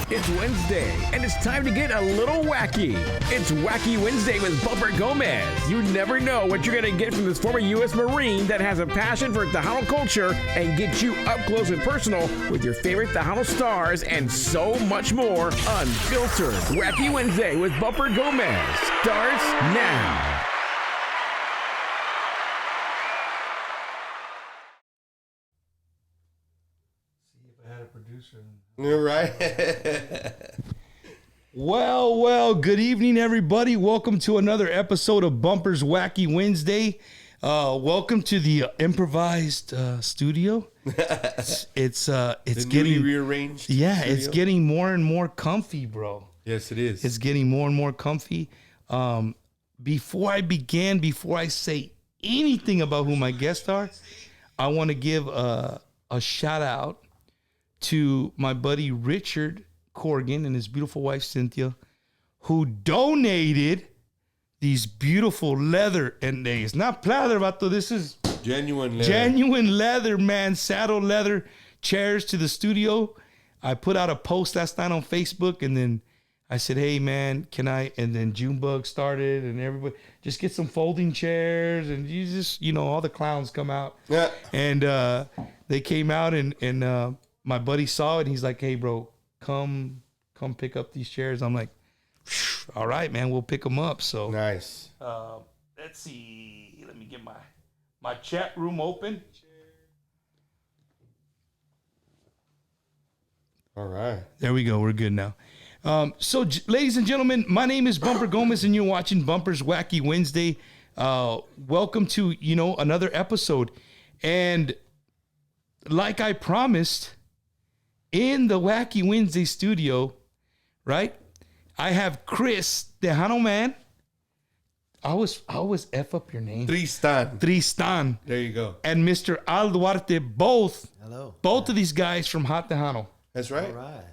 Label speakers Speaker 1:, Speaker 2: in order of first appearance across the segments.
Speaker 1: It's Wednesday, and it's time to get a little wacky. It's Wacky Wednesday with Bumper Gomez. You never know what you're going to get from this former U.S. Marine that has a passion for Tejano culture and gets you up close and personal with your favorite Tejano stars and so much more. Unfiltered Wacky Wednesday with Bumper Gomez starts now.
Speaker 2: You're right.
Speaker 3: Well, good evening, everybody. Welcome to another episode of Bumper's Wacky Wednesday. Welcome to the improvised studio. It's getting
Speaker 2: rearranged.
Speaker 3: Yeah,
Speaker 2: studio.
Speaker 3: It's getting more and more comfy, bro.
Speaker 2: Yes, it is.
Speaker 3: It's getting more and more comfy. Before I say anything about who my guests are, I want to give a shout out to my buddy Richard Corrigan and his beautiful wife Cynthia, who donated these beautiful leather, and it's not pleather, vato. This is genuine leather, man. Saddle leather chairs to the studio. I put out a post last night on Facebook, and then I said, "Hey, man, can I?" And then Junebug started, and everybody just get some folding chairs, and all the clowns come out.
Speaker 2: Yeah.
Speaker 3: And they came out, and my buddy saw it, and he's like, "Hey, bro, come pick up these chairs." I'm like, "All right, man, we'll pick them up." So
Speaker 2: Nice.
Speaker 3: Let's see. Let me get my chat room open.
Speaker 2: All right.
Speaker 3: There we go. We're good now. Ladies and gentlemen, my name is Bumper Gomez, and you're watching Bumper's Wacky Wednesday. Welcome to another episode, and like I promised, in the Wacky Wednesday studio, right? I have Chris, TejanoMan. I always F up your name. Tristan.
Speaker 2: There you go.
Speaker 3: And Mr. Duarte, both.
Speaker 4: Hello.
Speaker 3: Both of these guys from Hot Tejano.
Speaker 2: That's right.
Speaker 4: All right.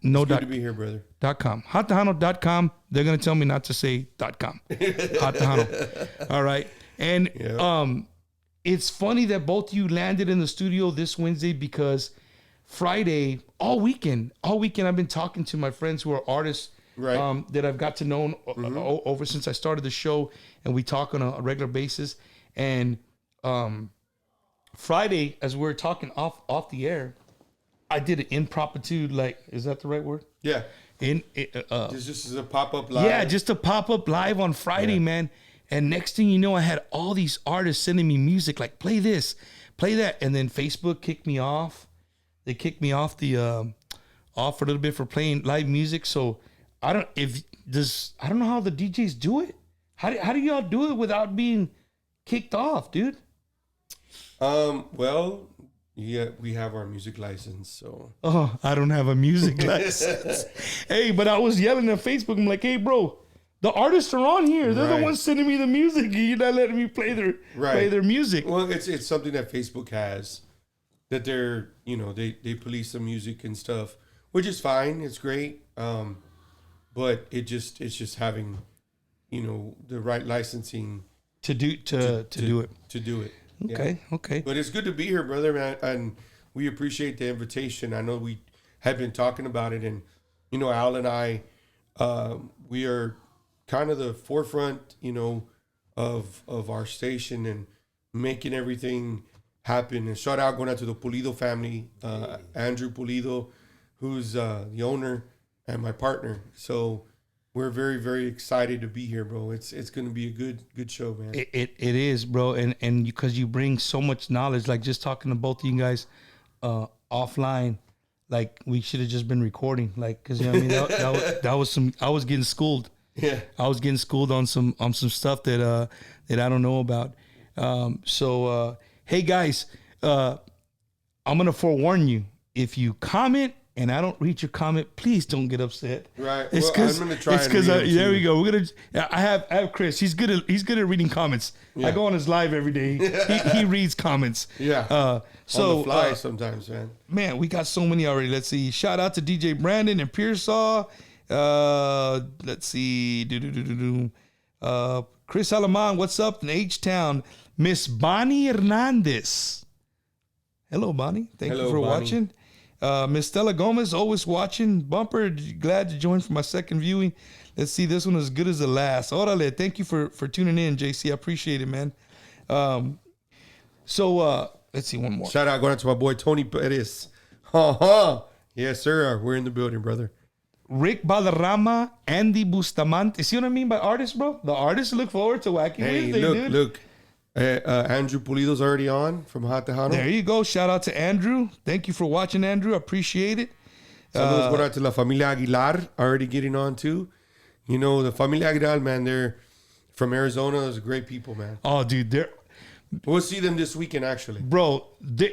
Speaker 3: No
Speaker 2: It's good
Speaker 3: dot,
Speaker 2: to be here, brother.
Speaker 3: .com. HotTejano.com. They're going to tell me not to say .com. Hot Tejano. All right. And it's funny that both of you landed in the studio this Wednesday because Friday, all weekend, I've been talking to my friends who are artists,
Speaker 2: right,
Speaker 3: that I've got to know over since I started the show, and we talk on a regular basis. And Friday, as we were talking off the air, I did an impromptu, is that the right word?
Speaker 2: Yeah.
Speaker 3: This
Speaker 2: just as a pop-up live.
Speaker 3: Yeah, just a pop-up live on Friday, man. And next thing you know, I had all these artists sending me music, like, play this, play that. And then Facebook kicked me off. They kicked me off off for a little bit for playing live music. So I don't know how the DJs do it. How do y'all do it without being kicked off, dude?
Speaker 2: Well, yeah, we have our music license, so.
Speaker 3: Oh, I don't have a music license. Hey, but I was yelling at Facebook. I'm like, "Hey, bro, the artists are on here. They're the ones sending me the music. You're not letting me play their music."
Speaker 2: Well, it's something that Facebook has, that they're, they police the music and stuff, which is fine. It's great. But it's just having, the right licensing
Speaker 3: to do it. Okay.
Speaker 2: Yeah.
Speaker 3: Okay.
Speaker 2: But it's good to be here, brother, man, and we appreciate the invitation. I know we had been talking about it, and Al and I, we are kind of the forefront, of our station and making everything happen. And shout out going out to the Pulido family, Andrew Pulido, who's the owner and my partner. So we're very, very excited to be here, bro. It's going to be a good show, man.
Speaker 3: It is, bro, and because you bring so much knowledge, like just talking to both of you guys offline, like we should have just been recording, like, because I mean that was some. I was getting schooled.
Speaker 2: Yeah,
Speaker 3: I was getting schooled on some stuff that I don't know about. Hey guys, I'm gonna forewarn you, if you comment and I don't read your comment, please don't get upset.
Speaker 2: Right.
Speaker 3: It's
Speaker 2: I'm gonna try.
Speaker 3: It's because there we go. I have Chris. He's good at reading comments.
Speaker 2: Yeah.
Speaker 3: I go on his live every day. He reads comments.
Speaker 2: Yeah.
Speaker 3: On
Speaker 2: the fly sometimes, man.
Speaker 3: Man, we got so many already. Let's see. Shout out to DJ Brandon and Pearsall. Let's see. Chris Alamán, what's up in H-Town? Miss Bonnie Hernandez. Hello, Bonnie. Thank you for watching. Miss Stella Gomez, always watching. Bumper, glad to join for my second viewing. Let's see, this one as good as the last. Orale, thank you for tuning in, JC. I appreciate it, man. Let's see, one more.
Speaker 2: Shout out going out to my boy Tony Perez. Yes, sir. We're in the building, brother.
Speaker 3: Rick Valderrama, Andy Bustamante. See what I mean by artists, bro? The artists look forward to Wacky Wednesday, dude.
Speaker 2: Look. Andrew Pulido's already on from Hot Tejano.
Speaker 3: There you go. Shout out to Andrew. Thank you for watching, Andrew. I appreciate it.
Speaker 2: Saludos going out to La Familia Aguilar, already getting on too. You know, the Familia Aguilar, man, they're from Arizona. Those are great people, man.
Speaker 3: Oh, dude,
Speaker 2: We'll see them this weekend, actually.
Speaker 3: bro,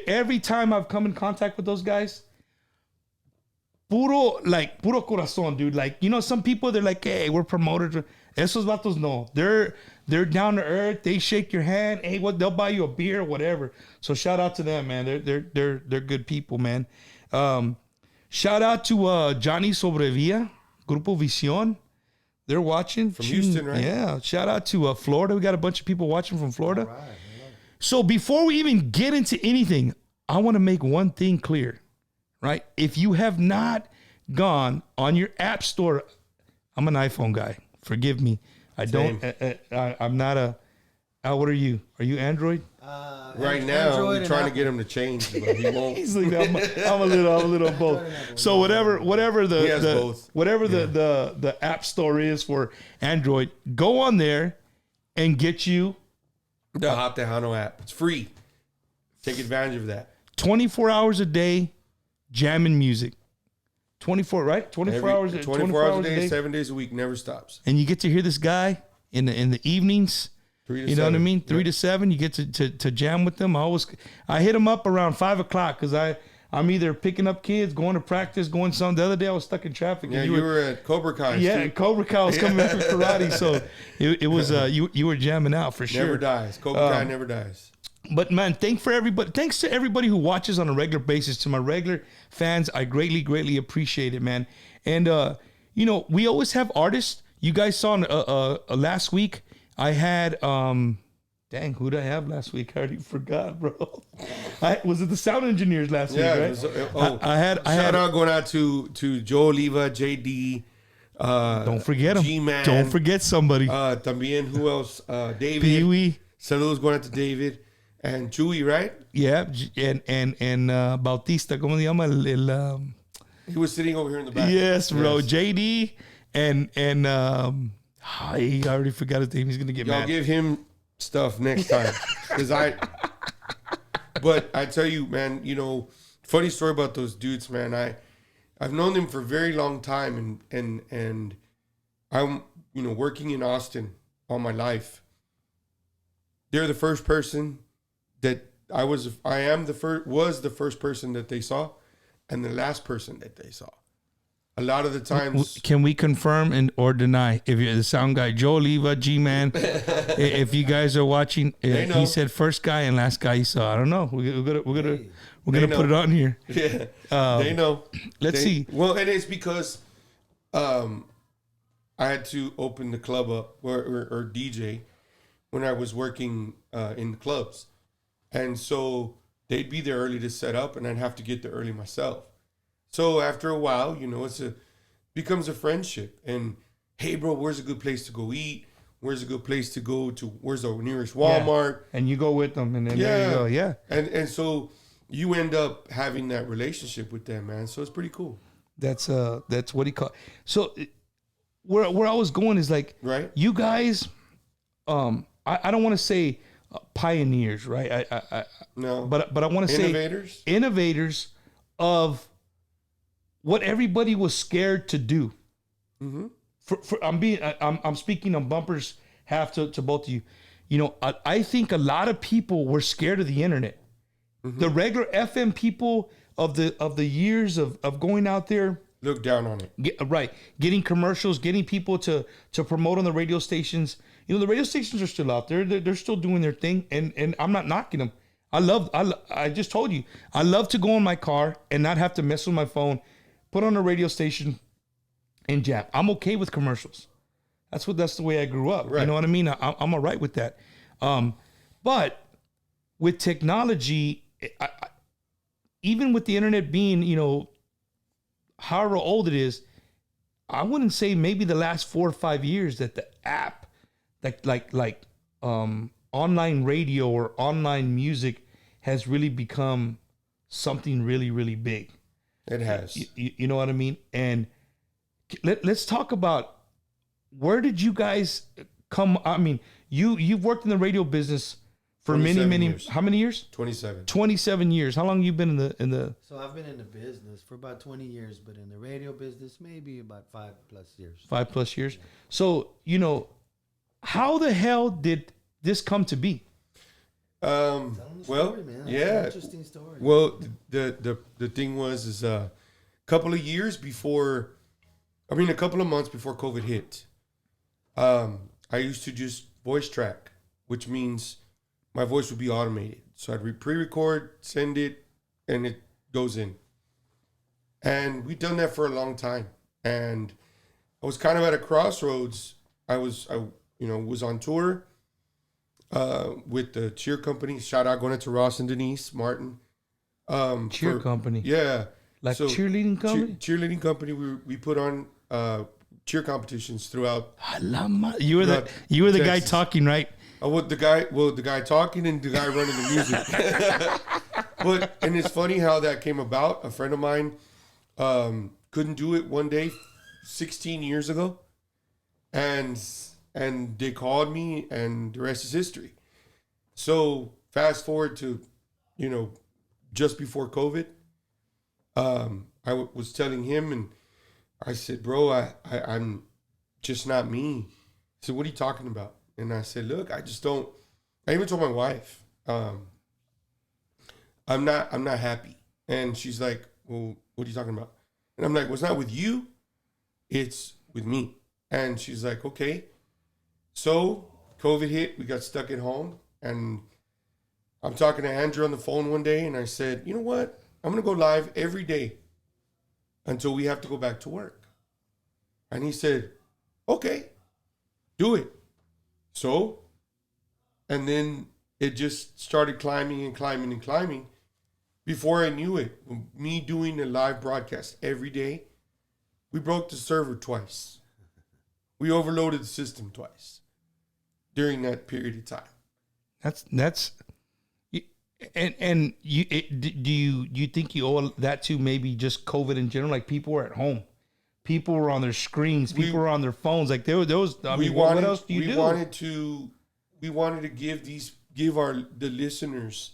Speaker 3: every time I've come in contact with those guys, puro corazón, dude. Like, you know, some people, they're like, hey, we're promoters. Esos vatos, no. They're down to earth. They shake your hand. Hey, they'll buy you a beer or whatever. So shout out to them, man. They're good people, man. Shout out to Johnny Sobrevilla, Grupo Visión. They're watching.
Speaker 2: From Houston, right?
Speaker 3: Yeah. Shout out to Florida. We got a bunch of people watching from Florida. All right. So before we even get into anything, I want to make one thing clear, right? If you have not gone on your app store, I'm an iPhone guy. Forgive me. I'm not a. What are you? Are you Android?
Speaker 2: Right now, we're trying to get him to change, but he won't.
Speaker 3: He's like, I'm a little both. So whatever the app store is for Android, go on there and get you
Speaker 2: the Hot Tejano app. It's free. Take advantage of that.
Speaker 3: 24 hours a day, jamming music. 24, right? 24 hours a day,
Speaker 2: 7 days a week, never stops.
Speaker 3: And you get to hear this guy in the evenings.
Speaker 2: 3 to
Speaker 3: you know
Speaker 2: 7.
Speaker 3: what I mean? 3 to 7. You get to jam with them. I hit them up around 5 o'clock because I'm either picking up kids, going to practice, going some. The other day I was stuck in traffic.
Speaker 2: Yeah, you were at Cobra Kai.
Speaker 3: Yeah, Cobra Kai was coming back from karate, so it was you were jamming out for sure.
Speaker 2: Never dies. Cobra Kai never dies.
Speaker 3: But man, thanks to everybody who watches on a regular basis. To my regular fans, I greatly appreciate it, man. And you know, we always have artists. You guys saw last week. I had dang, who did I have last week? I already forgot, bro. Was it the sound engineers last week, right? I had
Speaker 2: shout out going out to Joe Oliva, JD.
Speaker 3: Don't forget him.
Speaker 2: G-Man.
Speaker 3: Don't forget somebody.
Speaker 2: También, who else? David.
Speaker 3: Pee-wee.
Speaker 2: Saludos going out to David. And Chewy, right?
Speaker 3: Yeah, and Bautista, ¿cómo se llama?
Speaker 2: He was sitting over here in the back.
Speaker 3: Yes, bro. Yes. JD and I already forgot his name. He's gonna get mad.
Speaker 2: Y'all give him stuff next time, But I tell you, man, you know, funny story about those dudes, man. I've known them for a very long time, and I'm, you know, working in Austin all my life. They're the first person that was the first person that they saw, and the last person that they saw. A lot of the times,
Speaker 3: can we confirm or deny if you're the sound guy, Joe Oliva, G-Man? If you guys are watching, he said first guy and last guy he saw. I don't know. We're gonna put it on here.
Speaker 2: Yeah, they know.
Speaker 3: Let's see.
Speaker 2: Well, and it's because I had to open the club up or DJ when I was working in clubs. And so they'd be there early to set up, and I'd have to get there early myself. So after a while, you know, becomes a friendship. And hey, bro, where's a good place to go eat? Where's a good place to go to? Where's the nearest Walmart?
Speaker 3: Yeah. And you go with them, and then there you go. Yeah.
Speaker 2: And so you end up having that relationship with them, man. So it's pretty cool.
Speaker 3: That's what he called. So where I was going is like,
Speaker 2: right?
Speaker 3: You guys, I don't want to say pioneers, right?
Speaker 2: No,
Speaker 3: but I want to say innovators of what everybody was scared to do.
Speaker 2: Mm-hmm.
Speaker 3: I'm speaking on Bumper's half to both of you. You know, I think a lot of people were scared of the internet. Mm-hmm. The regular FM people of the years of going out there
Speaker 2: look down on it.
Speaker 3: Getting commercials, getting people to promote on the radio stations. You know, the radio stations are still out there. They're still doing their thing, and I'm not knocking them. I just told you, I love to go in my car and not have to mess with my phone, put on a radio station, and jam. I'm okay with commercials. That's the way I grew up. Right. You know what I mean? I'm all right with that. But with technology, even with the internet being, however old it is, I wouldn't say maybe the last 4 or 5 years that the app, like online radio or online music has really become something really, really big.
Speaker 2: It has.
Speaker 3: You know what I mean? And let's talk about, where did you guys come? I mean, you've worked in the radio business for many
Speaker 2: years.
Speaker 3: How many years?
Speaker 2: 27.
Speaker 3: 27 years. How long you been in the?
Speaker 4: So I've been in the business for about 20 years, but in the radio business, maybe about 5+ years.
Speaker 3: 5+ years. Yeah. So, how the hell did this come to be?
Speaker 2: Well,
Speaker 4: story, man. That's
Speaker 2: yeah.
Speaker 4: an interesting story.
Speaker 2: Well, the thing was a couple of years before, a couple of months before COVID hit, I used to just voice track, which means my voice would be automated. So I'd pre-record, send it, and it goes in. And we'd done that for a long time. And I was kind of at a crossroads. I was on tour with the cheer company. Shout out going out to Ross and Denise Martin.
Speaker 3: Cheer company.
Speaker 2: Yeah.
Speaker 3: Like cheerleading company?
Speaker 2: Cheerleading company. We put on cheer competitions throughout.
Speaker 3: You were the guy talking, right?
Speaker 2: The guy talking and the guy running the music. And it's funny how that came about. A friend of mine couldn't do it one day 16 years ago. And they called me, and the rest is history. So fast forward to, just before COVID, I was telling him, and I said, bro, I'm just not me. He said, what are you talking about? And I said, look, I even told my wife, I'm not happy. And she's like, well, what are you talking about? And I'm like, well, it's not with you, it's with me. And she's like, okay. So COVID hit, we got stuck at home, and I'm talking to Andrew on the phone one day, and I said, you know what? I'm going to go live every day until we have to go back to work. And he said, okay, do it. So, and then it just started climbing and climbing and climbing. Before I knew it, me doing a live broadcast every day, we broke the server twice. We overloaded the system twice during that period of time.
Speaker 3: That's and do you think you owe that to maybe just COVID in general? Like, people were at home, people were on their screens, people were on their phones. Like, what else do you do? We wanted to give the listeners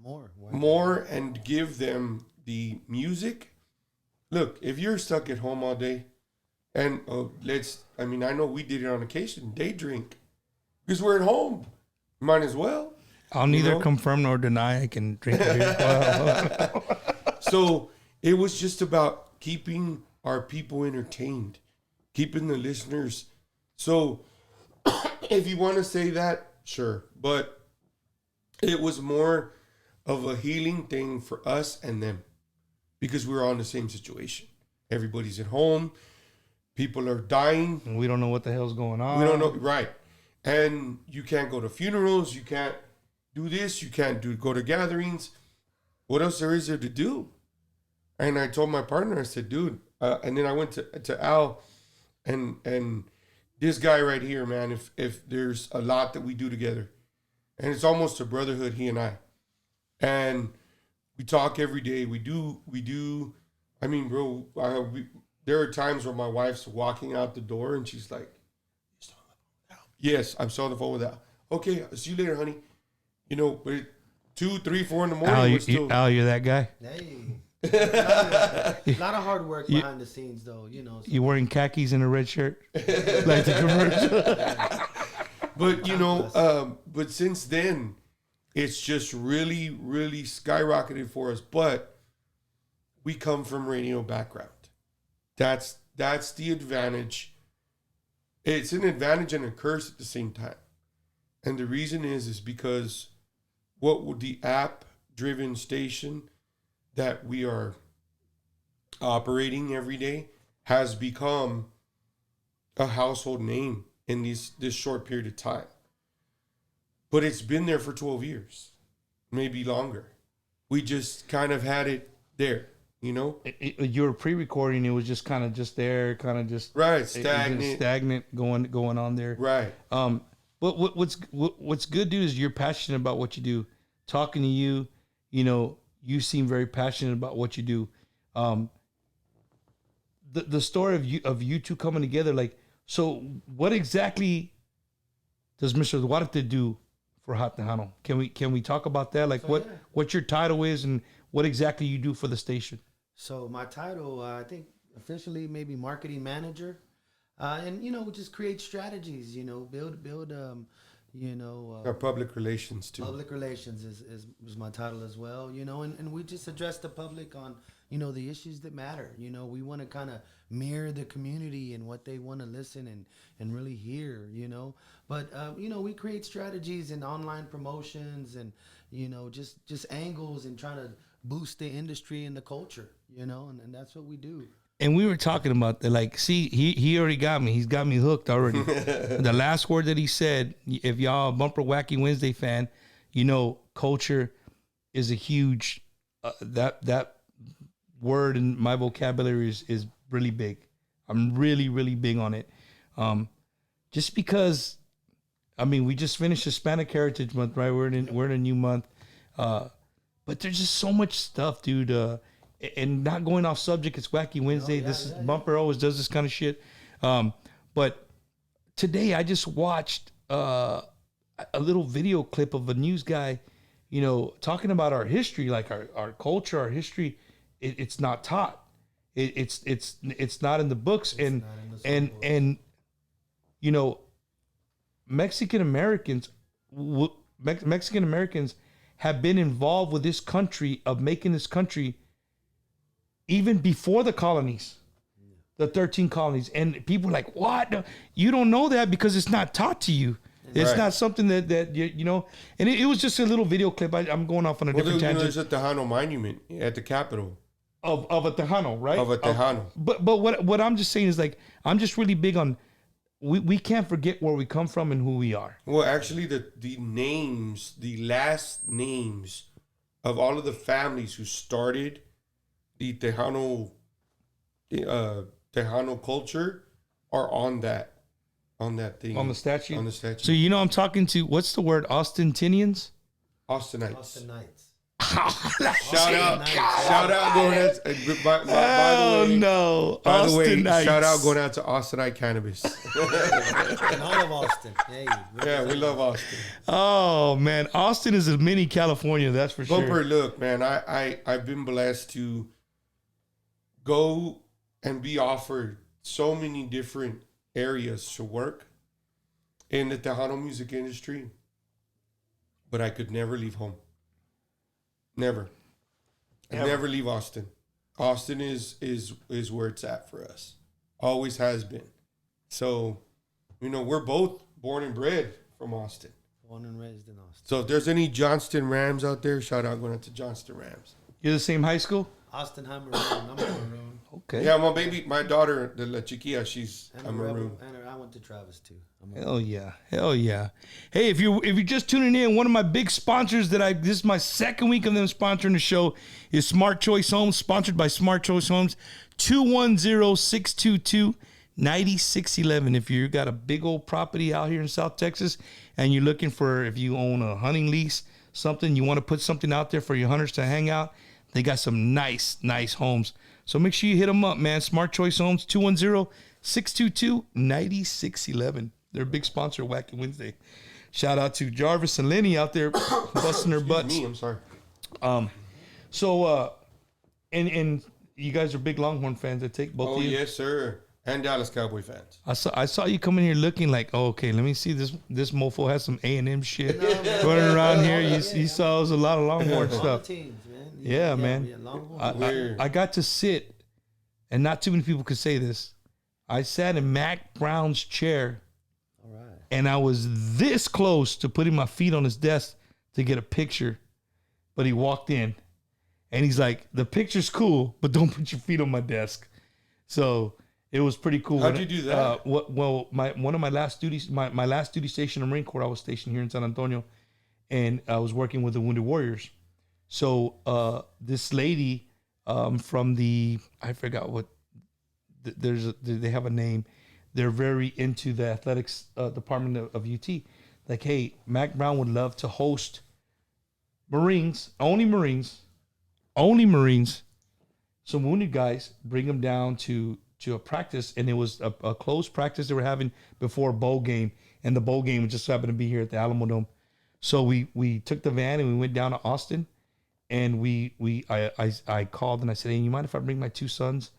Speaker 3: more and give them the music. Look, if you're stuck at home all day, and I know we did it on occasion, day drink, because we're at home. Might as well. I'll neither confirm nor deny I can drink beer.
Speaker 2: So it was just about keeping our people entertained, keeping the listeners. So if you want to say that, sure. But it was more of a healing thing for us and them, because we were all in the same situation. Everybody's at home. People are dying.
Speaker 3: And we don't know what the hell's going on.
Speaker 2: We don't know. Right. And you can't go to funerals. You can't do this. You can't go to gatherings. What else is there to do? And I told my partner, I said, dude, and then I went to Al, and this guy right here, man, if there's a lot that we do together, and it's almost a brotherhood, he and I. And we talk every day. We do. I mean, bro, there are times where my wife's walking out the door and she's like, yes, I'm still on the phone with Al. Okay, I'll see you later, honey. But 2, 3, 4 in the morning.
Speaker 3: Al, you're that guy?
Speaker 4: Hey. A lot of hard work behind the scenes, though. So.
Speaker 3: You wearing khakis and a red shirt? Like the commercial.
Speaker 2: But, but since then, it's just really, really skyrocketed for us. But we come from radio background. That's the advantage. It's an advantage and a curse at the same time. And the reason is because what would the app-driven station that we are operating every day has become a household name in this short period of time. But it's been there for 12 years, maybe longer. we just kind of had it there, you know?
Speaker 3: You were pre-recording. It was just kind of just there, kind of just
Speaker 2: Right,
Speaker 3: stagnant going on there.
Speaker 2: Right.
Speaker 3: But what's good, dude, is you're passionate about what you do. Talking to you, you know, you seem very passionate about what you do. The story of you two coming together, like, so what exactly does Mr. Duarte do for Hot Tejano? Can we talk about that? Like, what your title is and what exactly you do for the station?
Speaker 4: So my title, I think officially maybe marketing manager, and just create strategies. Build.
Speaker 2: Our public relations too.
Speaker 4: Public relations is my title as well. And we just address the public on the issues that matter. We want to kind of mirror the community and what they want to listen and really hear. But we create strategies and online promotions and just angles and trying to boost the industry and the culture. And that's what we do.
Speaker 3: And we were talking about that, like, see, he already got me. He's got me hooked already. The last word that he said, if y'all a Bumper Wacky Wednesday fan, culture is a huge, that word in my vocabulary is really big. I'm really, really big on it. Just because, I mean, we just finished Hispanic Heritage Month, right? We're in a new month. But there's just so much stuff, dude. And not going off subject, it's Wacky Wednesday. Bumper always does this kind of shit. But today I just watched a little video clip of a news guy, talking about our history, like our culture, our history. It's not taught. It's not in the books. And Mexican Americans have been involved with this country, of making this country, even before the colonies, the 13 colonies. And people are like, what? No, you don't know that because it's not taught to you. It's not something that and it was just a little video clip. I'm going off on a different tangent.
Speaker 2: There's a Tejano monument at the Capitol.
Speaker 3: Of a Tejano, right?
Speaker 2: Of a Tejano.
Speaker 3: But what I'm just saying is, like, I'm just really big on, we can't forget where we come from and who we are.
Speaker 2: Well, actually, the last names of all of the families who started the Tejano culture are on that thing.
Speaker 3: On the statue?
Speaker 2: On the statue.
Speaker 3: So, I'm talking to, what's the word, Austinians?
Speaker 2: Austinites.
Speaker 4: Austinites.
Speaker 2: Shout out going out. By the way, shout out going out to Austinite Cannabis.
Speaker 4: And all of Austin. Hey,
Speaker 2: yeah, we love Austin.
Speaker 3: Oh man, Austin is a mini California, that's for sure.
Speaker 2: Bumper, look, man, I've been blessed to go and be offered so many different areas to work in the Tejano music industry, but I could never leave home. Never. Never leave Austin. Austin is where it's at for us. Always has been. So, we're both born and bred from Austin.
Speaker 4: Born and raised in Austin.
Speaker 2: So if there's any Johnston Rams out there, shout out going out to Johnston Rams.
Speaker 3: You're the same high school?
Speaker 4: Austin, I'm Maroon. I'm a Maroon.
Speaker 3: Okay.
Speaker 2: Yeah, my daughter, the La Chiquilla, she's a Maroon.
Speaker 4: And I went to Travis too.
Speaker 3: Hell yeah. Hey, if you're just tuning in, one of my big sponsors this is my second week of them sponsoring the show, is Smart Choice Homes, sponsored by Smart Choice Homes, 210-622-9611. If you got a big old property out here in South Texas and you're looking for, if you own a hunting lease, something, you want to put something out there for your hunters to hang out, they got some nice homes. So make sure you hit them up, man. Smart Choice Homes, 210-622-9611. They're a big sponsor of Wacky Wednesday. Shout out to Jarvis and Lenny out there busting their butts.
Speaker 2: I'm sorry.
Speaker 3: So you guys are big Longhorn fans. I take both of you.
Speaker 2: Oh, yes, sir. And Dallas Cowboy fans.
Speaker 3: I saw you coming here looking like, oh, okay, let me see this mofo has some A&M shit running around here. You saw us a lot of Longhorn stuff.
Speaker 4: Teams, man.
Speaker 3: Yeah, man. I got to sit, and not too many people could say this. I sat in Mac Brown's chair,
Speaker 4: all right,
Speaker 3: and I was this close to putting my feet on his desk to get a picture, but he walked in, and he's like, "The picture's cool, but don't put your feet on my desk." So it was pretty cool.
Speaker 2: How'd you do that?
Speaker 3: My last duty station in the Marine Corps, I was stationed here in San Antonio, and I was working with the Wounded Warriors. So this lady from the, I forgot what, they have a name. They're very into the athletics department of UT. Like, hey, Mac Brown would love to host Marines, only Marines. So when you guys bring them down to a practice, and it was a closed practice they were having before a bowl game, and the bowl game just happened to be here at the Alamo Dome. So we took the van and we went down to Austin, and I called and I said, hey, you mind if I bring my two sons?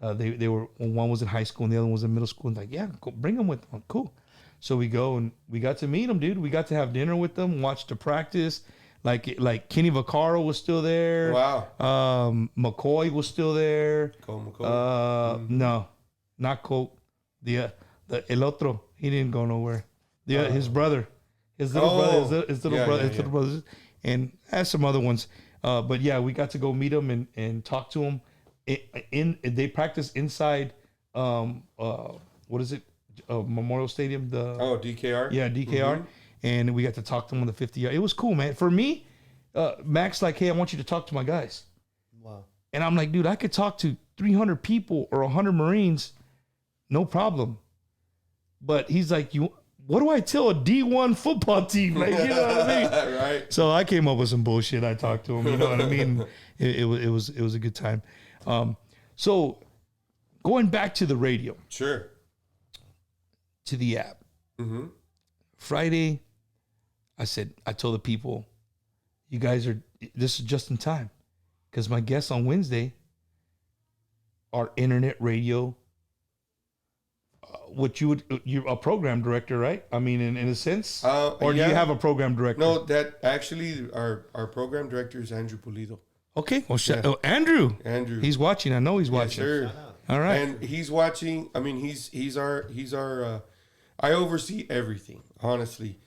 Speaker 3: They were, one was in high school and the other one was in middle school. And like, yeah, go bring them with them. Cool. So we go and we got to meet them, dude. We got to have dinner with them, watch the practice. Like Kenny Vaccaro was still there.
Speaker 2: Wow.
Speaker 3: McCoy was still there.
Speaker 2: Cole McCoy.
Speaker 3: No, not Cole. The el otro. He didn't go nowhere. His brother, his little brother, and has some other ones. But yeah, we got to go meet them and talk to them. They practice inside. What is it? Memorial Stadium.
Speaker 2: DKR.
Speaker 3: Yeah, DKR. Mm-hmm. And we got to talk to them on the 50-yard. It was cool, man. For me, Mac's like, hey, I want you to talk to my guys.
Speaker 4: Wow.
Speaker 3: And I'm like, dude, I could talk to 300 people or 100 Marines, no problem. But he's like, what do I tell a D1 football team? Like, you know what I mean?
Speaker 2: Right.
Speaker 3: So I came up with some bullshit. I talked to him, you know what I mean? It was a good time. So going back to the radio.
Speaker 2: Sure.
Speaker 3: To the app. Mm-hmm. Friday, I told the people, you guys this is just in time. Because my guests on Wednesday are internet radio. You're a program director, right? I mean, in a sense? Or do you have a program director?
Speaker 2: No, that actually, our program director is Andrew Pulido.
Speaker 3: Okay. Well, Andrew.
Speaker 2: Andrew.
Speaker 3: He's watching. I know he's watching.
Speaker 2: Yes, sir.
Speaker 3: All right.
Speaker 2: And he's watching. I mean, he's our, I oversee everything, honestly.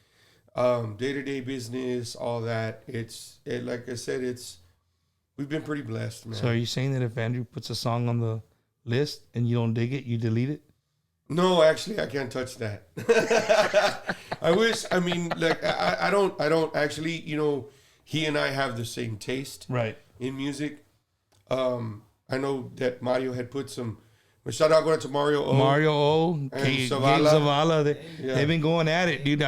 Speaker 2: Day-to-day business, all that. Like I said, we've been pretty blessed, man.
Speaker 3: So are you saying that if Andrew puts a song on the list and you don't dig it, you delete it?
Speaker 2: No, actually, I can't touch that. I wish. I mean, like, I don't actually. You know, he and I have the same taste,
Speaker 3: right,
Speaker 2: in music. I know that Mario had put some. Shout out going to Mario O.
Speaker 3: And Zavala. They've been going at it, dude.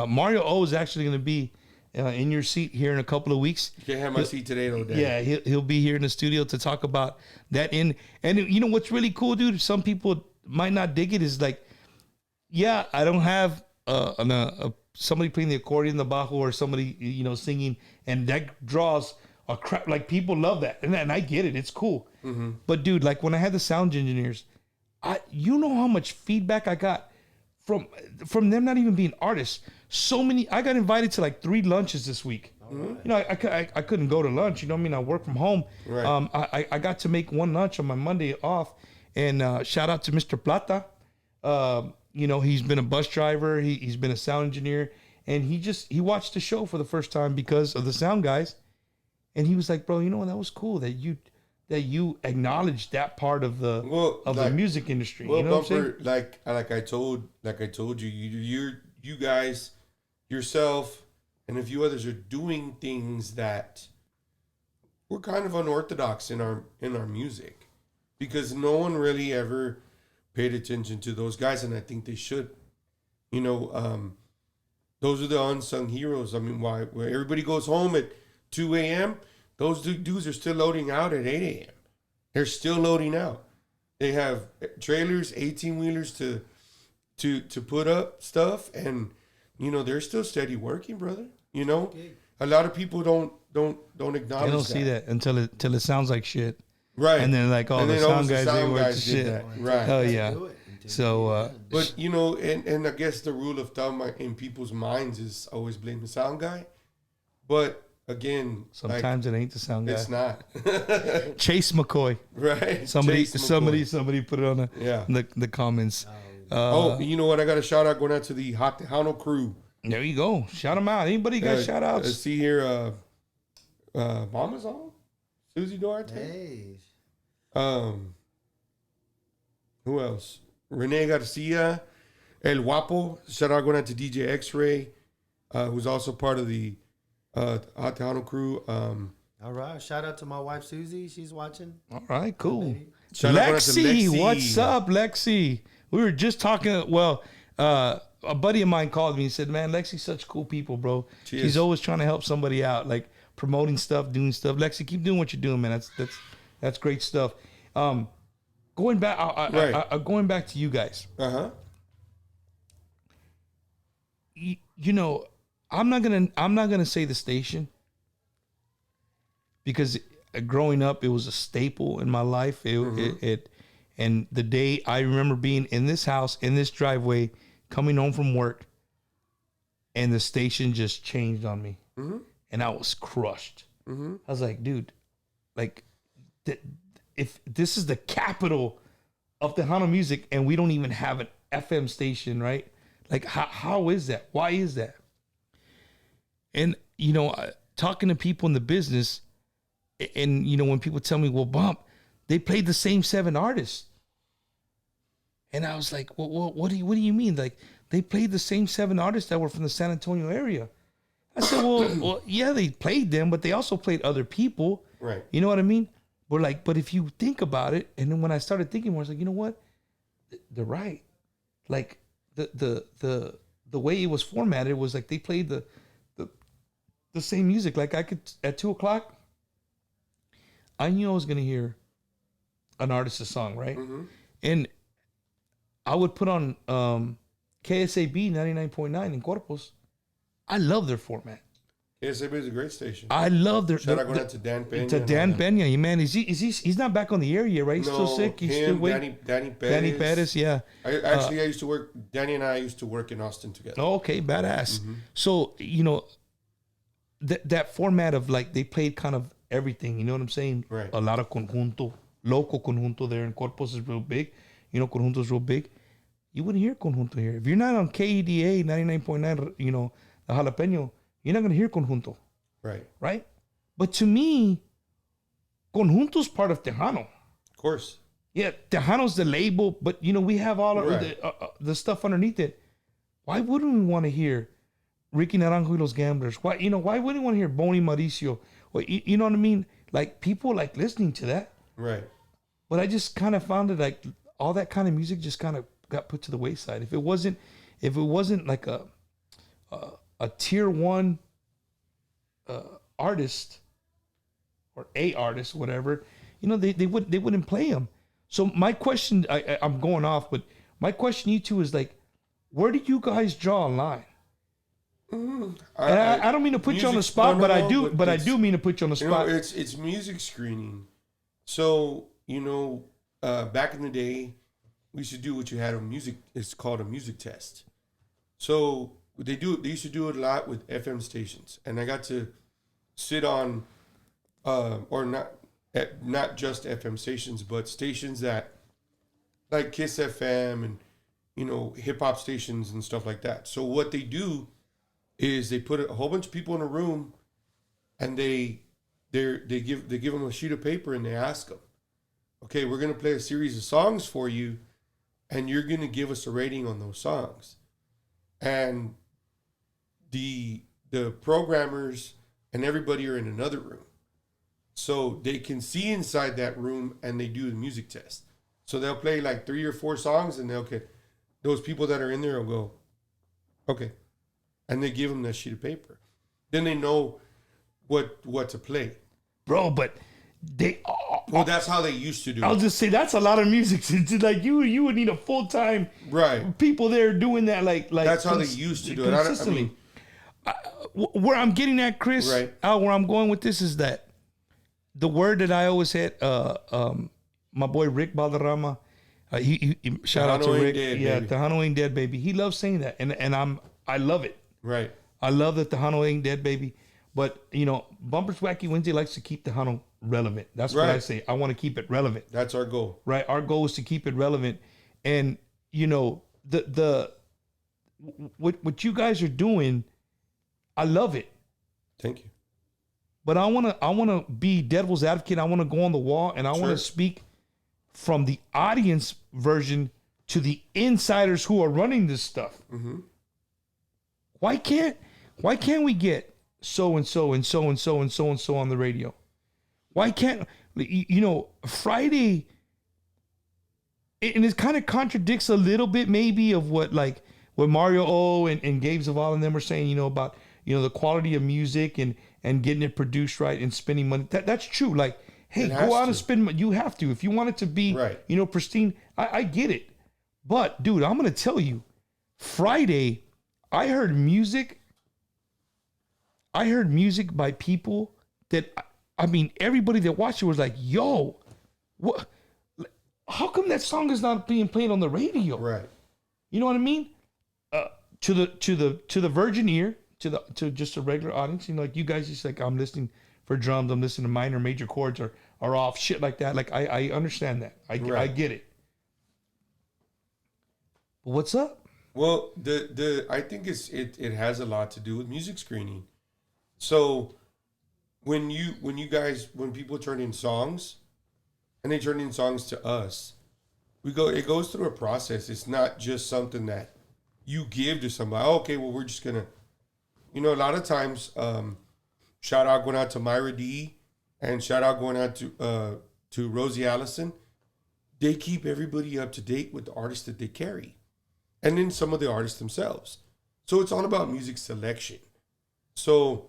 Speaker 3: Mario O is actually going to be in your seat here in a couple of weeks.
Speaker 2: You can't have my seat today, though, Dad.
Speaker 3: Yeah, he'll be here in the studio to talk about that. And you know what's really cool, dude? Some people might not dig it. Is like, yeah, I don't have somebody playing the accordion, the bajo, or somebody singing, and that draws a crap. Like, people love that, and I get it. It's cool. Mm-hmm. But dude, like when I had the sound engineers, you know how much feedback I got from them not even being artists. So many. I got invited to like 3 lunches this week. Mm-hmm. You know, I couldn't go to lunch. You know what I mean? I work from home. Right. I got to make one lunch on my Monday off, and shout out to Mr. Plata. You know, he's been a bus driver. He's been a sound engineer, and he watched the show for the first time because of the sound guys, and he was like, "Bro, you know what? That was cool that you acknowledged that part of the the music industry."
Speaker 2: Well,
Speaker 3: you know
Speaker 2: Bumper,
Speaker 3: what I'm saying?
Speaker 2: like I told you, you guys, yourself, and a few others are doing things that we're kind of unorthodox in our music, because no one really ever paid attention to those guys, and I think they should. You know, those are the unsung heroes. I mean, why everybody goes home at 2 a.m., those dudes are still loading out at 8 a.m. They're still loading out. They have trailers, 18-wheelers to put up stuff, and they're still steady working, brother. You know, a lot of people don't acknowledge that.
Speaker 3: They don't see that until it sounds like shit.
Speaker 2: Right.
Speaker 3: And then like all the sound guys, they work the shit.
Speaker 2: That. Right.
Speaker 3: Oh yeah. So
Speaker 2: but and I guess the rule of thumb in people's minds is always blame the sound guy. But again,
Speaker 3: sometimes it ain't the sound guy.
Speaker 2: It's not.
Speaker 3: Chase McCoy.
Speaker 2: Right.
Speaker 3: Somebody put it on the comments.
Speaker 2: You know what? I got a shout out going out to the Tejano crew.
Speaker 3: There you go. Shout them out. Anybody got shout outs?
Speaker 2: Let's see here. Mama's on. Susie Duarte.
Speaker 4: Hey.
Speaker 2: Who else? Rene Garcia. El Guapo. Shout out going out to DJ X-Ray, who's also part of the Tejano crew.
Speaker 4: All right. Shout out to my wife Susie. She's watching.
Speaker 3: All right, cool.
Speaker 2: Shout out to
Speaker 3: Lexi, what's up, Lexi? We were just talking. Well, a buddy of mine called me and said, "Man, Lexi's such cool people, bro. She's always trying to help somebody out, like promoting stuff, doing stuff. Lexi, keep doing what you're doing, man. That's great stuff." Going back, going back to you guys. You know, I'm not gonna say the station, because growing up it was a staple in my life. It and the day I remember being in this house, in this driveway, coming home from work, and the station just changed on me, and I was crushed. I was like, dude, like, if this is the capital of Tejano music and we don't even have an FM station, right? Like, how is that? Why is that? And, you know, talking to people in the business, and, you know, when people tell me, well, Bump, they played the same 7 artists. And I was like, well, what do you mean? Like, they played the same 7 artists that were from the San Antonio area. I said, well, yeah, they played them, but they also played other people.
Speaker 2: Right.
Speaker 3: You know what I mean? We're like, but if you think about it, and then when I started thinking more, I was like, you know what? They're right. Like, the way it was formatted was like they played the same music. Like, I could, at 2:00, I knew I was gonna hear an artist's song, right? And I would put on KSAB 99.9 in Corpus. I love their format.
Speaker 2: KSAB is a great station.
Speaker 3: I love their.
Speaker 2: Shout out going out to Dan Peña.
Speaker 3: To Dan Peña, man. He's not back on the air yet, right? He's still sick. He's still waiting.
Speaker 2: Danny Perez.
Speaker 3: Danny Perez, yeah.
Speaker 2: I used to work. Danny and I used to work in Austin together.
Speaker 3: Okay, badass. So, you know, that format of, like, they played kind of everything. You know what I'm saying?
Speaker 2: Right.
Speaker 3: A lot of conjunto, local conjunto there in Corpus is real big. You know, conjunto is real big. You wouldn't hear conjunto here if you're not on KEDA 99.9. You know, the jalapeno. You're not gonna hear conjunto.
Speaker 2: Right.
Speaker 3: Right? But to me, conjunto's part of Tejano.
Speaker 2: Of course.
Speaker 3: Yeah, Tejano's the label, but, you know, we have all of the stuff underneath it. Why wouldn't we want to hear Ricky Naranjo y los Gamblers? Why wouldn't we want to hear Bonnie Mauricio? Or, you know what I mean? Like, people like listening to that.
Speaker 2: Right.
Speaker 3: But I just kind of found it like all that kind of music just kind of got put to the wayside. If it wasn't like a tier 1 artist or a artist, whatever, you know, they wouldn't play them. So my question, I'm going off, but my question to you two is, like, where do you guys draw a line? I don't mean to put you on the spot, but I do mean to put you on the spot.
Speaker 2: You know, it's music screening. So, you know, back in the day, we used to do what you had on music. It's called a music test. So they used to do it a lot with FM stations, and I got to sit on, or not just FM stations, but stations that, like Kiss FM and, you know, hip hop stations and stuff like that. So what they do is they put a whole bunch of people in a room, and they give them a sheet of paper, and they ask them, okay, we're gonna play a series of songs for you, and you're gonna give us a rating on those songs. And the programmers and everybody are in another room, so they can see inside that room, and they do the music test. So they'll play like 3 or 4 songs, and those people that are in there will go, okay, and they give them that sheet of paper. Then they know what to play,
Speaker 3: bro. But they
Speaker 2: well, that's how they used to do it.
Speaker 3: I'll just say that's a lot of music. It's like you would need a full-time people there doing that. Like
Speaker 2: that's how they used to do it.
Speaker 3: Consistently. Where I'm getting at, Chris, where I'm going with this is that the word that I always had, my boy Rick Balderrama, he shout out to Rick. Tejano ain't dead, baby. He loves saying that, and I love it.
Speaker 2: Right.
Speaker 3: I love that Tejano ain't dead, baby. But, you know, Bumpers Wacky Wednesday likes to keep Tejano relevant. That's what I say. I want to keep it relevant.
Speaker 2: That's our goal.
Speaker 3: Right. Our goal is to keep it relevant. And, you know, what you guys are doing, I love it.
Speaker 2: Thank you.
Speaker 3: But I wanna be devil's advocate. I want to go on the wall, and I want to speak from the audience version to the insiders who are running this stuff.
Speaker 2: Mm-hmm.
Speaker 3: Why can't we get so and so and so and so and so and so on the radio? Why can't Friday? And it kind of contradicts a little bit maybe of what Mario O and Gabe Zavala and them were saying, about the quality of music and getting it produced right and spending money. That's true. Like, hey, go out and spend money. You have to if you want it to be
Speaker 2: right.
Speaker 3: Pristine. I get it, but dude, I'm gonna tell you, Friday, I heard music by people that everybody that watched it was like, yo, what? How come that song is not being played on the radio?
Speaker 2: Right.
Speaker 3: You know what I mean? To the virgin ear, to just a regular audience, like you guys just like, I'm listening for drums, I'm listening to minor, major chords are off, shit like that. Like I understand that. I get it. But what's up?
Speaker 2: Well, I think it has a lot to do with music screening. So when people turn in songs, and they turn in songs to us, it goes through a process. It's not just something that you give to somebody. Okay, well, we're just gonna, a lot of times, shout out going out to Myra D, and shout out going out to Rosie Allison. They keep everybody up to date with the artists that they carry, and then some of the artists themselves. So it's all about music selection. So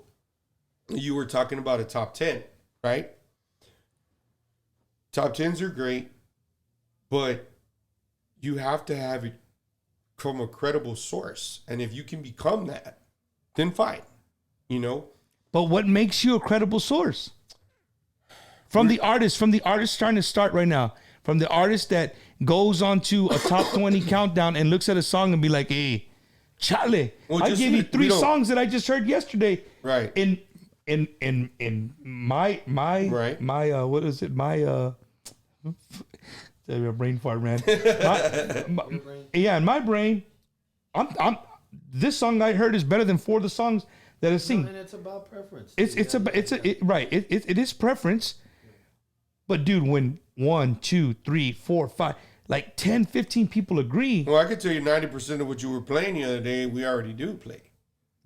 Speaker 2: you were talking about a top 10, right? Top 10s are great, but you have to have it from a credible source. And if you can become that, then fine,
Speaker 3: But what makes you a credible source? From the artist trying to start right now, from the artist that goes onto a top 20 countdown and looks at a song and be like, hey, Chale, I gave you 3 songs that I just heard yesterday.
Speaker 2: Right.
Speaker 3: In my
Speaker 2: right.
Speaker 3: my what is it? My brain fart, man. In my brain, I'm this song I heard is better than 4 of the songs that I've seen.
Speaker 4: And it's about preference.
Speaker 3: It is preference. But dude, when 1, 2, 3, 4, 5, like 10, 15 people agree.
Speaker 2: Well, I can tell you 90% of what you were playing the other day, we already do play.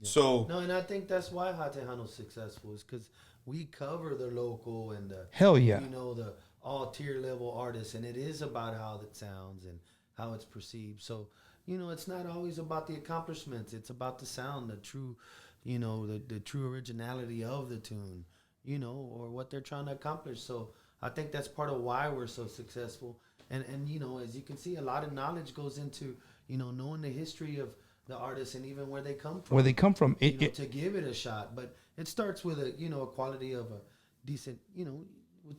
Speaker 2: Yeah. So
Speaker 4: no, and I think that's why Hot Tejano's successful is because we cover the local and the
Speaker 3: hell yeah,
Speaker 4: the all tier level artists, and it is about how it sounds and how it's perceived. So it's not always about the accomplishments; it's about the sound, the true, the true originality of the tune, or what they're trying to accomplish. So I think that's part of why we're so successful. And as you can see, a lot of knowledge goes into knowing the history of the artists and even where they come from. To give it a shot, but it starts with a quality of a decent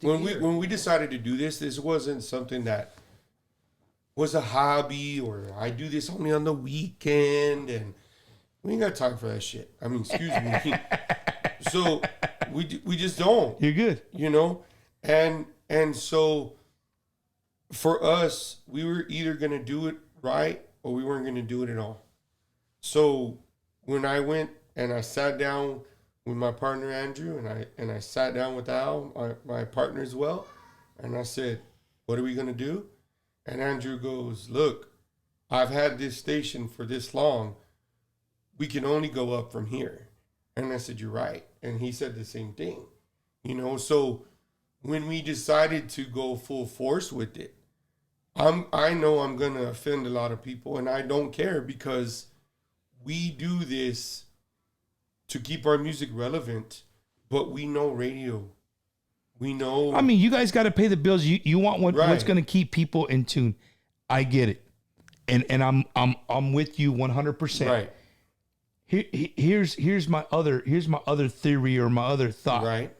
Speaker 2: when we decided to do this wasn't something that was a hobby or I do this only on the weekend and we ain't got time for that shit. I mean, excuse me. So we just don't.
Speaker 3: You're good.
Speaker 2: And so for us, we were either gonna do it right or we weren't gonna do it at all. So when I went and I sat down with my partner Andrew and I sat down with Al, my partner as well, and I said, "What are we gonna do?" And Andrew goes, "Look, I've had this station for this long. We can only go up from here." And I said, "You're right." And he said the same thing. So when we decided to go full force with it, I know I'm gonna offend a lot of people, and I don't care because we do this to keep our music relevant, but we know radio. We know.
Speaker 3: I mean, you guys got to pay the bills. You want what's going to keep people in tune. I get it, and I'm with you 100%.
Speaker 2: Right.
Speaker 3: Here's my other theory or my other thought.
Speaker 2: Right.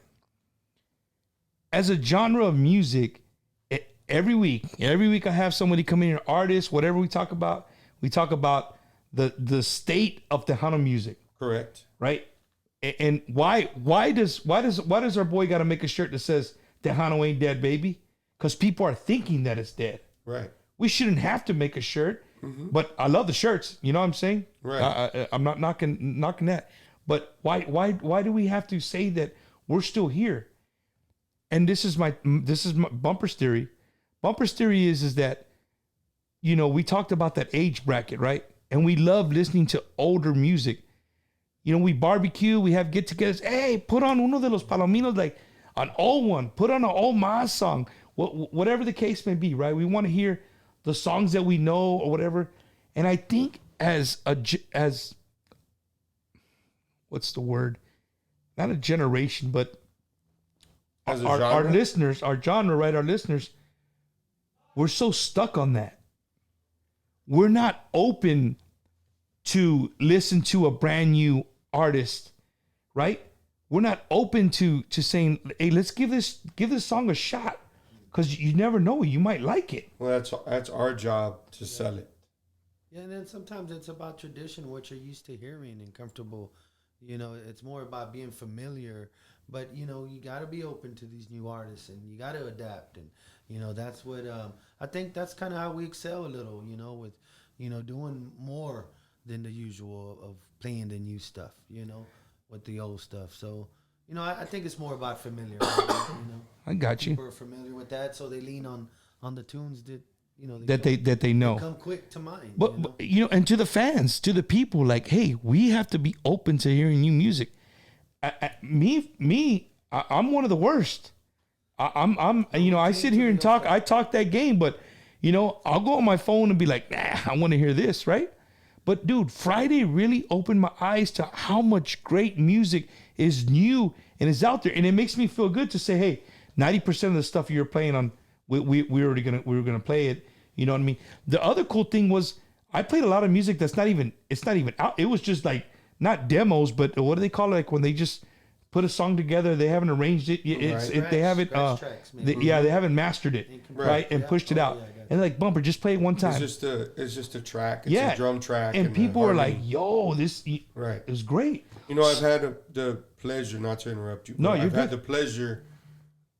Speaker 3: As a genre of music, every week I have somebody come in, an artist, whatever we talk about the state of Tejano music.
Speaker 2: Correct.
Speaker 3: Right? And why does our boy got to make a shirt that says Tejano ain't dead, baby? Because people are thinking that it's dead.
Speaker 2: Right.
Speaker 3: We shouldn't have to make a shirt, but I love the shirts. You know what I'm saying?
Speaker 2: Right.
Speaker 3: I'm not knocking that. But why do we have to say that we're still here? And this is my Bumper's theory. Bumper's theory is that, we talked about that age bracket, right? And we love listening to older music. You know, we barbecue, we have get-togethers. Hey, put on uno de los palominos, like an old one. Put on an old Mas song. Whatever the case may be, right? We want to hear the songs that we know or whatever. And I think as what's the word? Not a generation, but
Speaker 2: As a
Speaker 3: our
Speaker 2: genre?
Speaker 3: listeners, our genre, right? Our listeners, we're so stuck on that. We're not open to listen to a brand new artist, right? We're not open to saying, hey, let's give this song a shot, because you never know, you might like it.
Speaker 2: Well, that's our job to sell it.
Speaker 4: Yeah, and then sometimes it's about tradition, what you're used to hearing and comfortable. You know, it's more about being familiar. But, you know, you got to be open to these new artists, and you got to adapt. And, you know, that's what I think that's kind of how we excel a little, you know, with, you know, doing more than the usual of playing the new stuff, you know, with the old stuff. So, you know, I think it's more about familiarity, you know.
Speaker 3: I got you.
Speaker 4: People are familiar with that, so they lean on the tunes that, you know,
Speaker 3: That they know.
Speaker 4: come quick to mind.
Speaker 3: But you know, and to the fans, to the people, like, hey, we have to be open to hearing new music. I'm one of the worst. I'm you know, I sit here and talk. I talk that game, but you know, I'll go on my phone and be like, nah, I want to hear this, right? But dude, Friday really opened my eyes to how much great music is new and is out there, and it makes me feel good to say, hey, 90% of the stuff you're playing on, we were gonna play it. You know what I mean? The other cool thing was I played a lot of music that's not even out. It was just like not demos, but what do they call it? Like when they just put a song together, they haven't arranged it. They haven't.
Speaker 4: Tracks,
Speaker 3: they haven't mastered it, right? And pushed it out. And like, Bumper, just play it one time.
Speaker 2: It's just a track. It's a drum track.
Speaker 3: And people are like,
Speaker 2: harmony.
Speaker 3: "Yo, this
Speaker 2: Right.
Speaker 3: is great."
Speaker 2: You know, I've had the pleasure, not to interrupt you.
Speaker 3: No,
Speaker 2: but
Speaker 3: you're
Speaker 2: I've had
Speaker 3: good.
Speaker 2: the pleasure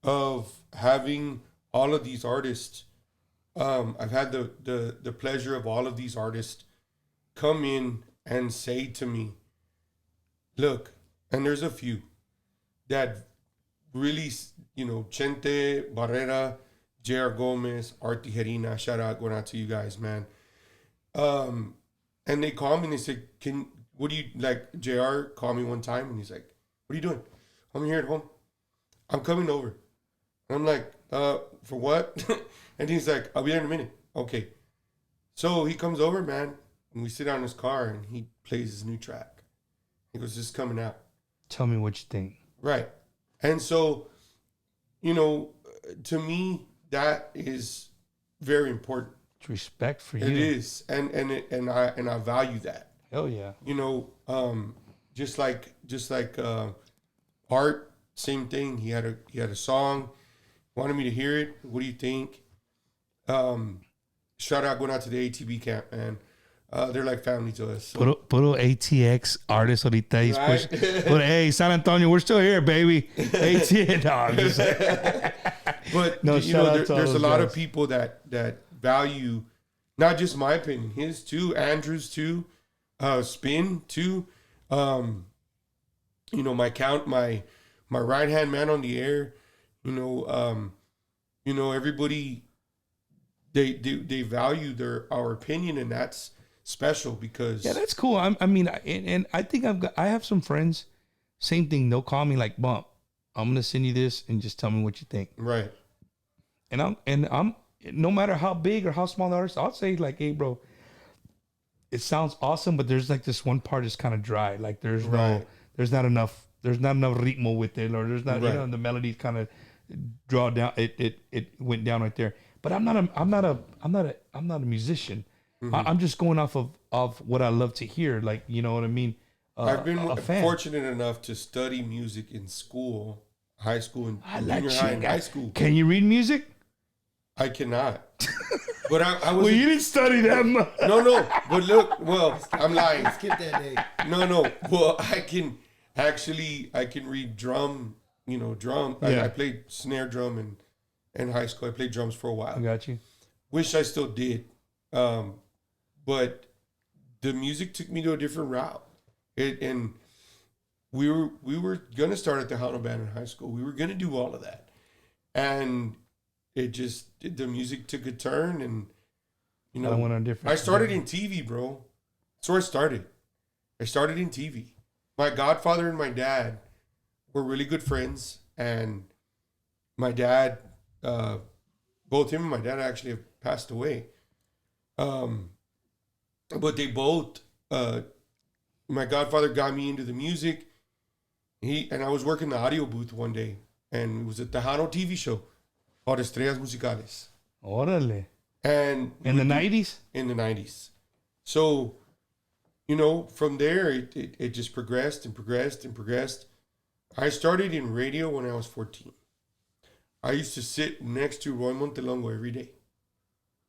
Speaker 2: of having all of these artists. I've had the pleasure of all of these artists come in and say to me, look, and there's a few that really, you know, Chente, Barrera, J.R. Gomez, Art Tijerina, shout out, going out to you guys, man. And they call me and they say, what do you, like, JR called me one time and he's like, what are you doing? I'm here at home. I'm coming over. And I'm like, for what? And he's like, I'll be there in a minute. Okay. So he comes over, man, and we sit down in his car and he plays his new track. He goes, this is coming out.
Speaker 3: Tell me what you think.
Speaker 2: Right. And so, you know, to me, that is very important.
Speaker 3: It's respect for you.
Speaker 2: It is. And I value that.
Speaker 3: Hell yeah.
Speaker 2: You know, just like Art, same thing. He had a song, wanted me to hear it. What do you think? Shout out, going out to the ATB camp, man. They're like family to us. So.
Speaker 3: Puro ATX artists ahorita. He's
Speaker 2: Right?
Speaker 3: but hey, San Antonio, we're still here, baby. ATX. No, I'm just
Speaker 2: But
Speaker 3: No,
Speaker 2: you
Speaker 3: shout
Speaker 2: know,
Speaker 3: out to all
Speaker 2: there's a
Speaker 3: those
Speaker 2: lot
Speaker 3: guys.
Speaker 2: of people that value not just my opinion, his too, Andrew's too, Spin too. You know, my right hand man on the air. You know, everybody they value our opinion, and that's special because
Speaker 3: yeah, that's cool. I mean, and I think I have some friends. Same thing. They'll call me like, Bump, I'm gonna send you this and just tell me what you think.
Speaker 2: right.
Speaker 3: And I'm no matter how big or how small the artist, I'll say like, hey, bro, it sounds awesome, but there's like this one part is kind of dry. Like there's
Speaker 2: Right.
Speaker 3: there's not enough ritmo with it, or there's not,
Speaker 2: Right.
Speaker 3: you know, the melodies kind of draw down. It went down right there. But I'm not a musician.
Speaker 2: Mm-hmm.
Speaker 3: I'm just going off of what I love to hear. Like, you know what I mean?
Speaker 2: I've been
Speaker 3: a fan.
Speaker 2: fortunate enough to study music in school, high school, and
Speaker 3: I like
Speaker 2: junior high
Speaker 3: you.
Speaker 2: and high school.
Speaker 3: Can you read music?
Speaker 2: I cannot. But I was
Speaker 3: Well, you didn't study that much.
Speaker 2: no. But look, well, I'm lying.
Speaker 4: Skip that day.
Speaker 2: No. Well, I can read drum. You know, drum.
Speaker 3: Yeah.
Speaker 2: I played snare drum in high school. I played drums for a while.
Speaker 3: I got you.
Speaker 2: Wish I still did. But the music took me to a different route. And we were gonna start at the Tejano Band in high school. We were gonna do all of that, and the music took a turn, and you
Speaker 3: I
Speaker 2: know,
Speaker 3: went on different.
Speaker 2: I started in TV, bro. That's where I started. I started in TV. my godfather and my dad were really good friends, and my dad, both him and my dad actually have passed away. But they both, my godfather got me into the music. And I was working the audio booth one day, and it was a Tejano TV show called Estrellas Musicales.
Speaker 3: Órale.
Speaker 2: And
Speaker 3: In the 90s?
Speaker 2: In the 90s. So, you know, from there, it just progressed and progressed and progressed. I started in radio when I was 14. I used to sit next to Roy Montelongo every day.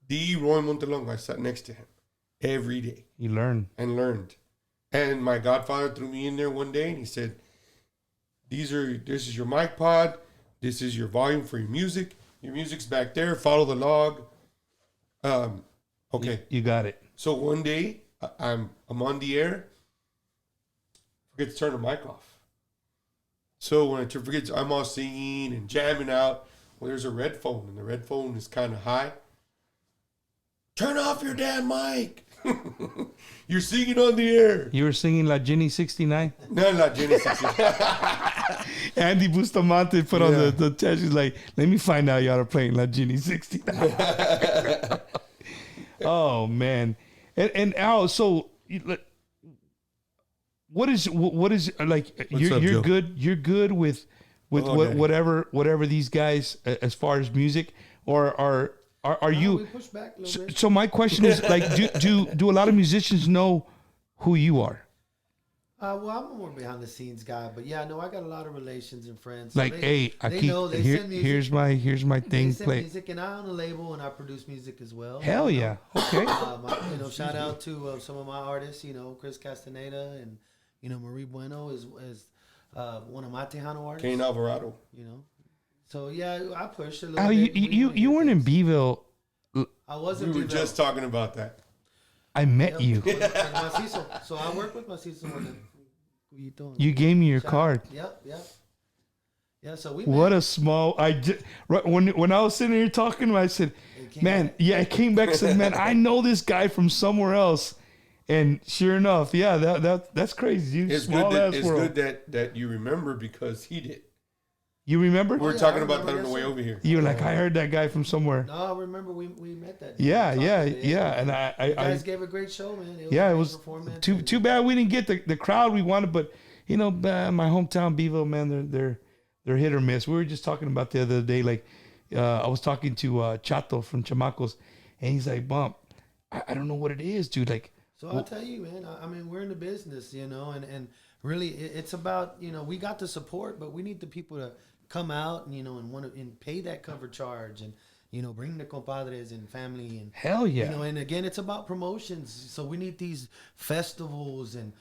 Speaker 2: The Roy Montelongo, I sat next to him every day.
Speaker 3: You learn.
Speaker 2: And learned. And my godfather threw me in there one day, and he said, this is your mic pod. This is your volume for your music. Your music's back there. Follow the log. Okay.
Speaker 3: You got it.
Speaker 2: So one day I'm on the air. Forget to turn the mic off. So when I forget, I'm all singing and jamming out. Well, there's a red phone, and the red phone is kind of high. Turn off your damn mic. You're singing on the air.
Speaker 3: You were singing La Ginny 69?
Speaker 2: No, not Genesis.
Speaker 3: Andy Bustamante put on the test. He's like, let me find out y'all are playing La Ginny 69. Oh, man. And Al, so what is like, you're good. You're good with whatever these guys, as far as music, or are you?
Speaker 4: We push back a little bit.
Speaker 3: So my question is, like, do a lot of musicians know who you are?
Speaker 4: Well, I'm a more behind the scenes guy, but yeah, no, I got a lot of relations and friends.
Speaker 3: Like, hey, here's my thing.
Speaker 4: They send music, and I own a label, and I produce music as well.
Speaker 3: Hell yeah. Okay.
Speaker 4: Shout out to some of my artists. Chris Castaneda and Marie Bueno is one of my Tejano artists.
Speaker 2: Kane Alvarado.
Speaker 4: So yeah, I pushed a little bit.
Speaker 3: You weren't in Beeville.
Speaker 4: I wasn't.
Speaker 2: We were just talking about that.
Speaker 3: I met you.
Speaker 4: So I work with Macizo.
Speaker 3: You gave me your card.
Speaker 4: Yep. Yeah, so we
Speaker 3: what
Speaker 4: met.
Speaker 3: a small. When I was sitting here talking, I said, "Man, I came back and said, man, I know this guy from somewhere else." And sure enough, yeah, that's crazy.
Speaker 2: It's good that you remember, because he did.
Speaker 3: You remember?
Speaker 2: We were talking about that on the way over here.
Speaker 3: You were like, I heard that guy from somewhere.
Speaker 4: No, I remember we met that day.
Speaker 3: Yeah. And
Speaker 4: you guys gave a great show, man.
Speaker 3: It was too bad we didn't get the crowd we wanted, but my hometown Beeville, man, they're hit or miss. We were just talking about the other day, like I was talking to Chato from Chamacos, and he's like, Bump, I don't know what it is, dude. Like,
Speaker 4: so I'll tell you, man. I mean, we're in the business, and really, it's about we got the support, but we need the people to come out and and pay that cover charge, and bring the compadres and family, and
Speaker 3: hell yeah,
Speaker 4: and again, it's about promotions. So we need these festivals and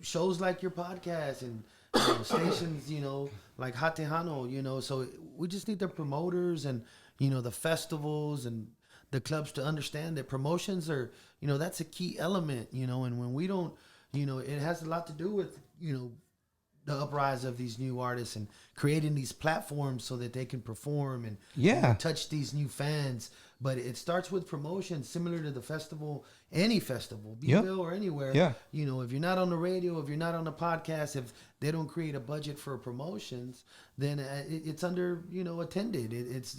Speaker 4: shows like your podcast and stations, like Hot Tejano, so we just need the promoters and the festivals and the clubs to understand that promotions are that's a key element, and when we don't, it has a lot to do with the uprise of these new artists and creating these platforms so that they can perform and touch these new fans. But it starts with promotion, similar to the festival, any festival, Beeville or anywhere.
Speaker 3: Yeah.
Speaker 4: If you're not on the radio, if you're not on the podcast, if they don't create a budget for promotions, then it's under attended. It's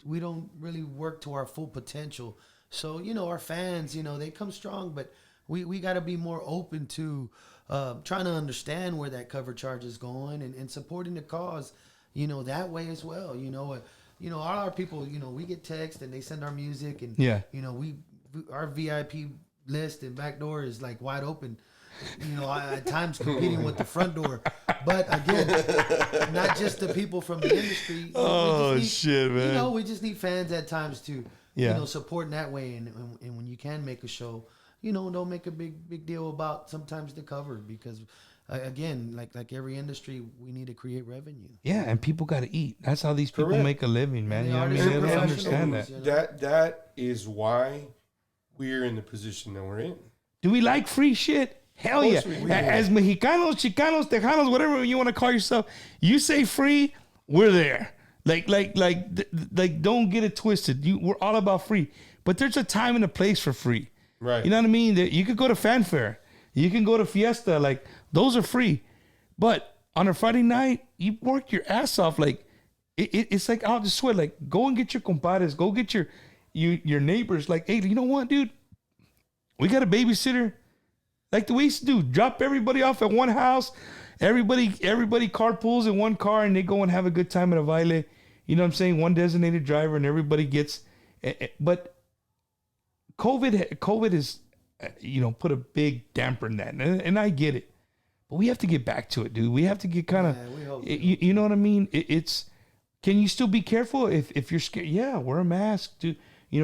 Speaker 4: we don't really work to our full potential. So our fans, they come strong, but we got to be more open to trying to understand where that cover charge is going and supporting the cause, that way as well. All our people, we get text and they send our music, and our VIP list and back door is like wide open. At times competing with the front door, but again, not just the people from the industry.
Speaker 3: Shit, man!
Speaker 4: We just need fans at times to support in that way, and when you can make a show. Don't make a big deal about sometimes the cover, because again, like every industry, we need to create revenue.
Speaker 3: Yeah, and people got to eat. That's how these people make a living, man. They don't understand that.
Speaker 2: That is why we're in the position that we're in.
Speaker 3: Do we like free shit? Hell yeah. As Mexicanos, Chicanos, Tejanos, whatever you want to call yourself, you say free, we're there. Like, don't get it twisted. We're all about free, but there's a time and a place for free.
Speaker 2: Right.
Speaker 3: You know what I mean? You could go to Fanfare. You can go to Fiesta. Like, those are free. But on a Friday night, you work your ass off. Like, it's like out the sweat. Like, go and get your compadres. Go get your neighbors. Like, hey, you know what, dude? We got a babysitter. Like the way we used to do. Drop everybody off at one house. Everybody carpools in one car, and they go and have a good time at a baile. You know what I'm saying? One designated driver, and everybody gets. But COVID is, put a big damper in that, and I get it. But we have to get back to it, dude. We have to get kind of, you know what I mean? It's, can you still be careful if you're scared? Yeah, wear a mask, dude.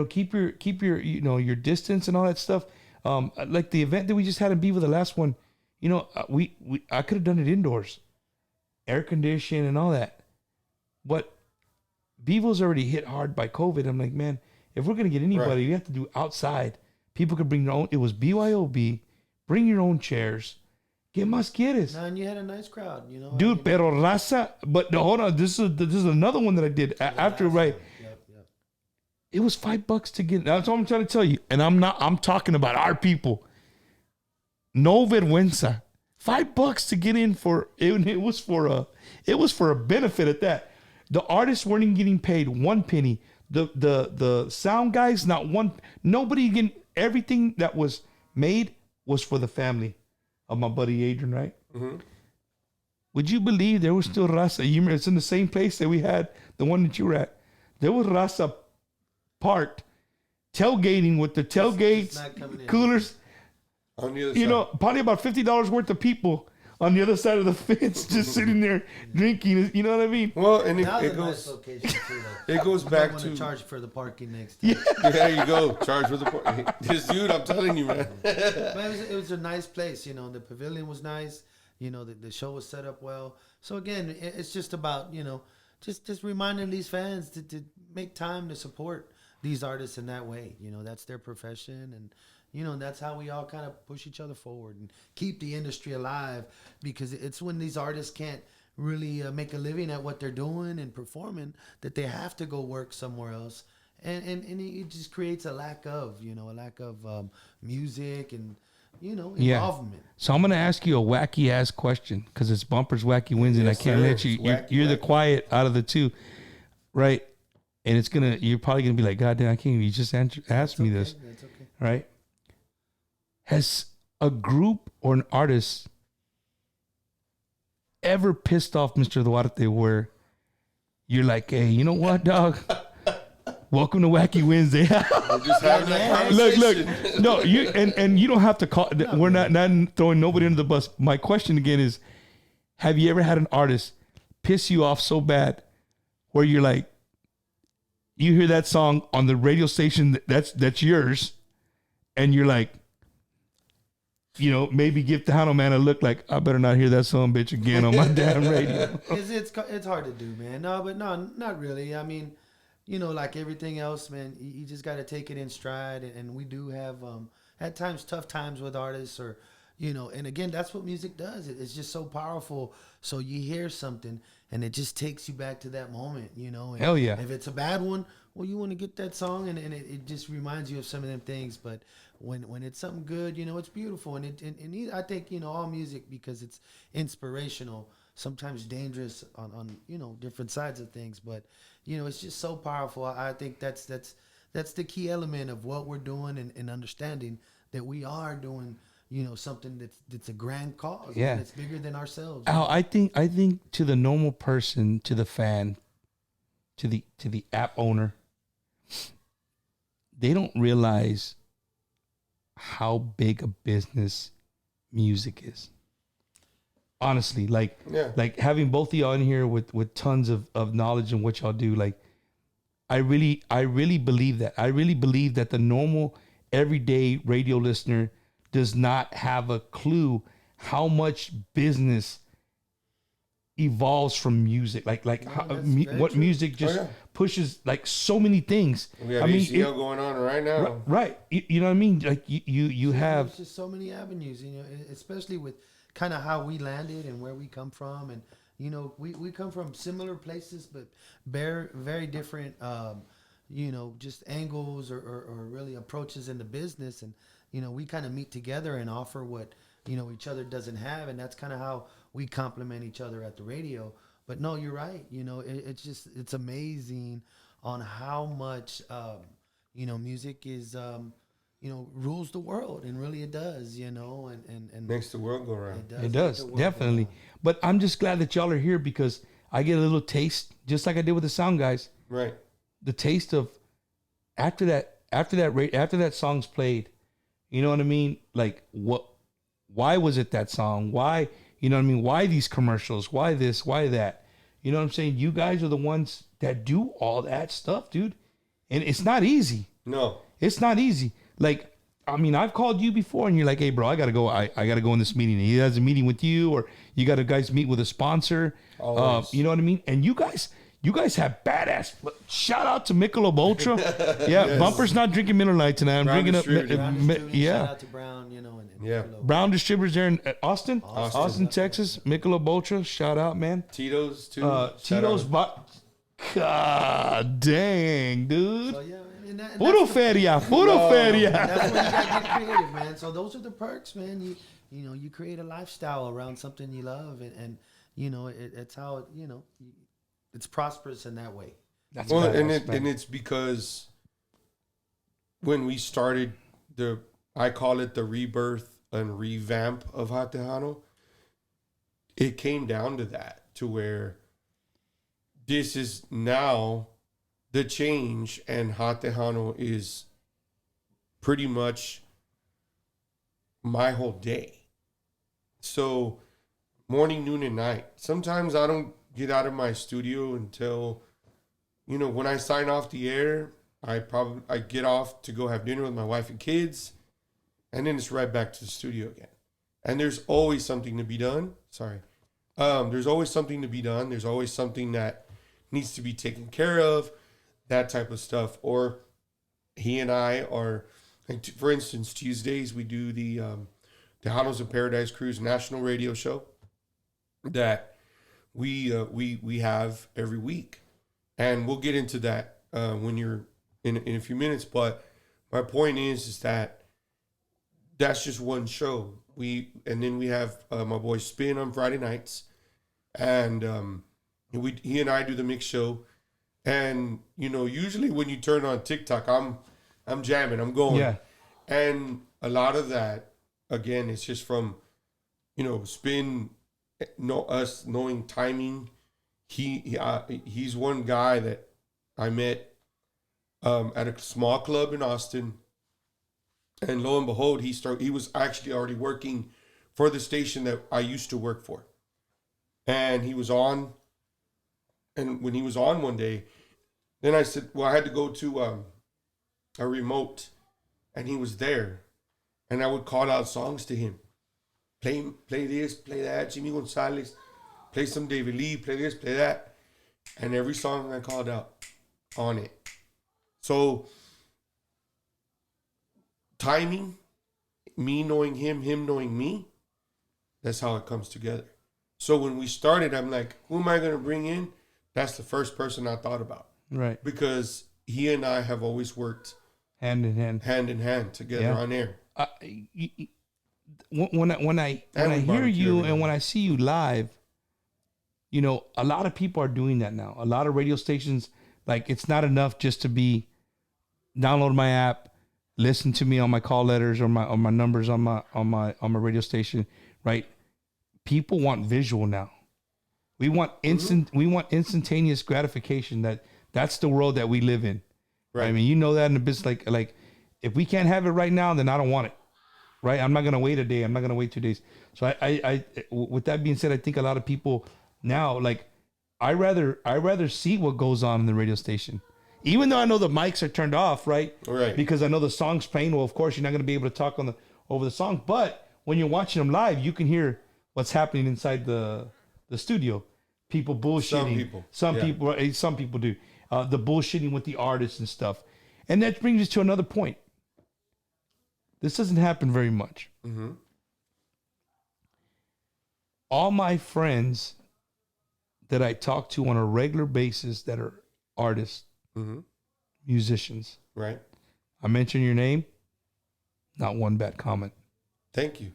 Speaker 3: Keep your your distance and all that stuff. Like the event that we just had in Beaver, the last one, I could have done it indoors, air conditioning and all that. But Bevo's already hit hard by COVID. I'm like, man, if we're gonna get anybody, we have to do outside. People could bring their own. It was BYOB. Bring your own chairs. Get masqueres.
Speaker 4: No, and you had a nice crowd,
Speaker 3: Dude, pero raza. But hold on, this is another one that I did after, right?
Speaker 4: Yep.
Speaker 3: It was $5 to get. That's what I'm trying to tell you. And I'm talking about our people. No vergüenza. $5 to get in for it. It was for a benefit at that. The artists weren't even getting paid one penny. The sound guys, not one. Nobody getting. Everything that was made was for the family of my buddy Adrian, right? Mm-hmm. Would you believe there was still raza? You remember, it's in the same place that we had the one that you were at. There was raza parked, tailgating with the tailgates, coolers.
Speaker 2: On the other side.
Speaker 3: Probably about $50 worth of people on the other side of the fence, just sitting there drinking. You know what I mean?
Speaker 2: Well, and
Speaker 4: it goes. Nice location too, though.
Speaker 2: It goes back to
Speaker 4: charge for the parking next time.
Speaker 2: Yeah, there you go. Charge for the parking. This dude, I'm telling you, man.
Speaker 4: But it was a nice place. The pavilion was nice. The show was set up well. So again, it's just about just reminding these fans to make time to support these artists in that way. That's their profession, and that's how we all kind of push each other forward and keep the industry alive, because it's when these artists can't really make a living at what they're doing and performing that they have to go work somewhere else. And it just creates a lack of music and, involvement.
Speaker 3: Yeah. So I'm going to ask you a wacky ass question, because it's Bumper's Wacky Wednesday, and I can't let you, you're the quiet out of the two, right? And you're probably going to be like, God damn, I can't even, you just asked me this.
Speaker 4: That's okay.
Speaker 3: Right? Has a group or an artist ever pissed off Mr. Duarte where you're like, hey, you know what, dog? Welcome to Wacky Wednesday.
Speaker 2: We're just having that conversation.
Speaker 3: Look. No, you and you don't have to call. No, we're not throwing nobody under the bus. My question again is, have you ever had an artist piss you off so bad where you're like, you hear that song on the radio station that's yours, and you're like, maybe give TejanoMan a look like, I better not hear that song bitch again on my damn radio.
Speaker 4: It's hard to do, man. No, not really. I mean, like everything else, man, you just got to take it in stride. And we do have, at times, tough times with artists, or, and again, that's what music does. It's just so powerful. So you hear something and it just takes you back to that moment, And
Speaker 3: hell yeah.
Speaker 4: If it's a bad one, well, you want to get that song, and it just reminds you of some of them things. But when it's something good, it's beautiful. And I think, all music, because it's inspirational, sometimes dangerous on different sides of things. But, it's just so powerful. I think that's the key element of what we're doing, and understanding that we are doing, something that's a grand cause.
Speaker 3: Yeah.
Speaker 4: That's bigger than ourselves.
Speaker 3: Al, I think to the normal person, to the fan, to the app owner, they don't realize how big a business music is. Honestly, like having both of y'all in here with tons of knowledge and what y'all do, like I really believe that. I really believe that the normal everyday radio listener does not have a clue how much business evolves from music. What music just pushes like so many things.
Speaker 2: We have ACL going on right now.
Speaker 3: Right. You know what I mean? Like you have.
Speaker 4: There's just so many avenues, especially with kind of how we landed and where we come from. And, we come from similar places, but very different, just angles or really approaches in the business. And, we kind of meet together and offer what each other doesn't have, and that's kind of how we complement each other at the radio. But no, you're right. It's amazing on how much music is rules the world, and really it does. And
Speaker 2: Makes the world go around.
Speaker 3: It
Speaker 4: make
Speaker 3: does,
Speaker 4: the world go
Speaker 3: definitely.
Speaker 4: round.
Speaker 3: But I'm just glad that y'all are here because I get a little taste, just like I did with the sound guys.
Speaker 2: Right.
Speaker 3: The taste of after that song's played, you know what I mean? Like why was it that song? Why, you know what I mean? Why these commercials? Why this? Why that? You know what I'm saying? You guys are the ones that do all that stuff, dude. And it's not easy.
Speaker 2: No.
Speaker 3: It's not easy. Like, I mean, I've called you before and you're like, hey bro, I gotta go. I gotta go in this meeting. And he has a meeting with you, or you gotta guys meet with a sponsor.
Speaker 2: Always.
Speaker 3: You know what I mean? And you guys have badass. Shout out to Michelob Ultra. Yeah,
Speaker 2: Yes.
Speaker 3: Bumper's not drinking Miller Lite tonight. I'm
Speaker 2: Brown
Speaker 3: drinking
Speaker 2: Distributor.
Speaker 4: Brown Distributing, shout out to Brown, and
Speaker 2: Yeah.
Speaker 3: Brown Distributors there in Austin,
Speaker 2: Austin.
Speaker 3: Texas. Michelob Ultra. Shout out, man.
Speaker 2: Tito's too. Shout
Speaker 3: Tito's,
Speaker 2: out.
Speaker 3: God dang, dude.
Speaker 4: So yeah, and
Speaker 3: Puro feria, puro feria.
Speaker 4: that's when you gotta get creative, man. So those are the perks, man. You create a lifestyle around something you love, and it's how it, it's prosperous in that way.
Speaker 3: That's
Speaker 2: Well,
Speaker 3: badass, man.
Speaker 2: and it's because when we started I call it the rebirth and revamp of Hot Tejano, it came down to that, to where this is now the change, and Hot Tejano is pretty much my whole day. So morning, noon, and night. Sometimes I don't get out of my studio until, when I sign off the air, I get off to go have dinner with my wife and kids, and then it's right back to the studio again. And there's always something to be done. Sorry. There's always something to be done. There's always something that needs to be taken care of, that type of stuff. Or he and I are, like, for instance, Tuesdays we do the Tejanos of Paradise Cruise national radio show that we have every week, and we'll get into that when you're in a few minutes. But my point is that that's just one show. And then we have my boy Spin on Friday nights, and he and I do the mix show. And usually when you turn on TikTok, I'm jamming, I'm going.
Speaker 3: Yeah.
Speaker 2: And a lot of that, again, it's just from Spin, us knowing timing. He's one guy that I met at a small club in Austin, and lo and behold, he was actually already working for the station that I used to work for, and he was on. And when he was on one day, then I said, well, I had to go to a remote, and he was there, and I would call out songs to him. Play this, play that, Jimmy Gonzalez, play some David Lee, play this, play that. And every song I called out on it. So timing, me knowing him knowing me, that's how it comes together. So when we started, I'm like, who am I going to bring in? That's the first person I thought about.
Speaker 3: Right.
Speaker 2: Because he and I have always worked
Speaker 3: Hand in hand.
Speaker 2: together on air.
Speaker 3: When I hear you and when I see you live, a lot of people are doing that now. A lot of radio stations, like, it's not enough just to download my app, listen to me on my call letters or my numbers on my radio station, right? People want visual now. We want instantaneous gratification. That's the world that we live in. Right. I mean, that in the business, like if we can't have it right now, then I don't want it. Right. I'm not going to wait a day. I'm not going to wait 2 days. So I, with that being said, I think a lot of people now, like, I rather see what goes on in the radio station, even though I know the mics are turned off. Right.
Speaker 2: Right.
Speaker 3: Because I know the song's playing. Well, of course you're not going to be able to talk over the song, but when you're watching them live, you can hear what's happening inside the studio. People bullshitting. Some people do. The bullshitting with the artists and stuff. And that brings us to another point. This doesn't happen very much.
Speaker 2: Mm-hmm.
Speaker 3: All my friends that I talk to on a regular basis that are artists,
Speaker 2: Mm-hmm.
Speaker 3: musicians.
Speaker 2: Right.
Speaker 3: I mention your name, not one bad comment.
Speaker 2: Thank you.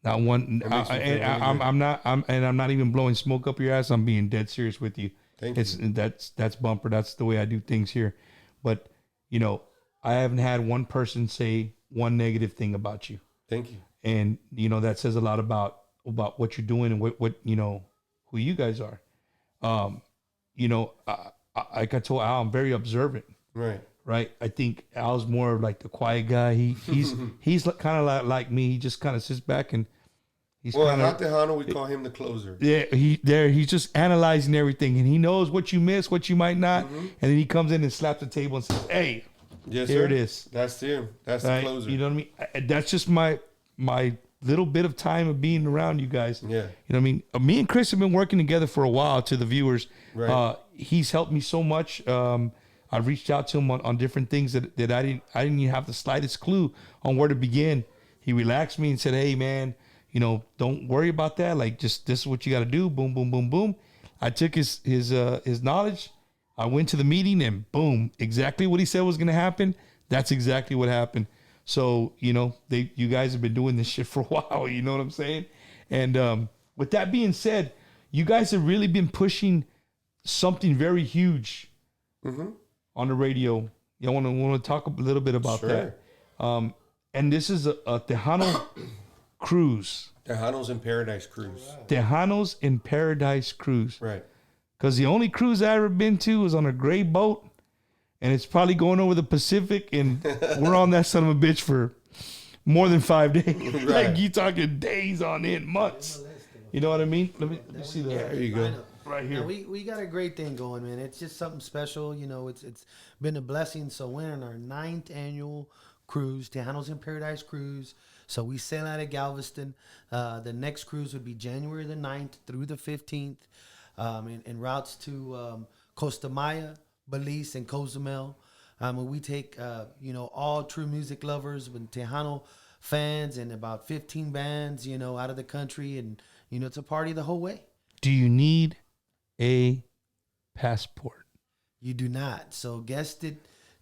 Speaker 3: Not one.
Speaker 2: That makes me feel really
Speaker 3: I'm not. I'm not even blowing smoke up your ass. I'm being dead serious with you.
Speaker 2: Thank you.
Speaker 3: That's bumper. That's the way I do things here. But you know, I haven't had one person say one negative thing about you.
Speaker 2: Thank you.
Speaker 3: And you know that says a lot about what you're doing and what you know who you guys are. You know, like I told Al, I'm very observant. Right. I think Al's more of like the quiet guy. He's kind of like me. He just kind of sits back and he's kind of.
Speaker 2: Well, Tejano, we call him the closer.
Speaker 3: Yeah, he's just analyzing everything, and he knows what you miss, what you might not, and then he comes in and slaps the table and says, "Hey,
Speaker 2: yes,
Speaker 3: here
Speaker 2: sir.
Speaker 3: it is."
Speaker 2: That's him. That's
Speaker 3: Right?
Speaker 2: the closer.
Speaker 3: You know what I mean? That's just my little bit of time of being around you guys.
Speaker 2: Yeah.
Speaker 3: You know what I mean? Me and Chris have been working together for a while. To the viewers,
Speaker 2: Right.
Speaker 3: He's helped me so much. I reached out to him on different things that I didn't even have the slightest clue on where to begin. He relaxed me and said, "Hey, man, you know, don't worry about that. Like, just this is what you got to do. Boom, boom, boom, boom." I took his knowledge. I went to the meeting and boom, exactly what he said was going to happen. That's exactly what happened. So, you know, you guys have been doing this shit for a while. You know what I'm saying? And with that being said, you guys have really been pushing something very huge on the radio. I want to talk a little bit about that. And this is a Tejano cruise.
Speaker 2: Tejano's in Paradise cruise.
Speaker 3: Tejano's in Paradise cruise.
Speaker 2: Right.
Speaker 3: Because the only cruise I ever been to was on a gray boat, and it's probably going over the Pacific, and we're on that son of a bitch for more than 5 days.
Speaker 2: Right.
Speaker 3: Like you talking days on end, months. You know what I mean? Let me see that.
Speaker 2: There you go.
Speaker 3: Right here.
Speaker 4: Yeah, we got a great thing going, man. It's just something special. You know, it's been a blessing. So we're in our 9th annual cruise, Tejano's in Paradise cruise. So we sail out of Galveston. The next cruise would be January the 9th through the 15th, and routes to Costa Maya, Belize, and Cozumel. We take all true music lovers with Tejano fans and about 15 bands, out of the country, and it's a party the whole way.
Speaker 3: Do you need a passport?
Speaker 4: You do not. So guessed it.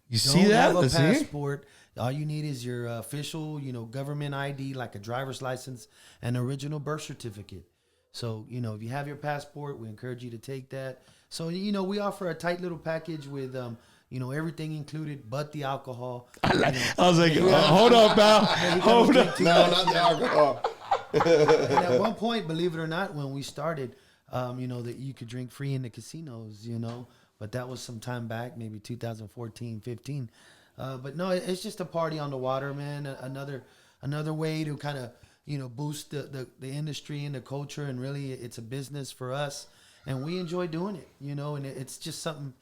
Speaker 3: You see that?
Speaker 4: Have a
Speaker 3: Let's see it.
Speaker 4: passport. All you need is your official, government ID, like a driver's license and original birth certificate. So, if you have your passport, we encourage you to take that. So, we offer a tight little package with, everything included but the alcohol.
Speaker 3: I was like, hold up, pal. Hold up.
Speaker 2: No, not the alcohol.
Speaker 4: And at one point, believe it or not, when we started, that you could drink free in the casinos, but that was some time back, maybe 2014, 15. But no, it's just a party on the water, man. Another way to kind of, boost the industry and the culture. And really, it's a business for us. And we enjoy doing it, and it's just something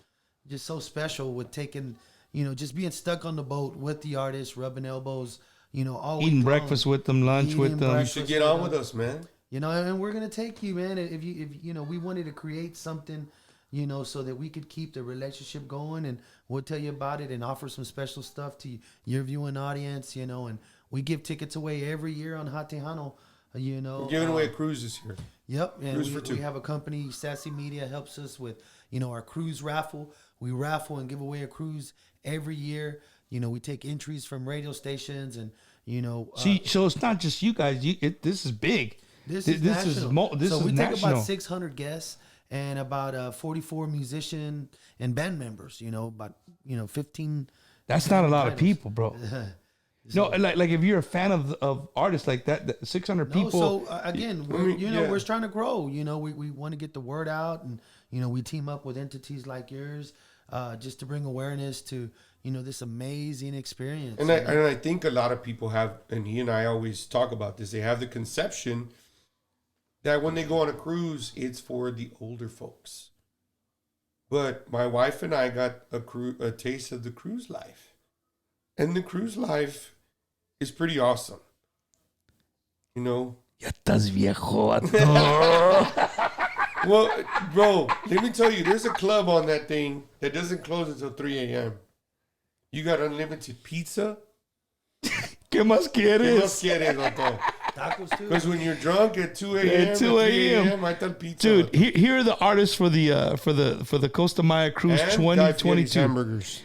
Speaker 4: just so special with taking, just being stuck on the boat with the artists, rubbing elbows, all
Speaker 3: Eating
Speaker 4: week
Speaker 3: breakfast
Speaker 4: long.
Speaker 3: with them, lunch with them.
Speaker 2: You should get on with us, man.
Speaker 4: And we're gonna take you, man. If we wanted to create something, so that we could keep the relationship going, and we'll tell you about it and offer some special stuff to your viewing audience, and we give tickets away every year on Hot Tejano,
Speaker 2: We're giving away a cruise this year.
Speaker 4: Yep, and
Speaker 2: Cruise for two.
Speaker 4: we have a company, Sassy Media, helps us with, our cruise raffle. We raffle and give away a cruise every year. We take entries from radio stations, and
Speaker 3: See, so it's not just you guys. This is big.
Speaker 4: This is national.
Speaker 3: This
Speaker 4: so
Speaker 3: is
Speaker 4: we
Speaker 3: national.
Speaker 4: take about 600 guests and about 44 musician and band members. About 15.
Speaker 3: That's not a lot of people, bro.
Speaker 4: So-
Speaker 3: No, like if you're a fan of artists like that 600
Speaker 4: No,
Speaker 3: people.
Speaker 4: so again, we're
Speaker 2: yeah.
Speaker 4: trying to grow. We want to get the word out, and we team up with entities like yours, just to bring awareness to this amazing experience.
Speaker 2: And I think a lot of people have, and he and I always talk about this, they have the conception that when they go on a cruise, it's for the older folks. But my wife and I got a taste of the cruise life. And the cruise life is pretty awesome.
Speaker 3: Ya estás viejo.
Speaker 2: Well, bro, let me tell you, there's a club on that thing that doesn't close until 3 a.m. You got unlimited pizza.
Speaker 3: ¿Qué más
Speaker 2: ¿Qué más
Speaker 3: quieres?
Speaker 2: quieres, loco?
Speaker 4: Tacos too.
Speaker 2: Because when you're drunk at 2 a.m.
Speaker 3: At 2 a.m.
Speaker 2: I thought pizza.
Speaker 3: Dude, here are the artists for the Costa Maya Cruise
Speaker 2: And Guy Fieri's
Speaker 3: 2022.
Speaker 2: hamburgers.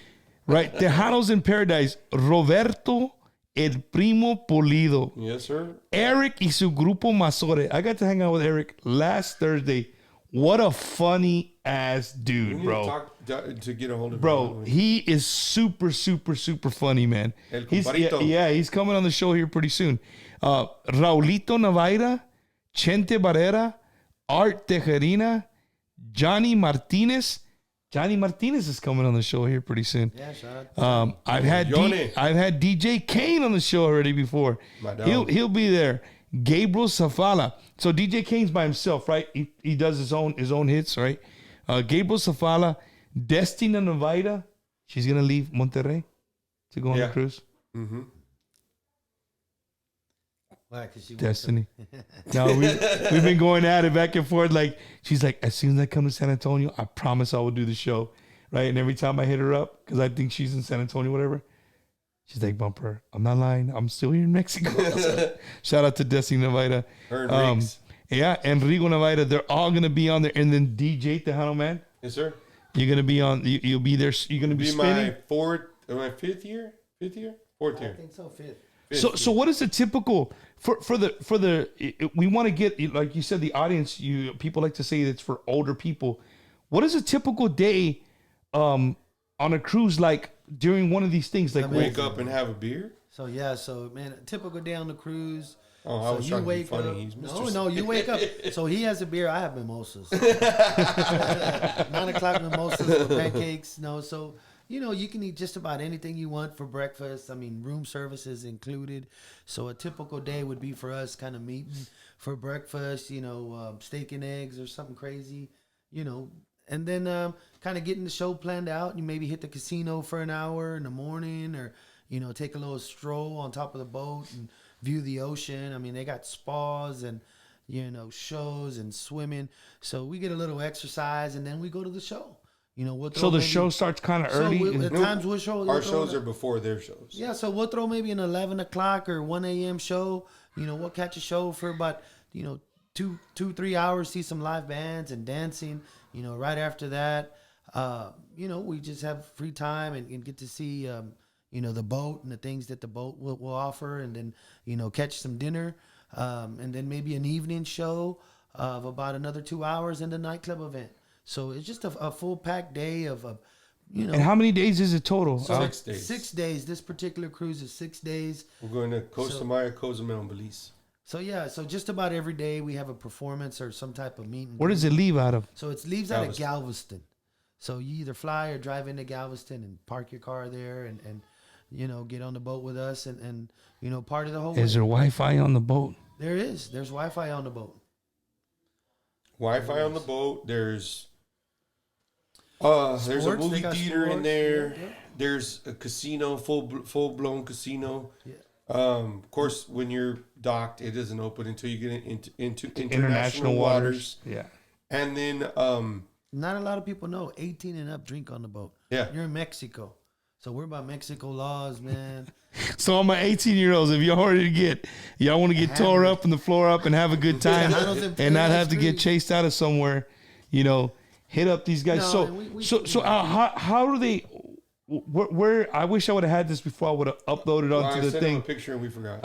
Speaker 3: Right, Tejano's in Paradise. Roberto El Primo Pulido.
Speaker 2: Yes, sir.
Speaker 3: Eric y su grupo Mazore. I got to hang out with Eric last Thursday. What a funny ass
Speaker 2: We
Speaker 3: dude,
Speaker 2: need
Speaker 3: bro.
Speaker 2: to talk to get a hold of him.
Speaker 3: Bro, he is super, super, super funny, man.
Speaker 2: El
Speaker 3: He's,
Speaker 2: comparito.
Speaker 3: yeah, he's coming on the show here pretty soon. Raulito Navaira, Chente Barrera, Art Tejerina, Johnny Martinez. Johnny Martinez is coming on the show here pretty soon.
Speaker 4: Yeah, shout out.
Speaker 3: I've had
Speaker 2: Johnny.
Speaker 3: I've had DJ Kane on the show already before.
Speaker 2: My dog.
Speaker 3: He'll be there. Gabriel Safala. So DJ Kane's by himself, right? He does his own hits, right? Gabriel Safala, Destina Navaida. She's gonna leave Monterrey to go on the cruise.
Speaker 2: Mm-hmm.
Speaker 4: Why? 'Cause she
Speaker 3: Destiny. No, we've been going at it back and forth. Like she's like, as soon as I come to San Antonio, I promise I will do the show, right? And every time I hit her up, because I think she's in San Antonio, whatever, she's like, Bumper, I'm not lying. I'm still here in Mexico. Shout out to Destiny Navaida.
Speaker 2: Her and Riggs.
Speaker 3: Yeah, Enrico Navaida. They're all gonna be on there, and then DJ TejanoMan.
Speaker 2: Yes, sir.
Speaker 3: You're gonna be on. You'll be there. You're gonna be spinning.
Speaker 2: My fifth year, fourth
Speaker 4: I
Speaker 2: year.
Speaker 4: think so, fifth.
Speaker 3: So what is the typical for the we want to get, like you said, the audience, people like to say it's for older people. What is a typical day on a cruise like during one of these things? Like
Speaker 2: Wake up and have a beer.
Speaker 4: So yeah, so man, a typical day on the cruise.
Speaker 2: Oh, I
Speaker 4: so
Speaker 2: was
Speaker 4: you
Speaker 2: trying to be
Speaker 4: wake
Speaker 2: funny.
Speaker 4: up.
Speaker 2: He's
Speaker 4: No,
Speaker 2: Mr.
Speaker 4: no, you wake up. So he has a beer. I have mimosas. 9 o'clock mimosas with pancakes. No, so you can eat just about anything you want for breakfast. I mean, room service is included. So a typical day would be for us kind of meeting for breakfast. Steak and eggs or something crazy. And then kind of getting the show planned out. You maybe hit the casino for an hour in the morning, or take a little stroll on top of the boat and view the ocean. I mean, they got spas and shows and swimming. So we get a little exercise, and then we go to the show.
Speaker 3: So the show starts kind of early.
Speaker 4: At times we'll show.
Speaker 2: Our shows are before their shows.
Speaker 4: Yeah, so we'll throw maybe an 11 o'clock or 1 a.m. show. We'll catch a show for about 2-3 hours, see some live bands and dancing. Right after that, we just have free time and get to see the boat and the things that the boat will offer, and then catch some dinner, and then maybe an evening show of about another 2 hours and a nightclub event. So it's just a full packed day of
Speaker 3: And how many days is it total?
Speaker 2: 6 days.
Speaker 4: 6 days. This particular cruise is 6 days.
Speaker 2: We're going to Costa Maya, Cozumel, and Belize.
Speaker 4: So yeah, so just about every day we have a performance or some type of meeting.
Speaker 3: Where does it leave out of?
Speaker 4: So it leaves out of Galveston. So you either fly or drive into Galveston and park your car there and get on the boat with us and part of the whole
Speaker 3: Is there Wi-Fi on the boat?
Speaker 4: There is. There's Wi-Fi on the boat.
Speaker 2: Wi-Fi on the boat. There's a movie theater in there.
Speaker 4: Yeah.
Speaker 2: There's a casino, full blown casino.
Speaker 4: Yeah.
Speaker 2: Of course, when you're docked, it doesn't open until you get into
Speaker 3: International waters. Yeah.
Speaker 2: And then
Speaker 4: Not a lot of people know 18 and up drink on the boat.
Speaker 2: Yeah.
Speaker 4: You're in Mexico. So we're about Mexico laws, man.
Speaker 3: So all my 18-year-olds, if y'all want to get tore up and the floor up and have a good time and not have to get chased out of somewhere, hit up these guys. How do they? Where I wish I would have had this before I would have uploaded onto the thing.
Speaker 2: A picture and we forgot.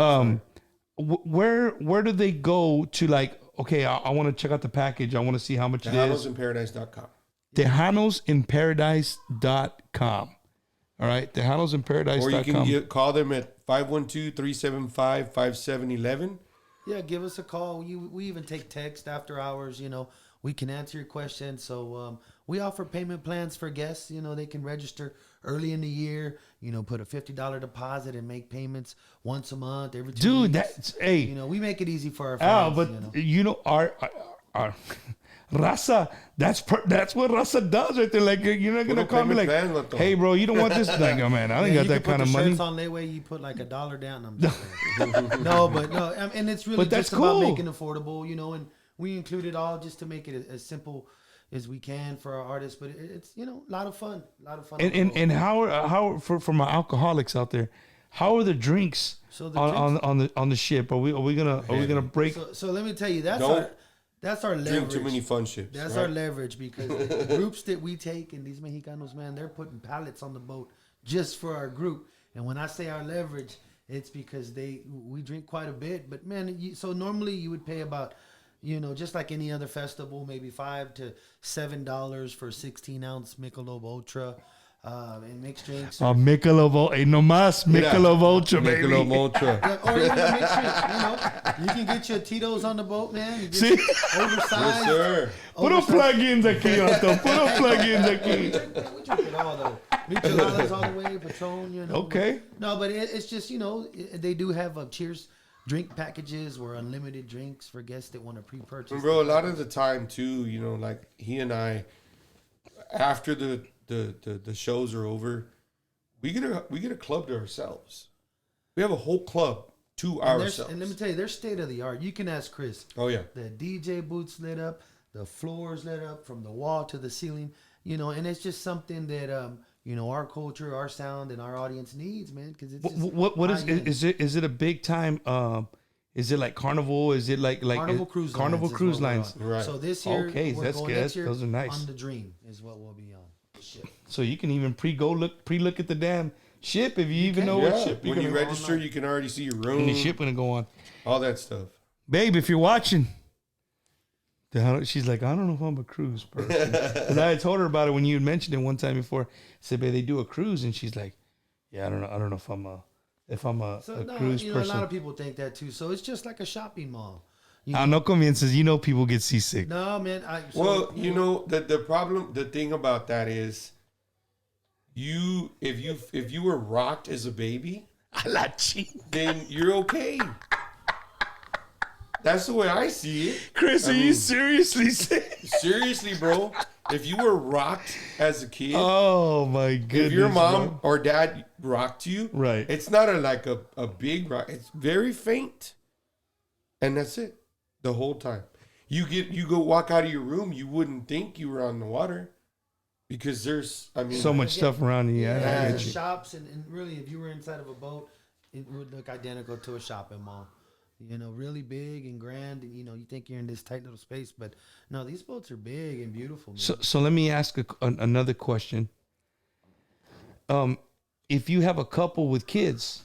Speaker 3: Where do they go to, like? Okay, I want to check out the package. I want to see how much it is.
Speaker 2: TejanoSinParadise.com.
Speaker 3: TejanoSinParadise.com. All right, TejanoSinParadise.com.
Speaker 2: Or you can call them at 512-375-5711.
Speaker 4: Yeah, give us a call. We even take text after hours. We can answer your questions. So we offer payment plans for guests. They can register early in the year. Put a $50 deposit and make payments once a month, every 2 weeks.
Speaker 3: That's hey.
Speaker 4: We make it easy for our fans.
Speaker 3: But our Raza, that's what Raza does right there. Like, you're not gonna call me like, hey, bro, you don't want this? Like, oh man, I ain't got that kind of money.
Speaker 4: Shirts on layaway, you put like $1 down. I'm just no, and it's really
Speaker 3: that's
Speaker 4: just about
Speaker 3: cool.
Speaker 4: making it affordable, and we include it all just to make it as simple as we can for our artists. But it's a lot of fun,
Speaker 3: And how for my alcoholics out there, how are the drinks on the ship? Are we gonna break?
Speaker 4: So let me tell you, that's our leverage.
Speaker 2: Drink too many fun ships.
Speaker 4: That's our leverage, because the groups that we take, and these Mexicanos, man, they're putting pallets on the boat just for our group. And when I say our leverage, it's because we drink quite a bit. But man, so normally you would pay about, just like any other festival, maybe $5 to $7 for a 16-ounce Michelob Ultra. And mixed drinks.
Speaker 3: Michelob, no más Michelob Ultra, baby.
Speaker 2: Michelob Ultra.
Speaker 4: Yeah, or even a mixed drink, you can get your Tito's on the boat, man. You get
Speaker 3: See?
Speaker 4: oversized.
Speaker 2: Yes, sir.
Speaker 3: Puro plugins aquí, Otto. Puro plugins aquí.
Speaker 4: We drink it all, though. Micheladas all the way, Patron,
Speaker 3: Okay.
Speaker 4: No, but it's just, they do have Cheers drink packages or unlimited drinks for guests that want to pre-purchase.
Speaker 2: And bro, a lot of the time too, like he and I, after the shows are over, we get a club to ourselves. We have a whole club to ourselves.
Speaker 4: And let me tell you, they're state of the art. You can ask Chris.
Speaker 2: Oh yeah.
Speaker 4: The DJ booths lit up, the floors lit up from the wall to the ceiling. And it's just something that our culture, our sound, and our audience needs, man. Because it's
Speaker 3: what is it a big time? Is it like Carnival? Is it like
Speaker 4: Carnival Cruise Lines?
Speaker 2: Right.
Speaker 4: So this year,
Speaker 3: okay,
Speaker 4: we're
Speaker 3: that's
Speaker 4: going
Speaker 3: good.
Speaker 4: next year
Speaker 3: Those are nice.
Speaker 4: On the Dream is what we'll be on. Ship.
Speaker 3: So you can even pre-look at the damn ship if you even know what ship
Speaker 2: when
Speaker 3: you're
Speaker 2: you
Speaker 3: gonna
Speaker 2: register, you can already see your room.
Speaker 3: when the ship gonna go on.
Speaker 2: All that stuff.
Speaker 3: Babe, if you're watching, she's like, I don't know if I'm a cruise person. Because I had told her about it when you had mentioned it one time before. I said, babe, they do a cruise, and she's like, yeah, I don't know if I'm a cruise person.
Speaker 4: A lot of people think that too. So it's just like a shopping mall.
Speaker 3: No conviences. People get seasick.
Speaker 4: No, man.
Speaker 2: The thing about that is, if you were rocked as a baby, then you're okay. That's the way I see it.
Speaker 3: Chris, are you seriously saying?
Speaker 2: Seriously, bro. If you were rocked as a kid,
Speaker 3: oh my goodness,
Speaker 2: if your mom
Speaker 3: bro.
Speaker 2: or dad rocked you,
Speaker 3: right?
Speaker 2: It's not a big rock. It's very faint, and that's it. The whole time you go walk out of your room, you wouldn't think you were on the water because there's
Speaker 3: so much stuff around you.
Speaker 4: Yeah, the shops and really, if you were inside of a boat, it would look identical to a shopping mall. Really big and grand, and you think you're in this tight little space, but no, these boats are big and beautiful, man.
Speaker 3: So let me ask another question. If you have a couple with kids,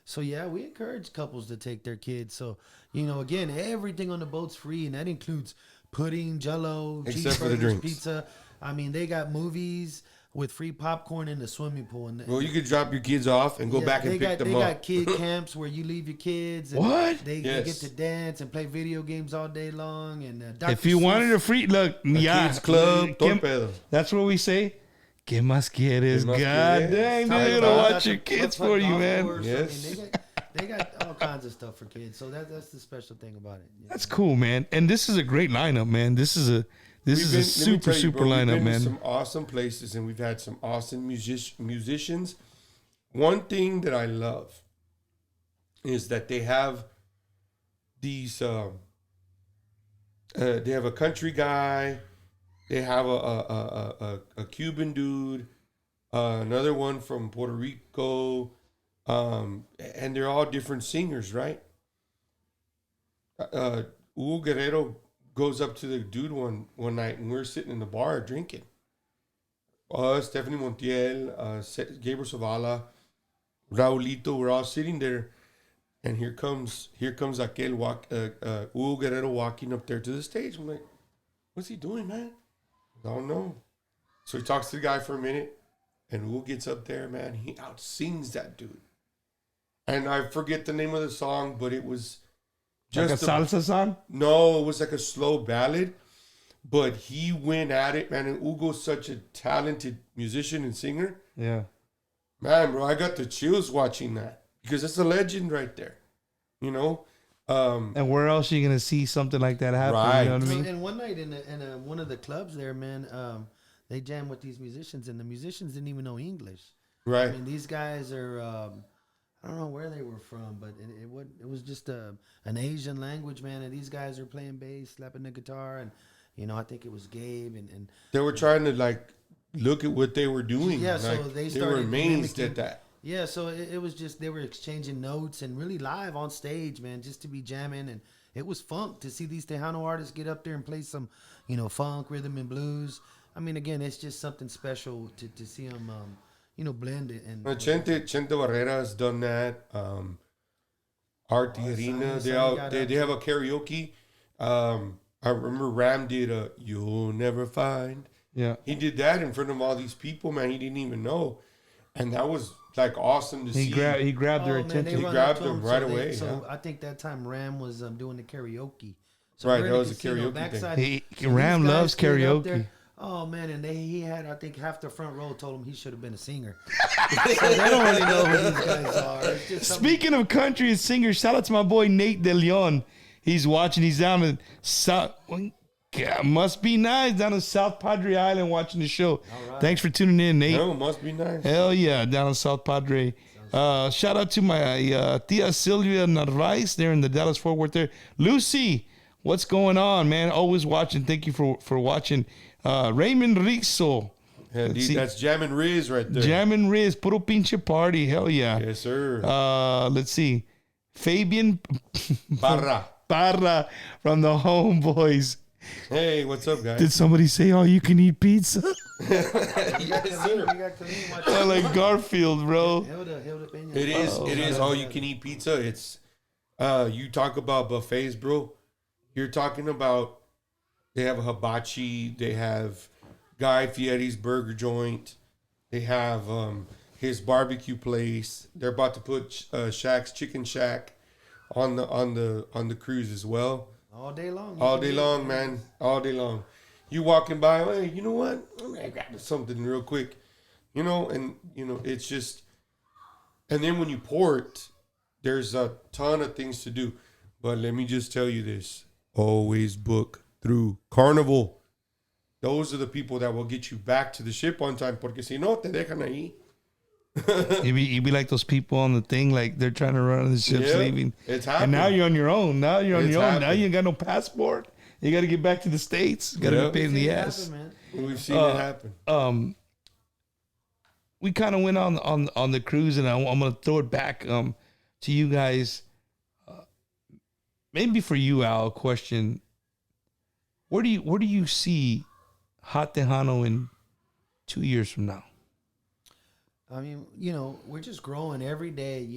Speaker 4: so yeah, we encourage couples to take their kids. So again, everything on the boat's free, and that includes pudding, Jell-O,
Speaker 2: except for the drinks,
Speaker 4: pizza. They got movies with free popcorn in the swimming pool. And
Speaker 2: you could drop your kids off and go back and pick them up.
Speaker 4: They got kid camps where you leave your kids. And
Speaker 3: what?
Speaker 4: They get to dance and play video games all day long. And
Speaker 3: if you wanted a free look,
Speaker 2: kids club, torpedo.
Speaker 3: That's what we say. ¿Qué más quieres? God dang, they're gonna watch your kids for you, man.
Speaker 2: Yes.
Speaker 4: They got all kinds of stuff for kids. So that's the special thing about it.
Speaker 3: That's cool, man. And this is a great lineup, man. This is a super lineup,
Speaker 2: we've been
Speaker 3: man.
Speaker 2: to some awesome places, and we've had some awesome musicians. One thing that I love is that they have these. They have a country guy. They have a Cuban dude, another one from Puerto Rico, and they're all different singers, right? Hugo Guerrero goes up to the dude one night, and we're sitting in the bar drinking. Stephanie Montiel, Gabriel Zavala, Raulito, we're all sitting there, and here comes Hugo Guerrero walking up there to the stage. I'm like, what's he doing, man? I don't know. So he talks to the guy for a minute, and Hugo gets up there, man. He outsings that dude. And I forget the name of the song, but it was just
Speaker 3: like a salsa song?
Speaker 2: No, it was like a slow ballad. But he went at it, man. And Hugo's such a talented musician and singer.
Speaker 3: Yeah.
Speaker 2: Man, bro, I got the chills watching that. Because it's a legend right there.
Speaker 3: And where else are you gonna see something like that happen?
Speaker 2: Right.
Speaker 3: You know what I mean?
Speaker 4: And one night in one of the clubs there, man, they jammed with these musicians, and the musicians didn't even know English.
Speaker 2: Right.
Speaker 4: These guys are, I don't know where they were from, but it was just an Asian language, man. And these guys are playing bass, slapping the guitar, and I think it was Gabe, and
Speaker 2: they were trying to look at what they were doing.
Speaker 4: Yeah, so they
Speaker 2: were amazed
Speaker 4: mimicking.
Speaker 2: at that.
Speaker 4: Yeah, so it was just they were exchanging notes and really live on stage, man, just to be jamming, and it was funk to see these Tejano artists get up there and play some, funk, rhythm and blues. Again, it's just something special to see them, blend it. And
Speaker 2: Chente Barrera has done that. Art Arena, they have a karaoke. I remember Ram did a "You'll Never Find."
Speaker 3: Yeah.
Speaker 2: He did that in front of all these people, man. He didn't even know, and that was like awesome to see.
Speaker 3: He grabbed their attention.
Speaker 2: He grabbed them right away.
Speaker 4: So I think that time Ram was doing the karaoke. So
Speaker 2: right, that was a karaoke thing.
Speaker 3: Ram loves karaoke.
Speaker 4: Oh man, and he had, I think, half the front row told him he should have been a singer. So they don't really know who these guys are. It's just
Speaker 3: Speaking of country and singers, shout out to my boy Nate De Leon. He's watching. He's down in South. Must be nice down in South Padre Island watching the show. Right. Thanks for tuning in, Nate.
Speaker 2: No, must be nice.
Speaker 3: Hell yeah, down in South Padre. Shout out to my tia Silvia Narvaez there in the Dallas Fort Worth there. Lucy, what's going on, man? Always watching. Thank you for watching. Raymond Rizzo.
Speaker 2: Yeah, that's Jammin' Riz right there.
Speaker 3: Jammin' Riz, puro pinche party. Hell yeah.
Speaker 2: Yes, sir.
Speaker 3: Let's see. Fabian
Speaker 2: Barra
Speaker 3: from the Homeboys.
Speaker 2: Hey, what's up, guys?
Speaker 3: Did somebody say all you can eat pizza?
Speaker 2: Yes, sir.
Speaker 3: Like Garfield, bro.
Speaker 2: It is all you can eat pizza. It's you talk about buffets, bro. You're talking about they have a hibachi, they have Guy Fieri's burger joint, they have his barbecue place. They're about to put Shaq's Chicken Shack on the cruise as well.
Speaker 4: All day long.
Speaker 2: All day long, man. All day long. You walking by, hey, you know what? I got something real quick. It's just, and then when you port, there's a ton of things to do. But let me just tell you this. Always book through Carnival. Those are the people that will get you back to the ship on time. Porque si no, te dejan ahí.
Speaker 3: You be like those people on the thing, like they're trying to run on the ship's leaving.
Speaker 2: It's happening.
Speaker 3: And now you're on your own. Now you ain't got no passport. You got to get back to the States. Got to be paid in the ass.
Speaker 2: We've seen it happen.
Speaker 3: We kind of went on the cruise, and I'm going to throw it back to you guys. Maybe for you, Al, a question. Where do you see Hot Tejano in 2 years from now?
Speaker 4: I mean, we're just growing every day.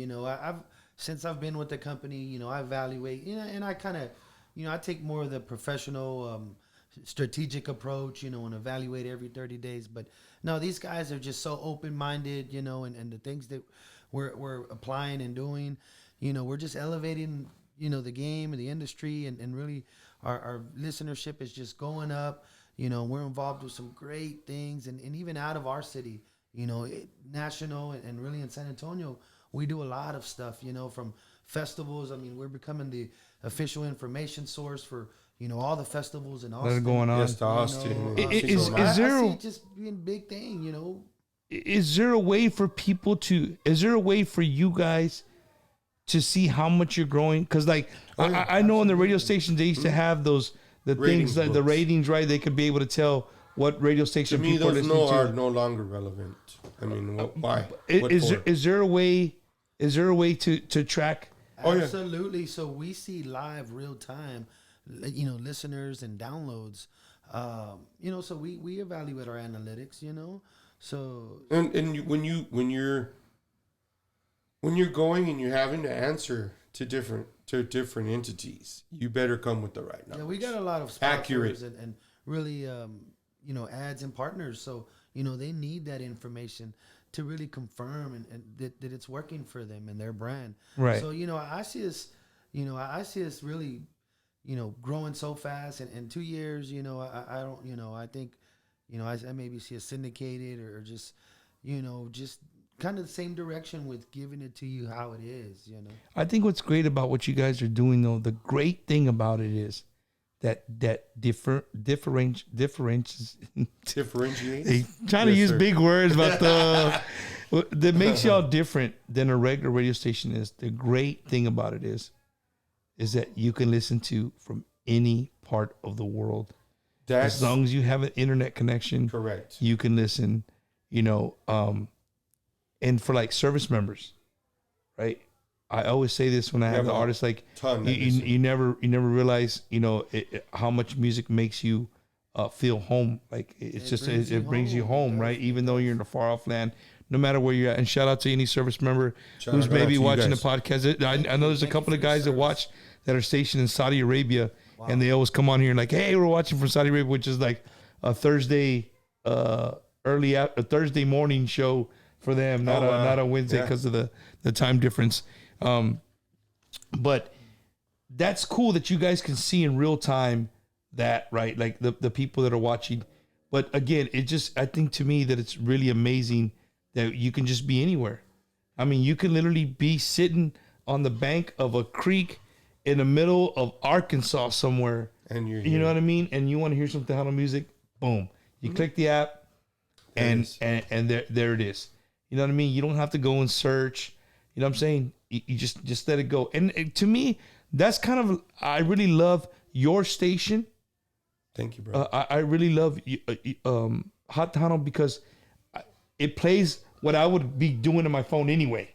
Speaker 4: Since I've been with the company, I evaluate, and I kind of, I take more of the professional, strategic approach, and evaluate every 30 days. But no, these guys are just so open-minded, and the things that we're applying and doing, we're just elevating, the game and the industry, and really our listenership is just going up. We're involved with some great things, and even out of our city. National and really in San Antonio, we do a lot of stuff, from festivals. I mean, we're becoming the official information source for, all the festivals and all
Speaker 3: that are going on.
Speaker 2: Yes, to Austin.
Speaker 3: Is there
Speaker 4: I see it just being a big thing,
Speaker 3: Is there a way for you guys to see how much you're growing? Because I know on the radio stations, they used to have the things like the ratings, right? They could be able to tell what radio station
Speaker 2: to me,
Speaker 3: people
Speaker 2: those
Speaker 3: are
Speaker 2: are no longer relevant. I mean, why?
Speaker 3: Is there a way to track?
Speaker 4: Absolutely. So we see live real time, listeners and downloads. So we evaluate our analytics. So
Speaker 2: and when you're going and you're having to answer to different entities, you better come with the right numbers.
Speaker 4: Yeah, we got a lot of sponsors and really ads and partners. So, they need that information to really confirm and that it's working for them and their brand.
Speaker 3: Right.
Speaker 4: So, I see us, I see us really, growing so fast. And in 2 years, I don't, I think, I maybe see us syndicated or just, just kind of the same direction with giving it to you how it is,
Speaker 3: I think what's great about what you guys are doing, though, the great thing about it is that differentiates. Trying to use big words, but that makes y'all different than a regular radio station is. The great thing about it is that you can listen to from any part of the world. As long as you have an internet connection,
Speaker 2: correct,
Speaker 3: you can listen. And for like service members, right? I always say this when I have the artists, like you never realize, how much music makes you feel home. Like it brings you home, right? Even though you're in a far off land, no matter where you're at. And shout out to any service member
Speaker 2: Shout
Speaker 3: who's
Speaker 2: out
Speaker 3: maybe
Speaker 2: to you
Speaker 3: watching the
Speaker 2: guys.
Speaker 3: podcast. I know there's a couple of guys that watch that are stationed in Saudi Arabia, and they always come on here and like, hey, we're watching from Saudi Arabia, which is like a Thursday, a Thursday morning show for them, not a Wednesday because of the time difference. But that's cool that you guys can see in real time that, right? Like the people that are watching. But again, I think to me that it's really amazing that you can just be anywhere. I mean, you can literally be sitting on the bank of a creek in the middle of Arkansas somewhere. And you know what I mean? And you want to hear some Tejano music, boom. You click the app and there it is. You know what I mean? You don't have to go and search. You know what I'm saying? You just let it go. And to me, that's kind of, I really love your station.
Speaker 2: Thank you, bro.
Speaker 3: I really love Hot Tejano because it plays what I would be doing on my phone anyway.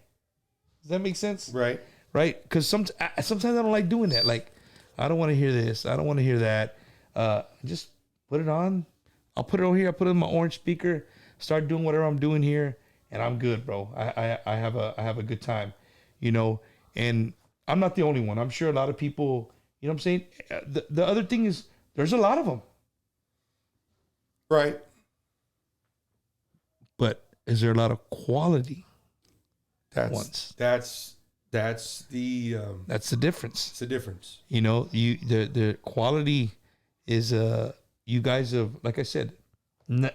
Speaker 3: Does that make sense?
Speaker 2: Right.
Speaker 3: Right? Because sometimes I don't like doing that. Like, I don't want to hear this. I don't want to hear that. Just put it on. I'll put it over here. I put it in my orange speaker. Start doing whatever I'm doing here, and I'm good, bro. I have a good time, you know. And I'm not the only one. I'm sure a lot of people. You know what I'm saying? The other thing is there's a lot of them.
Speaker 2: Right.
Speaker 3: But is there a lot of quality
Speaker 2: ones? That's the
Speaker 3: difference.
Speaker 2: It's the difference.
Speaker 3: You know, the quality is you guys have, like I said,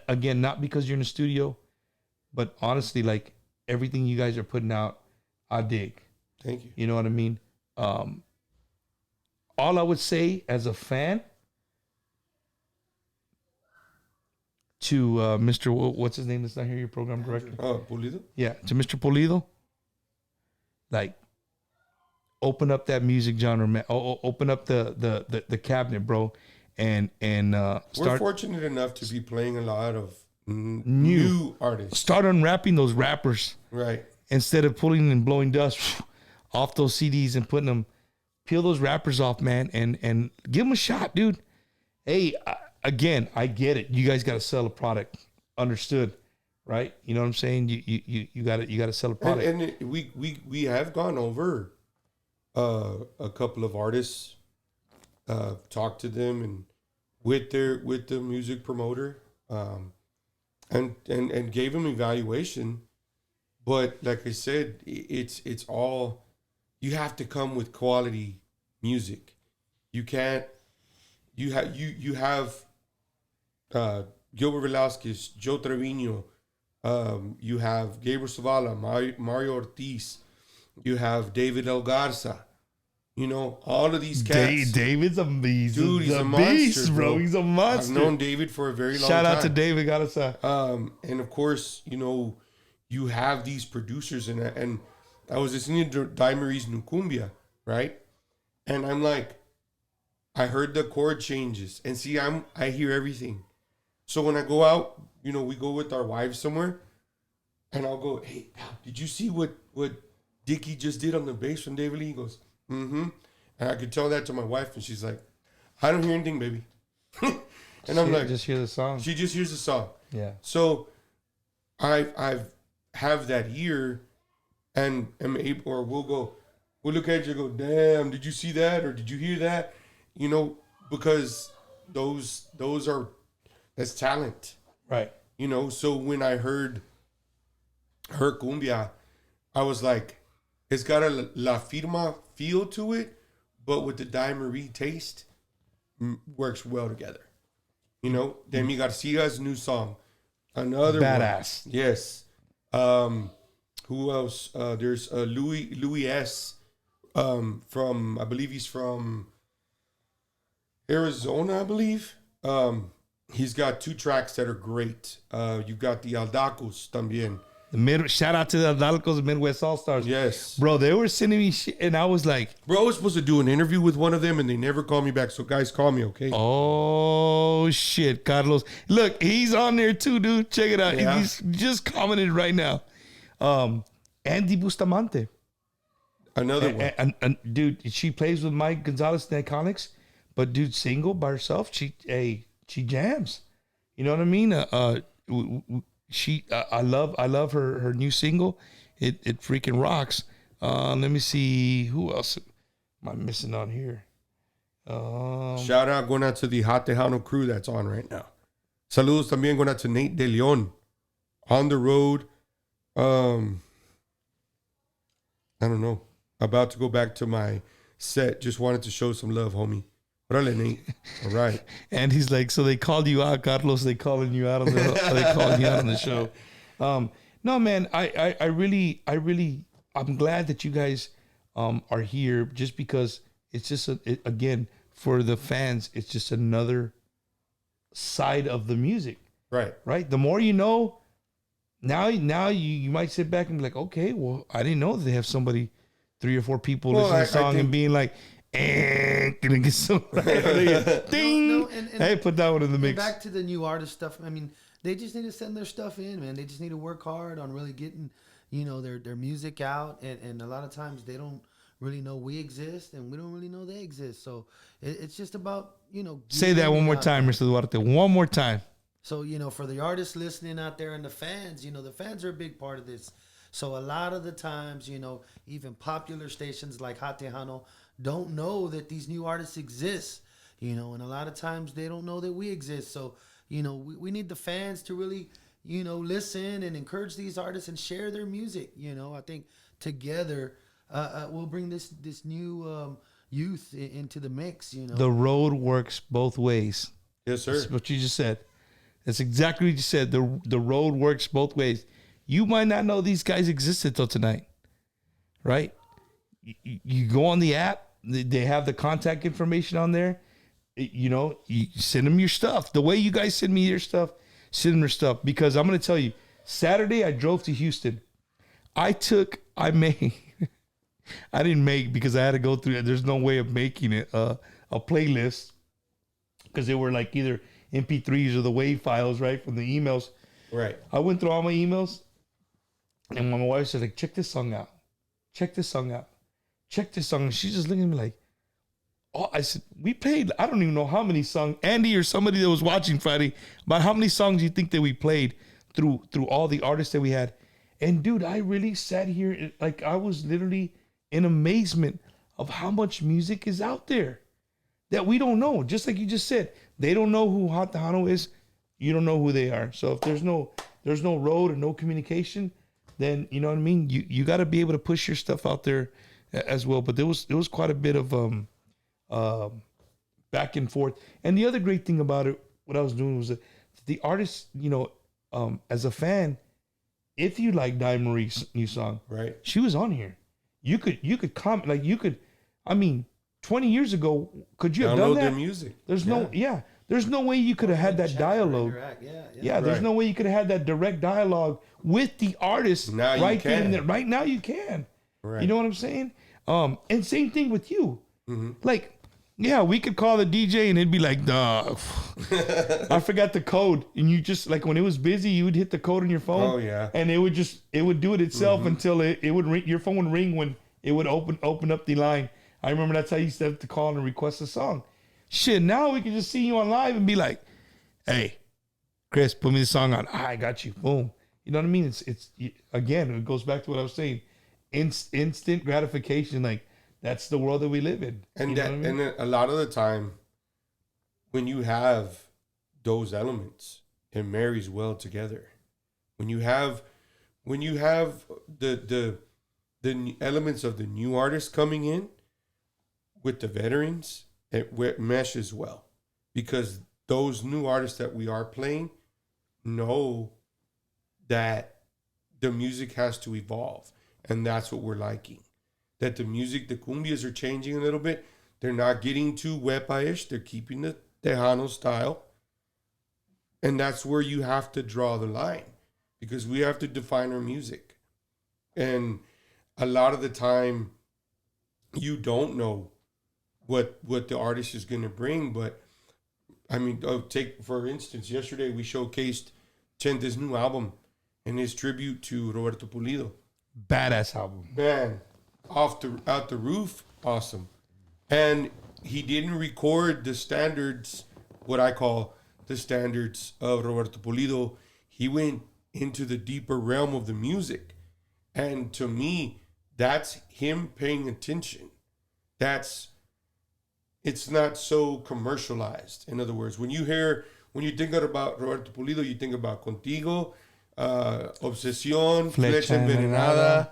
Speaker 3: again, not because you're in the studio, but honestly, like everything you guys are putting out, I dig.
Speaker 2: Thank you.
Speaker 3: You know what I mean? All I would say as a fan to Mr. What's his name that's not here, your program director?
Speaker 2: Oh, Pulido?
Speaker 3: Yeah, to Mr. Pulido. Like, open up that music genre, man. Open up the cabinet, bro. And start.
Speaker 2: We're fortunate enough to be playing a lot of new artists.
Speaker 3: Start unwrapping those rappers.
Speaker 2: Right.
Speaker 3: Instead of pulling and blowing dust off those CDs and putting them, peel those rappers off, man, and give them a shot, dude. Hey, again, I get it. You guys got to sell a product. Understood, right? You know what I'm saying? You got to sell a product.
Speaker 2: And we have gone over a couple of artists, talked to them and with the music promoter, and gave them evaluation. But like I said, it's all, you have to come with quality music. You can't. You have Gilbert Velasquez, Joe Trevino. You have Gabriel Zavala, Mario Ortiz. You have David El Garza. You know, all of these cats.
Speaker 3: David's a beast.
Speaker 2: Dude, he's a
Speaker 3: beast,
Speaker 2: monster,
Speaker 3: bro. He's a monster.
Speaker 2: I've known David for a very long time.
Speaker 3: Shout out to David Garza.
Speaker 2: And of course, you know, you have these producers, and I was listening to Daimaris Nukumbia, right? And I'm like, I heard the chord changes, and see, I hear everything. So when I go out, you know, we go with our wives somewhere, and I'll go, hey, did you see what Dickie just did on the bass from David Lee? He goes, mm-hmm. And I could tell that to my wife, and she's like, I don't hear anything, baby. And I'm like,
Speaker 3: just hear the song.
Speaker 2: She just hears the song.
Speaker 3: Yeah.
Speaker 2: So I have that ear, and am able, or we'll look at you and go, damn, did you see that, or did you hear that? You know, because that's talent.
Speaker 3: Right.
Speaker 2: You know, so when I heard her cumbia, I was like, it's got a La Firma feel to it, but with the Daimarie taste, works well together. You know, Demi Garcia's new song, another
Speaker 3: badass.
Speaker 2: One. Yes. Who else? There's Louis S. From, I believe he's from Arizona, I believe. He's got 2 tracks that are great. You've got the Aldacos también.
Speaker 3: Shout out to the Aldalcos Midwest All-Stars.
Speaker 2: Yes.
Speaker 3: Bro, they were sending me shit, and I was like...
Speaker 2: Bro, I was supposed to do an interview with one of them, and they never called me back. So, guys, call me, okay?
Speaker 3: Oh, shit, Carlos. Look, he's on there, too, dude. Check it out.
Speaker 2: Yeah.
Speaker 3: He's just commented right now. Andy Bustamante.
Speaker 2: Another one.
Speaker 3: And dude, she plays with Mike Gonzalez in Iconics, but, dude, single by herself, she jams. You know what I mean? I love her new single. It freaking rocks. Let me see who else am I missing on here.
Speaker 2: Shout out going out to the Hot Tejano crew that's on right now. Saludos también going out to Nate De Leon on the road. I don't know. About to go back to my set. Just wanted to show some love, homie. Órale, Nate. All right.
Speaker 3: And he's like, so they called you out, Carlos. They calling you out on the show. No, man. I really, I'm glad that you guys are here. Just because it's just again for the fans, it's just another side of the music. Right. The more you know. Now you might sit back and be like, okay, well, I didn't know that they have somebody, 3 or 4 people listening to the song and being like, gonna get some ding.
Speaker 4: No,
Speaker 3: hey, put that one in the mix.
Speaker 4: Back to the new artist stuff. I mean, they just need to send their stuff in, man. They just need to work hard on really getting, their music out. And a lot of times they don't really know we exist, and we don't really know they exist. So it's just about,
Speaker 3: Say that one more time, Mr. Duarte. One more time.
Speaker 4: So, for the artists listening out there and the fans, the fans are a big part of this. So a lot of the times, even popular stations like Hot Tejano don't know that these new artists exist, and a lot of times they don't know that we exist. So, we need the fans to really, listen and encourage these artists and share their music. I think together we'll bring this new youth into the mix,
Speaker 3: The road works both ways.
Speaker 2: Yes, sir.
Speaker 3: That's what you just said. That's exactly what you said. The road works both ways. You might not know these guys existed till tonight, right? You go on the app. They have the contact information on there. You send them your stuff. The way you guys send me your stuff, send them your stuff. Because I'm going to tell you, Saturday I drove to Houston. I didn't make because I had to go through it. There's no way of making it a playlist because they were like either MP3s or the WAV files, right, from the emails.
Speaker 2: Right.
Speaker 3: I went through all my emails, and my wife said, like, check this song out. Check this song out. Check this song. And she's just looking at me like, oh, I said, we played, I don't even know how many songs. Andy or somebody that was watching Friday, about how many songs you think that we played through all the artists that we had. And, dude, I really sat here, like, I was literally in amazement of how much music is out there that we don't know. Just like you just said, they don't know who Hot Tejano is. You don't know who they are. So if there's no road or no communication, then you know what I mean. You got to be able to push your stuff out there as well. But there was quite a bit of back and forth. And the other great thing about it, what I was doing was that the artist, as a fan, if you like Di Marie's new song,
Speaker 2: right,
Speaker 3: she was on here. You could comment, like you could. I mean, 20 years ago, could you have done that?
Speaker 2: Download their music.
Speaker 3: There's no way you could have had that dialogue. Yeah, there's no way you could have had that direct dialogue with the artist
Speaker 2: now
Speaker 3: right
Speaker 2: then and
Speaker 3: there. Right now you can.
Speaker 2: Right.
Speaker 3: You know what I'm saying? And same thing with you.
Speaker 2: Mm-hmm.
Speaker 3: Like, yeah, we could call the DJ and it'd be like, duh, I forgot the code. And you just, like, when it was busy, you would hit the code on your phone.
Speaker 2: Oh, yeah.
Speaker 3: And it would do it itself until it would ring. Your phone would ring when it would open up the line. I remember that's how you used to have to call and request a song. Shit, now we can just see you on live and be like, hey, Chris, put me the song on. I got you. Boom. You know what I mean? It's again, it goes back to what I was saying. Instant gratification. Like, that's the world that we live in.
Speaker 2: And
Speaker 3: you know what I mean?
Speaker 2: and a lot of the time, when you have those elements, it marries well together. When you have the elements of the new artists coming in with the veterans, it meshes well, because those new artists that we are playing know that the music has to evolve, and that's what we're liking. That the music, the cumbias are changing a little bit. They're not getting too wepa-ish. They're keeping the Tejano style. And that's where you have to draw the line, because we have to define our music. And a lot of the time, you don't know what the artist is going to bring. But, I mean, take, for instance, yesterday we showcased Chente's new album and his tribute to Roberto Pulido.
Speaker 3: Badass album.
Speaker 2: Man, out the roof, awesome. And he didn't record the standards, what I call the standards of Roberto Pulido. He went into the deeper realm of the music. And to me, that's him paying attention. It's not so commercialized. In other words, when you think about Roberto Pulido, you think about Contigo, Obsesión, Flecha Envenenada,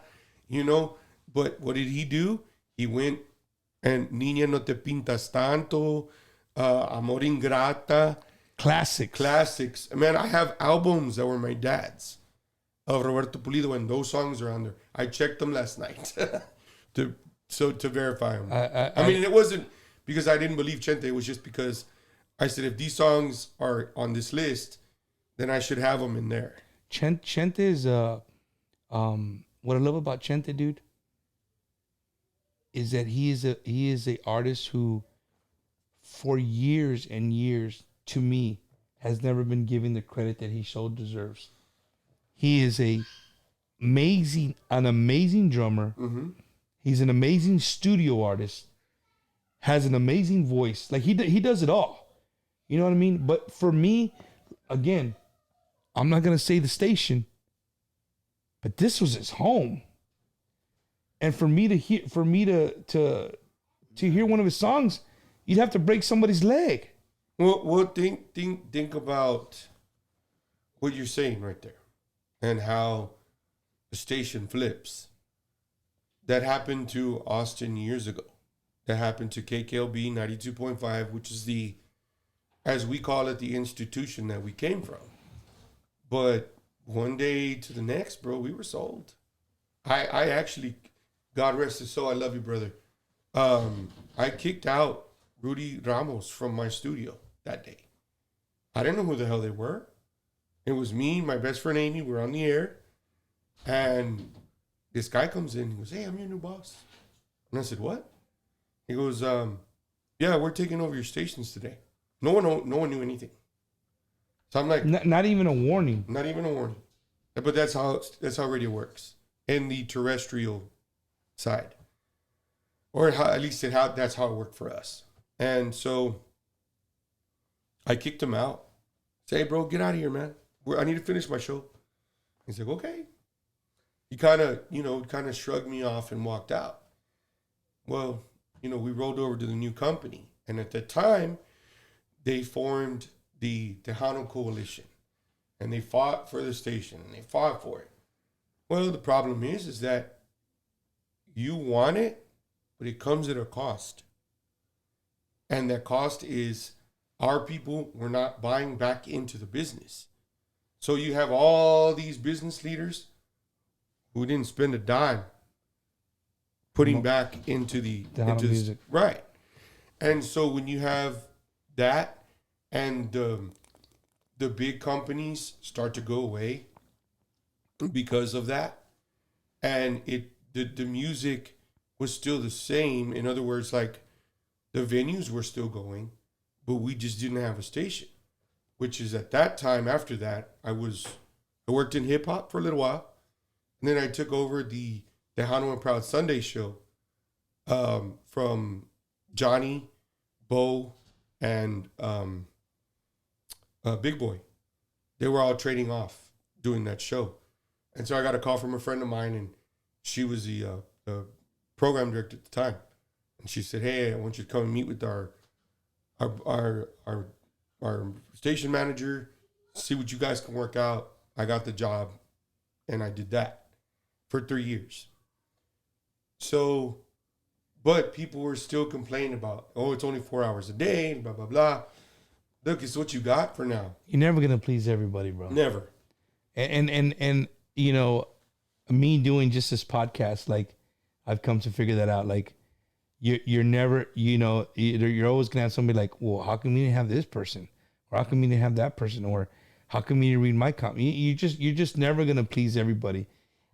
Speaker 2: you know. But what did he do? He went and Niña No Te Pintas Tanto, Amor Ingrata. Classics. Man, I have albums that were my dad's of Roberto Pulido, and those songs are on there. I checked them last night to verify them. I mean, it wasn't because I didn't believe Chente. It was just because I said, if these songs are on this list, then I should have them in there.
Speaker 3: Chente is what I love about Chente, dude, is that he is a artist who, for years and years, to me, has never been given the credit that he so deserves. He is an amazing drummer. Mm-hmm. He's an amazing studio artist. Has an amazing voice. Like he does it all. You know what I mean? But for me, again, I'm not gonna say the station, but this was his home. And for me to hear one of his songs, you'd have to break somebody's leg.
Speaker 2: Well, think about what you're saying right there, and how the station flips. That happened to Austin years ago. That happened to KKLB 92.5, which is the, as we call it, the institution that we came from. But one day to the next, bro, we were sold. I actually, God rest his soul, I love you, brother. I kicked out Rudy Ramos from my studio that day. I didn't know who the hell they were. It was me, my best friend Amy, we're on the air. And this guy comes in, he goes, "Hey, I'm your new boss." And I said, "What?" He goes, "Yeah, we're taking over your stations today." No one knew anything. So I'm like,
Speaker 3: not even a warning.
Speaker 2: Not even a warning. But that's how radio works in the terrestrial side, or at least that's how it worked for us. And so I kicked him out. Say, "Hey, bro, get out of here, man. I need to finish my show." He's like, "Okay." He kind of shrugged me off and walked out. Well, we rolled over to the new company, and at that time, they formed the Tejano Coalition, and they fought for the station, and they fought for it. Well, the problem is that you want it, but it comes at a cost. And that cost is our people were not buying back into the business. So you have all these business leaders who didn't spend a dime putting back into the
Speaker 3: music.
Speaker 2: Right. And so when you have that, and the big companies start to go away because of that, and the music was still the same. In other words, like the venues were still going, but we just didn't have a station. Which is at that time, after that, I worked in hip hop for a little while, and then I took over the Tejano and Proud Sunday show from Johnny, Bo, and Big Boy. They were all trading off doing that show. And so I got a call from a friend of mine, and she was the program director at the time. And she said, "Hey, I want you to come and meet with our station manager, see what you guys can work out." I got the job, and I did that for 3 years. So, but people were still complaining about, "Oh, it's only 4 hours a day, blah, blah, blah." Look, it's what you got for now.
Speaker 3: You're never going to please everybody, bro.
Speaker 2: Never.
Speaker 3: And me doing just this podcast, like, I've come to figure that out. Like, you're never, you're always going to have somebody like, "Well, how come we didn't have this person? Or how come we didn't have that person? Or how come you didn't read my comment?" You're just never going to please everybody.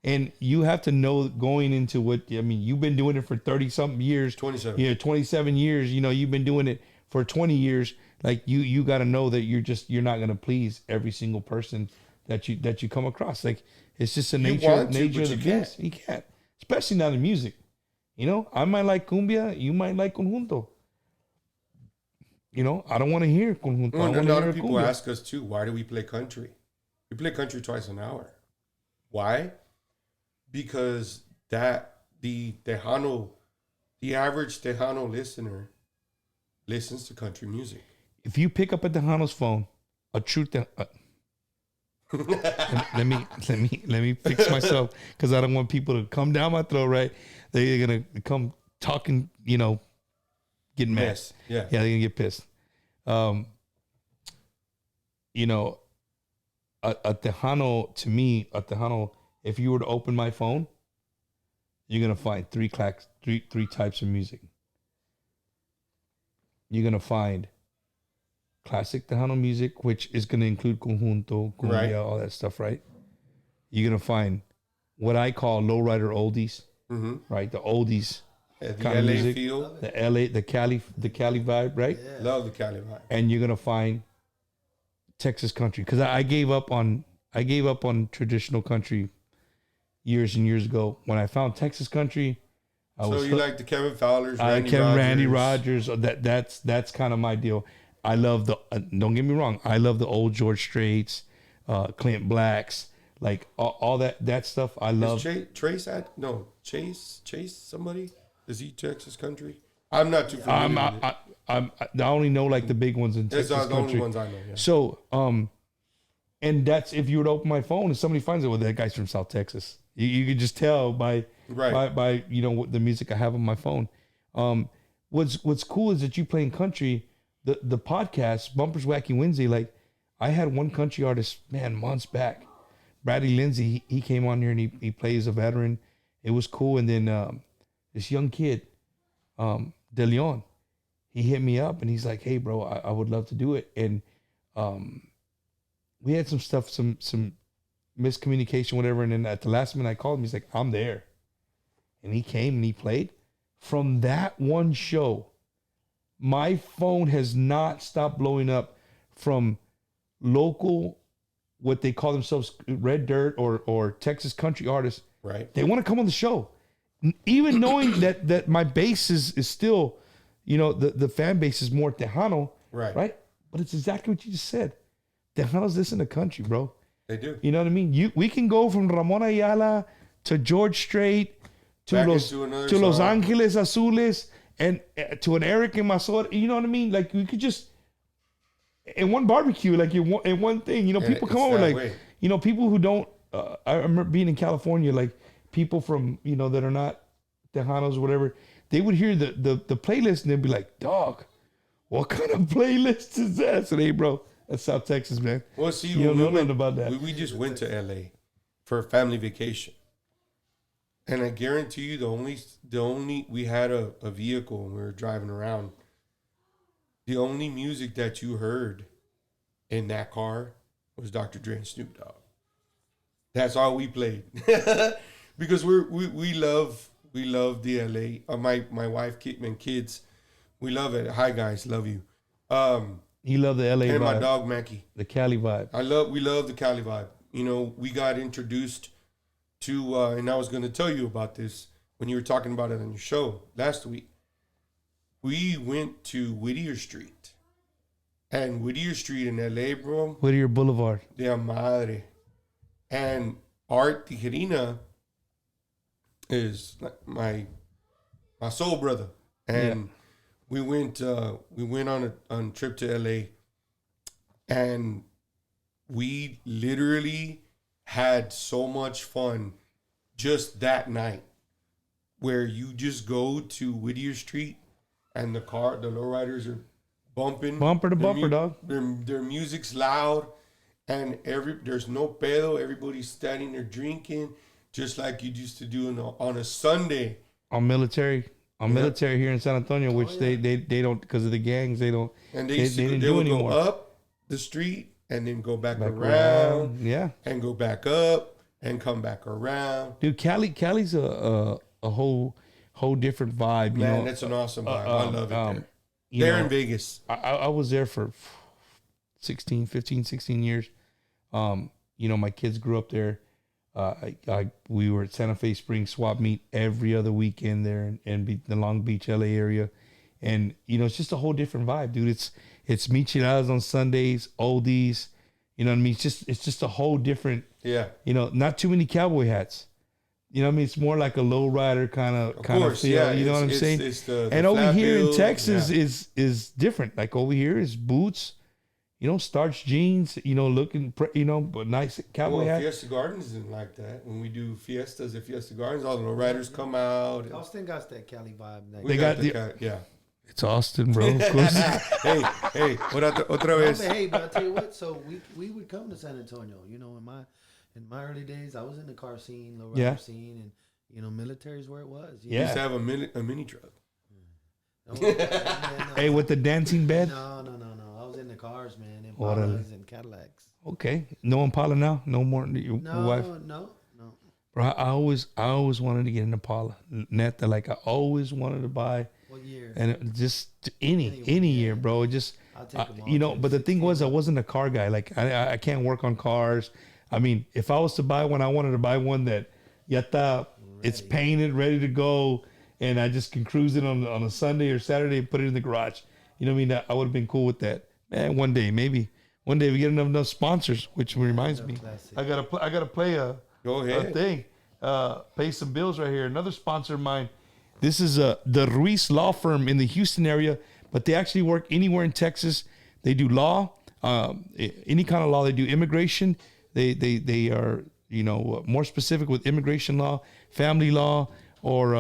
Speaker 3: And you have to know going into you've been doing it for 30 something years.
Speaker 2: 27.
Speaker 3: Yeah, 27 years. You've been doing it for 20 years. Like you got to know that you're not going to please every single person that you come across. Like, it's just the nature of the business. You can't, especially not in music. I might like cumbia, you might like conjunto. I don't want to hear conjunto.
Speaker 2: Well, a lot of people ask us too, why do we play country? We play country twice an hour. Why? Because the average Tejano listener listens to country music.
Speaker 3: If you pick up a Tejano's phone, a true let me fix myself because I don't want people to come down my throat. Right? They're gonna come talking, getting mad.
Speaker 2: Yes. Yeah.
Speaker 3: They're gonna get pissed. A Tejano, to me, if you were to open my phone, you're gonna find three types of music. You're gonna find classic Tejano music, which is gonna include conjunto, cumbia,
Speaker 2: Right.
Speaker 3: all that stuff, right? You're gonna find what I call lowrider oldies, right? The oldies
Speaker 2: The
Speaker 3: kind of
Speaker 2: LA
Speaker 3: music,
Speaker 2: feel.
Speaker 3: the LA, the Cali vibe, right?
Speaker 2: Love the Cali vibe.
Speaker 3: And you're gonna find Texas country because I gave up on traditional country years and years ago. When I found Texas country,
Speaker 2: So you like the Kevin Fowlers,
Speaker 3: Randy Rogers. That's kind of my deal. I love the. Don't get me wrong. I love the old George Straits, Clint Blacks, like all that stuff. I love.
Speaker 2: Chase somebody? Is he Texas country? I'm not too familiar with it.
Speaker 3: I only know like the big ones in
Speaker 2: That's
Speaker 3: Texas
Speaker 2: the
Speaker 3: country.
Speaker 2: only ones I know. Yeah.
Speaker 3: So, and that's if you were to open my phone and somebody finds it, well, that guy's from South Texas. You could just tell by what the music I have on my phone. What's cool is that you playing country. The podcast Bumpers Wacky Wednesday. Like I had one country artist, man, months back, Bradley Lindsay. He came on here and he plays a veteran. It was cool. And then this young kid, De Leon, he hit me up and he's like, "Hey, bro, I would love to do it." And we had some stuff, some miscommunication, whatever. And then at the last minute, I called him. He's like, "I'm there," and he came and he played. From that one show, my phone has not stopped blowing up from local, what they call themselves, red dirt or Texas country artists.
Speaker 2: Right.
Speaker 3: They want to come on the show, even knowing that my base is still, the fan base is more Tejano. Right. But it's exactly what you just said. Tejanos listen to country, bro.
Speaker 2: They do.
Speaker 3: You know what I mean? We can go from Ramon Ayala to George Strait to
Speaker 2: Back
Speaker 3: Los
Speaker 2: into another song.
Speaker 3: Angeles Azules and to an Eric and Masor. You know what I mean? Like we could just in one barbecue, like in one thing. People come over like
Speaker 2: way.
Speaker 3: People who don't. I remember being in California, like people from that are not Tejanos or whatever. They would hear the playlist and they'd be like, "Dog, what kind of playlist is that?" I said, "Hey, bro, that's South Texas, man."
Speaker 2: Well, see,
Speaker 3: you don't know nothing about that.
Speaker 2: We just went to LA for a family vacation, and I guarantee you, the only we had a vehicle and we were driving around. The only music that you heard in that car was Dr. Dre and Snoop Dogg. That's all we played because we love the LA. My wife, and kids, we love it. Hi guys, love you.
Speaker 3: You love the LA
Speaker 2: and
Speaker 3: vibe.
Speaker 2: my dog Mackie.
Speaker 3: The Cali vibe.
Speaker 2: We love the Cali vibe. We got introduced to, and I was going to tell you about this when you were talking about it on your show last week. We went to Whittier Street, and Whittier Street in LA, bro.
Speaker 3: Whittier Boulevard.
Speaker 2: De madre. And Art Tijerina is like my soul brother, and we went on a trip to LA, and we literally had so much fun just that night, where you just go to Whittier Street and the lowriders are bumping
Speaker 3: Bumper to bumper, dog.
Speaker 2: Their music's loud. And there's no pedo. Everybody's standing there drinking, just like you used to do on a Sunday.
Speaker 3: On military here in San Antonio, which they don't, because of the gangs, they don't.
Speaker 2: And
Speaker 3: they
Speaker 2: would go up the street and then go back around.
Speaker 3: Yeah.
Speaker 2: And go back up and come back around.
Speaker 3: Dude, Cali's a whole different vibe.
Speaker 2: Man, that's an awesome vibe. I love it there. They're in Vegas.
Speaker 3: I was there for 16 years. My kids grew up there. We were at Santa Fe Springs swap meet every other weekend there in the Long Beach, LA area. And, it's just a whole different vibe, dude. It's micheladas on Sundays, oldies, You know what I mean? It's just a whole different.
Speaker 2: Yeah.
Speaker 3: Not too many cowboy hats. You know what I mean? It's more like a low rider kind of feel.
Speaker 2: Yeah,
Speaker 3: you know what I'm saying?
Speaker 2: It's the
Speaker 3: and over
Speaker 2: flat
Speaker 3: here
Speaker 2: build,
Speaker 3: in Texas is different. Like over here is boots, starched jeans, looking, but nice cowboy hat.
Speaker 2: Fiesta Gardens isn't like that. When we do fiestas at Fiesta Gardens, all the riders come out.
Speaker 4: Austin got that Cali vibe.
Speaker 2: They got yeah.
Speaker 3: It's Austin, bro. Of course.
Speaker 2: hey, otra vez.
Speaker 4: Hey, but I tell you what. So we would come to San Antonio. In my early days, I was in the car scene, low rider scene, and military is where it was.
Speaker 2: You used to have a mini truck.
Speaker 3: Hey, with the dancing bed?
Speaker 4: No. I was in the cars, man. Impalas and Cadillacs.
Speaker 3: Okay. No Impala now? No more? Your wife?
Speaker 4: No.
Speaker 3: Bro, I always wanted to get an Impala. Neta, like I always wanted to buy.
Speaker 4: What year?
Speaker 3: And it just any year, bro. Just,
Speaker 4: I'll take them all
Speaker 3: but the thing was, I wasn't a car guy. Like I can't work on cars. I mean, if I was to buy one, I wanted to buy one that it's painted, ready to go, and I just can cruise it on a Sunday or Saturday and put it in the garage. You know what I mean? I would have been cool with that. Man, one day we get enough sponsors, which reminds me, I gotta play a thing, pay some bills right here. Another sponsor of mine. This is the Ruiz Law Firm in the Houston area, but they actually work anywhere in Texas. They do law, any kind of law. They do immigration. They are, more specific with immigration law, family law, or,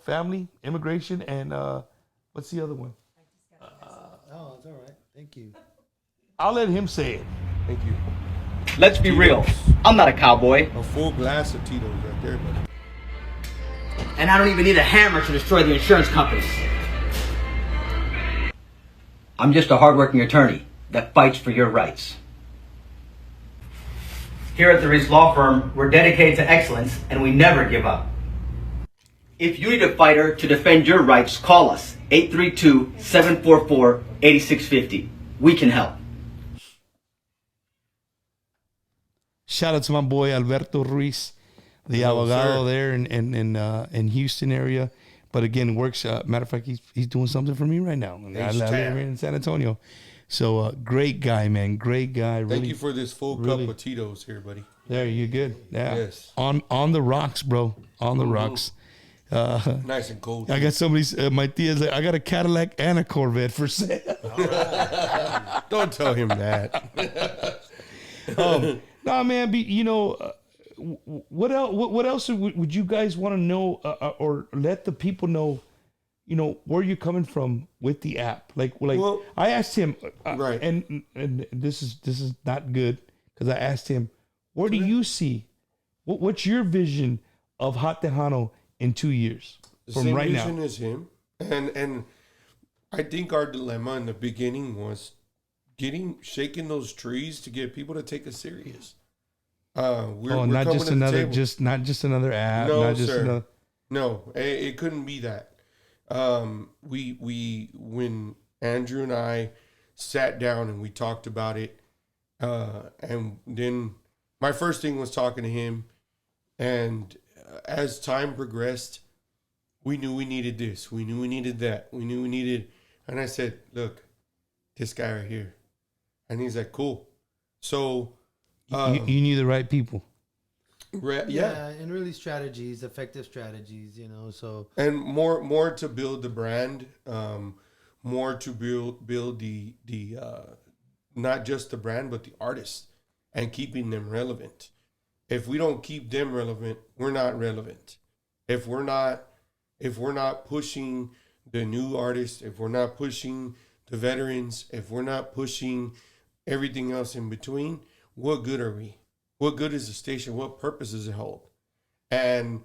Speaker 3: family, immigration, and what's the other one?
Speaker 4: Oh, it's all right. Thank you.
Speaker 3: I'll let him say it.
Speaker 2: Thank you.
Speaker 5: Let's be real. I'm not a cowboy.
Speaker 2: A full glass of Tito's right there, buddy.
Speaker 5: And I don't even need a hammer to destroy the insurance companies. I'm just a hardworking attorney that fights for your rights. Here at the Reese Law Firm, we're dedicated to excellence and we never give up. If you need a fighter to defend your rights, call us 832-744-8650. We can help.
Speaker 3: Shout out to my boy Alberto Ruiz, the abogado there in Houston area. But again, works. Matter of fact, he's doing something for me right now. I live here in San Antonio. So great guy, man. Great guy. Really,
Speaker 2: thank you for this full cup of Tito's here, buddy.
Speaker 3: There, you good? Yeah.
Speaker 2: Yes.
Speaker 3: On the rocks, bro. On the rocks.
Speaker 2: Nice and cold.
Speaker 3: I got somebody's. My tia's like, I got a Cadillac and a Corvette for sale.
Speaker 2: Don't tell him that.
Speaker 3: Nah, man. What else? What else would you guys want to know, or let the people know? Where you're coming from with the app. Well, I asked him,
Speaker 2: right,
Speaker 3: and this is not good because I asked him, where do you see, what's your vision of Hot Tejano in 2 years from right now?
Speaker 2: The same vision as him, and I think our dilemma in the beginning was shaking those trees to get people to take us serious. We're
Speaker 3: not just another app.
Speaker 2: No,
Speaker 3: not just
Speaker 2: sir. No, it couldn't be that. When Andrew and I sat down and we talked about it, and then my first thing was talking to him, and as time progressed, we knew we needed this, we knew we needed that, we knew we needed, and I said, look, this guy right here, and he's like, cool. So
Speaker 3: you knew the right people.
Speaker 4: Yeah, and really effective strategies, so.
Speaker 2: And more to build the brand, more to build the not just the brand, but the artists, and keeping them relevant. If we don't keep them relevant, we're not relevant. If we're not pushing the new artists, if we're not pushing the veterans, if we're not pushing everything else in between, what good are we? What good is the station? What purpose does it hold? And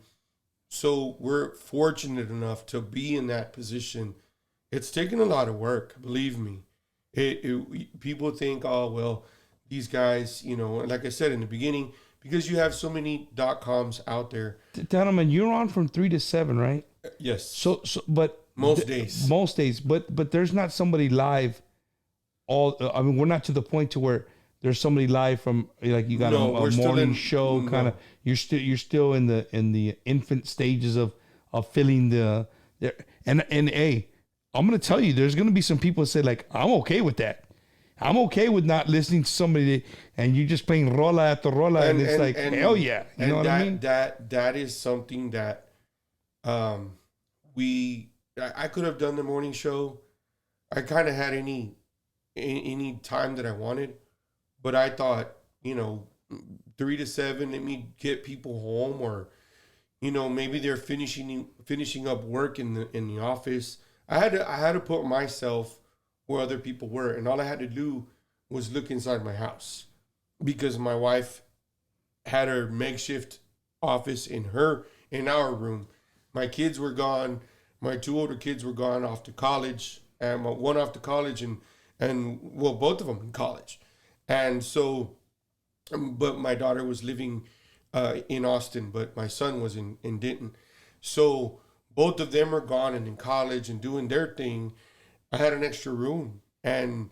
Speaker 2: so we're fortunate enough to be in that position. It's taken a lot of work, believe me. People think, oh, well, these guys, like I said in the beginning, because you have so many .coms out there.
Speaker 3: TejanoMan, you're on from 3 to 7, right?
Speaker 2: Yes.
Speaker 3: So, but
Speaker 2: most days,
Speaker 3: but there's not somebody live. We're not to the point to where there's somebody live from, like, you got a morning show kind of. You're still in the infant stages of filling and hey, I'm gonna tell you, there's gonna be some people that say, like, I'm okay with that. I'm okay with not listening to somebody and you just playing rola after rola, and it's like hell yeah, you know what I mean?
Speaker 2: That is something that I could have done the morning show. I kind of had any time that I wanted, but I thought, 3 to 7, let me get people home, or maybe they're finishing up work in the office. I had to put myself where other people were, and all I had to do was look inside my house, because my wife had her makeshift office in our room. My kids were gone. My 2 older kids were gone off to college, and one off to college, and well, both of them in college. And so, but my daughter was living in Austin, but my son was in Denton. So both of them are gone and in college and doing their thing. I had an extra room, and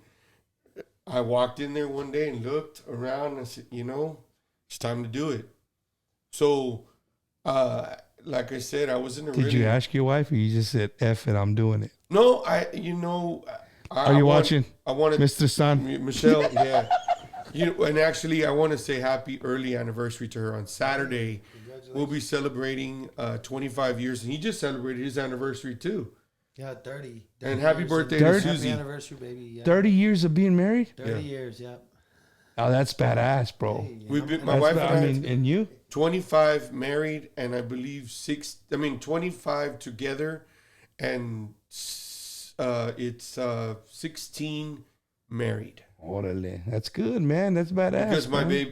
Speaker 2: I walked in there one day and looked around and I said, it's time to do it. So, like I said, I wasn't
Speaker 3: Did you ask your wife, or you just said, F it, I'm doing it?
Speaker 2: No,
Speaker 3: Are you watching?
Speaker 2: I wanted
Speaker 3: Mr. Tristan?
Speaker 2: Michelle, yeah. And actually, I want to say happy early anniversary to her on Saturday. We'll be celebrating 25 years, and he just celebrated his anniversary too.
Speaker 4: Yeah, 30.
Speaker 2: And happy birthday
Speaker 3: to
Speaker 2: Susie.
Speaker 4: Happy anniversary, baby. Yeah.
Speaker 3: 30 years of being married?
Speaker 4: 30 years, yeah.
Speaker 3: Oh, that's badass, bro.
Speaker 4: Hey, yeah.
Speaker 2: We've been, my wife and I,
Speaker 3: and you?
Speaker 2: 25 married, and I believe 25 together, and it's 16 married.
Speaker 3: Orale. That's good, man. That's badass.
Speaker 2: Because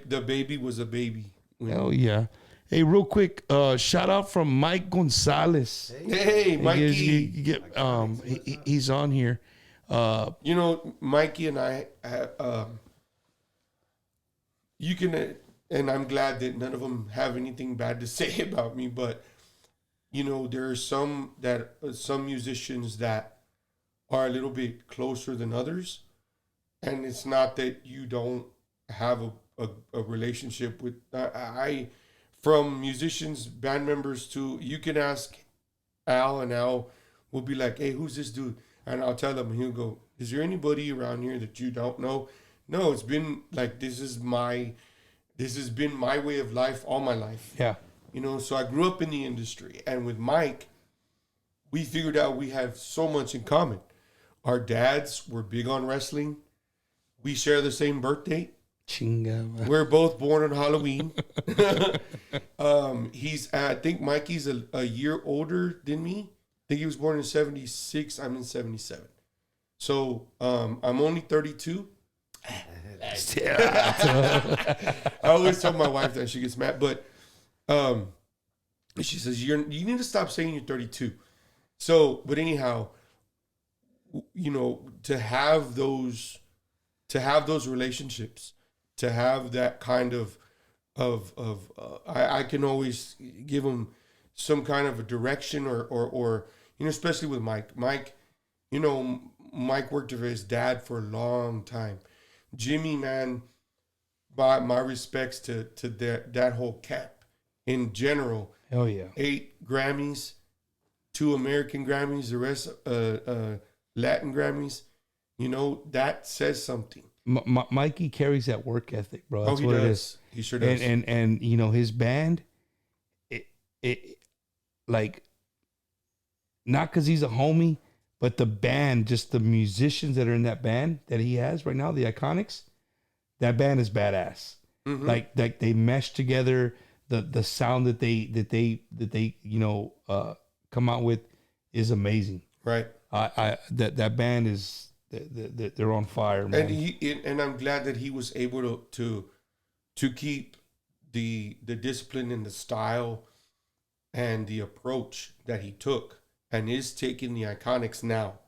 Speaker 2: the baby was a baby.
Speaker 3: Oh yeah. Hey, real quick, shout out from Mike Gonzalez.
Speaker 2: Hey, Mikey.
Speaker 3: He's on here.
Speaker 2: Mikey and I, you can, and I'm glad that none of them have anything bad to say about me, but there are some musicians that are a little bit closer than others, and it's not that you don't have a relationship with from musicians, band members, to, you can ask Al, and Al will be like, hey, who's this dude? And I'll tell him, and he'll go, is there anybody around here that you don't know? No, it's been like, this has been my way of life all my life.
Speaker 3: Yeah.
Speaker 2: So I grew up in the industry, and with Mike, we figured out we have so much in common. Our dads were big on wrestling. We share the same birthday.
Speaker 3: Chinga.
Speaker 2: We're both born on Halloween. I think Mikey's a year older than me. I think he was born in 76. I'm in 77. So I'm only 32. I always tell my wife that, she gets mad, but she says, you need to stop saying you're 32. So, but anyhow, to have those relationships, to have that kind of I can always give them some kind of a direction, or especially with Mike. Mike worked for his dad for a long time. Jimmy, man, my respects to that whole camp in general.
Speaker 3: Hell yeah. 8
Speaker 2: Grammys, 2 American Grammys, the rest Latin Grammys. That says something.
Speaker 3: Mikey carries that work ethic, bro. That's
Speaker 2: he
Speaker 3: what
Speaker 2: does.
Speaker 3: it is.
Speaker 2: He sure does.
Speaker 3: And his band, it like, not because he's a homie, but the band, just the musicians that are in that band that he has right now, the Iconics, that band is badass. Mm-hmm. Like they mesh together. The sound that they come out with is amazing.
Speaker 2: Right.
Speaker 3: That band is, they're on fire, man.
Speaker 2: And I'm glad that he was able to keep the discipline and the style and the approach that he took, and is taking the Iconics now,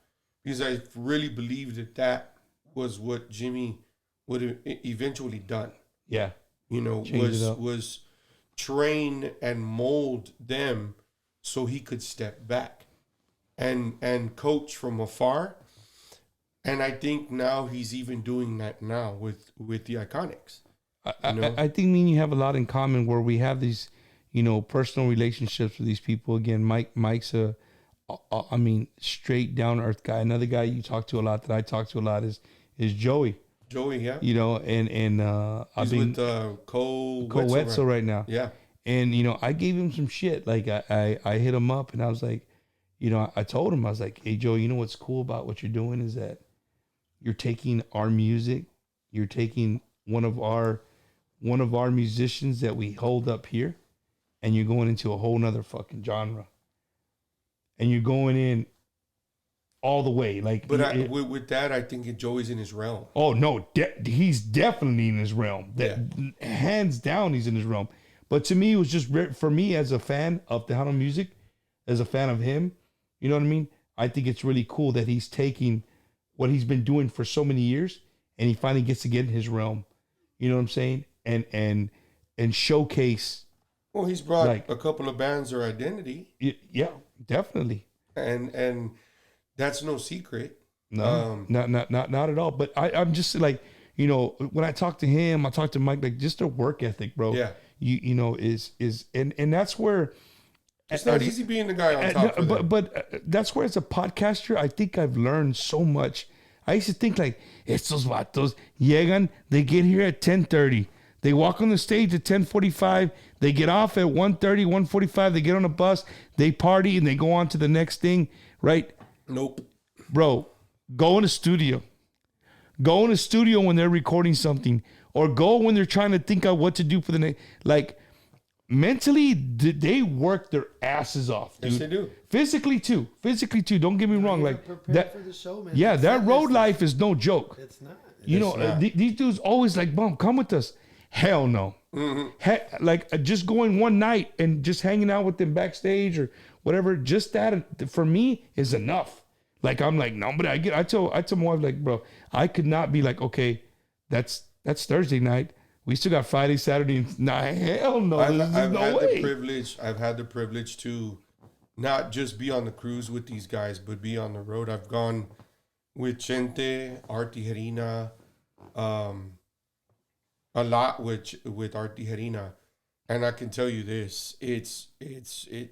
Speaker 2: because I really believe that was what Jimmy would have eventually done.
Speaker 3: Yeah.
Speaker 2: Was train and mold them so he could step back and coach from afar. And I think now he's even doing that now with the Iconics.
Speaker 3: I think me and you have a lot in common, where we have these, personal relationships with these people. Again, Mike's straight down to earth guy. Another guy you talk to a lot, that I talk to a lot, is Joey.
Speaker 2: Joey, yeah.
Speaker 3: You know, and I've
Speaker 2: He's
Speaker 3: been
Speaker 2: with Cole
Speaker 3: Wetzel right now.
Speaker 2: Yeah.
Speaker 3: And you know, I gave him some shit. Like I hit him up and I was like, you know, I told him, I was like, hey Joe, you know what's cool about what you're doing is that you're taking our music, you're taking one of our musicians that we hold up here, and you're going into a whole nother fucking genre. And you're going in all the way. Like,
Speaker 2: But with that, I think Joey's in his realm.
Speaker 3: oh no, he's definitely in his realm. Hands down, he's in his realm. But to me, it was just for me as a fan of Tejano music, as a fan of him. You know what I mean? I think it's really cool that he's taking what he's been doing for so many years, and he finally gets to get in his realm. You know what I'm saying? And showcase.
Speaker 2: Well, he's brought a couple of bands their identity.
Speaker 3: Yeah, definitely.
Speaker 2: And that's no secret.
Speaker 3: No, not at all. But I'm just like, you know, when I talk to him, I talk to Mike, like just their work ethic, bro.
Speaker 2: Yeah.
Speaker 3: You know, is and that's where
Speaker 2: it's not easy being the guy on top.
Speaker 3: But that's where as a podcaster, I think I've learned so much. I used to think like, estos vatos llegan, they get here at 10:30. They walk on the stage at 10:45. They get off at 1:30, 1:45. They get on a bus, they party, and they go on to the next thing, right?
Speaker 2: Nope.
Speaker 3: Bro, go in a studio. Go in a studio when they're recording something, or go when they're trying to think of what to do for the next. Like, mentally, they work their asses off, dude.
Speaker 2: Yes, they do.
Speaker 3: Physically too. Don't get me wrong. Like that.
Speaker 4: For the show, man.
Speaker 3: Yeah, that road life is no joke.
Speaker 4: It's not.
Speaker 3: You know, these dudes always like, "Bum, come with us." Hell no.
Speaker 2: Mm-hmm.
Speaker 3: Like just going one night and just hanging out with them backstage or whatever. Just that for me is enough. Like I'm like, no, but I tell my wife, like, bro, I could not be like, okay, that's Thursday night. We still got Friday, Saturday. Nah, hell no. I've
Speaker 2: had the privilege to not just be on the cruise with these guys, but be on the road. I've gone with Chente, Art Tijerina, a lot with Art Tijerina, and I can tell you this: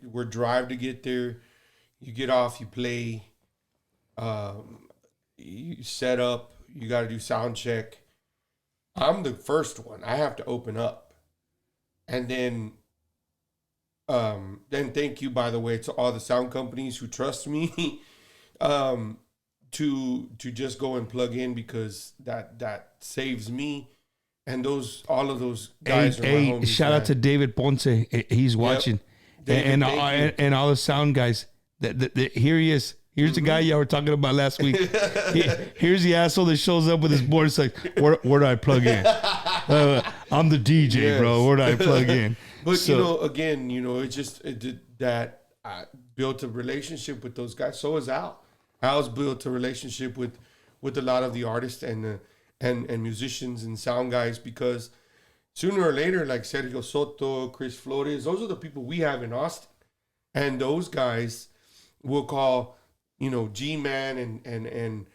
Speaker 2: we're drive to get there. You get off, you play, you set up. You got to do sound check. I'm the first one. I have to open up, and then thank you, by the way, to all the sound companies who trust me, to just go and plug in, because that saves me, and all of those guys are my homies.
Speaker 3: Shout out to David Ponce. He's watching,
Speaker 2: David,
Speaker 3: and all the sound guys. Here he is. Here's the guy y'all were talking about last week. Here's the asshole that shows up with his board. It's like, where do I plug in? I'm the DJ, bro. Where do I plug in?
Speaker 2: But, again, it's just that I built a relationship with those guys. So is Al. Al's built a relationship with a lot of the artists and musicians and sound guys, because sooner or later, like Sergio Soto, Chris Flores, those are the people we have in Austin. And those guys will call... G-Man and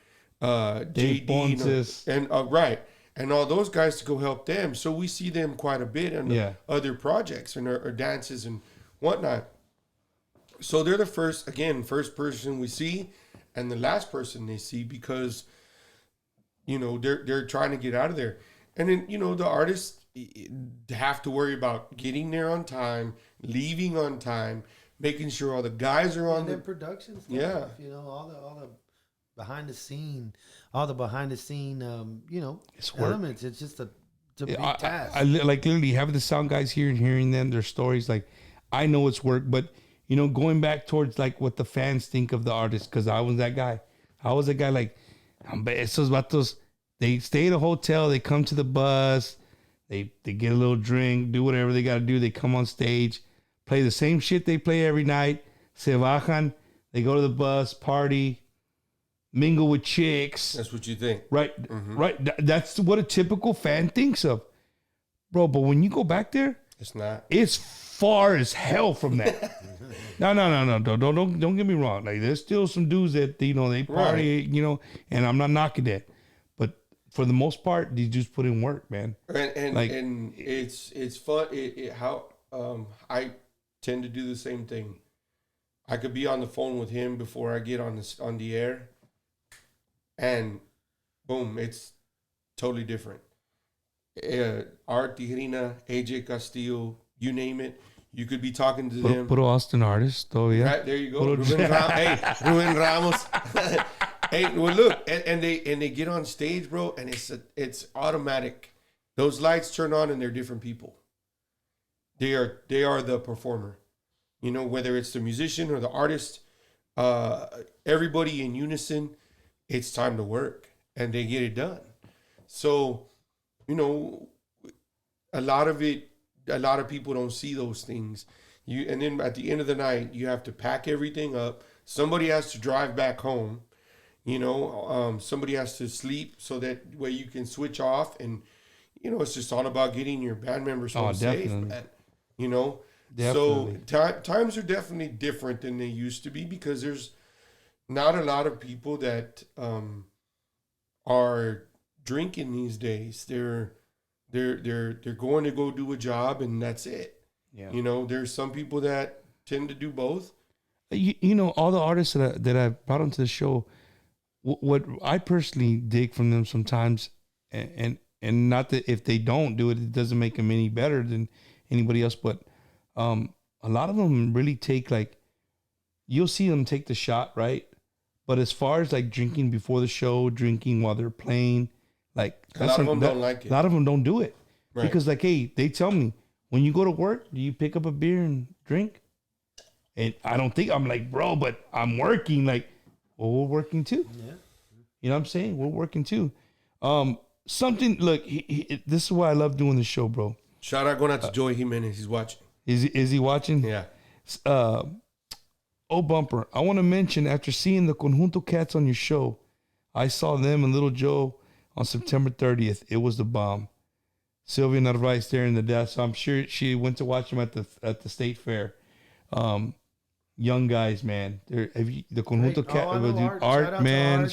Speaker 2: JD and right, and all those guys to go help them. So we see them quite a bit on other projects and our dances and whatnot. So they're the first person we see, and the last person they see, because they're trying to get out of there. And then the artists have to worry about getting there on time, leaving on time, making sure all the guys are on
Speaker 4: their production stuff.
Speaker 2: Yeah.
Speaker 4: All the behind the scene,
Speaker 3: it's
Speaker 4: elements. It's just a big task.
Speaker 3: I like literally having the sound guys here and hearing them, their stories. Like, I know it's work, but going back towards like what the fans think of the artist, because I was that guy. Like, esos vatos, they stay at a hotel, they come to the bus, they get a little drink, do whatever they got to do. They come on stage, play the same shit they play every night. Se bajan. They go to the bus, party, mingle with chicks.
Speaker 2: That's what you think.
Speaker 3: Right. Mm-hmm. Right. That's what a typical fan thinks of. Bro, but when you go back there,
Speaker 2: it's not.
Speaker 3: It's far as hell from that. No. Don't get me wrong. Like, there's still some dudes that, they party, right. And I'm not knocking that. But for the most part, these dudes put in work, man.
Speaker 2: And it's fun. I tend to do the same thing. I could be on the phone with him before I get on the air, and boom, it's totally different. Art Tijerina, AJ Castillo, you name it. You could be talking to them.
Speaker 3: Puro Austin artist, oh yeah.
Speaker 2: Right, there you go. Ruben Ramos. Hey, well, look, and they get on stage, bro, and it's automatic. Those lights turn on, and they're different people. They are the performer. You know, whether it's the musician or the artist, everybody in unison. It's time to work, and they get it done. So, you know, a lot of people don't see those things. And then at the end of the night, you have to pack everything up. Somebody has to drive back home. You know, somebody has to sleep so that way you can switch off. And, you know, it's just all about getting your band members home safe. You know, definitely. So times are definitely different than they used to be because there's not a lot of people that are drinking these days. They're going to go do a job and that's it. Yeah. You know, there's some people that tend to do both.
Speaker 3: You know, all the artists that I brought onto the show, what I personally dig from them sometimes, and not that if they don't do it, it doesn't make them any better than anybody else, but a lot of them really take, like, you'll see them take the shot, right? But as far as like drinking before the show, drinking while they're playing, like
Speaker 2: a lot of them don't like it.
Speaker 3: A lot of them don't do it.
Speaker 2: Right.
Speaker 3: Because like, hey, they tell me, when you go to work, do you pick up a beer and drink? And I don't think, I'm like, bro, but I'm working. Like, well, we're working too. Yeah. You know what I'm saying? We're working too. Something, look, this is why I love doing the show, bro.
Speaker 2: Shout out going out to Joey Jimenez. He's watching.
Speaker 3: Is he watching?
Speaker 2: Yeah.
Speaker 3: Oh, Bumper, I want to mention, after seeing the Conjunto Cats on your show, I saw them and Little Joe on September 30th. It was the bomb. Sylvia Narvaez there in the desk. So I'm sure she went to watch them at the state fair. Young guys, man. The Conjunto Cat, Art, man.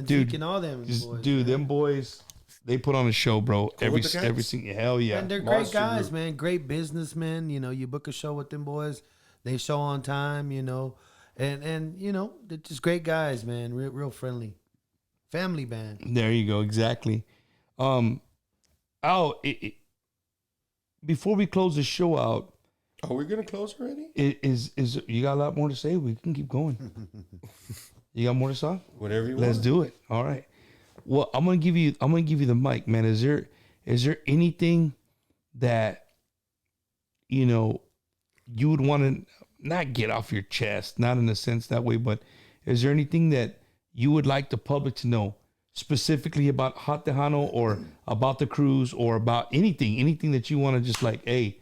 Speaker 3: Dude, and all them boys, dude, them boys, they put on a show, bro. Every single, hell yeah.
Speaker 4: And they're great guys, man. Great businessmen. You know, you book a show with them boys, they show on time, you know. And you know, they're just great guys, man. Real friendly. Family band.
Speaker 3: There you go, exactly. Before we close the show out,
Speaker 2: are we gonna close already?
Speaker 3: Is you got a lot more to say? We can keep going. You got more to say?
Speaker 2: Whatever you want.
Speaker 3: Let's do it. All right. Well, I'm gonna give you the mic, man. Is there anything that, you know, you would want to not get off your chest, not in a sense that way, but is there anything that you would like the public to know specifically about Hot Tejano or about the cruise or about anything that you want to just like, hey,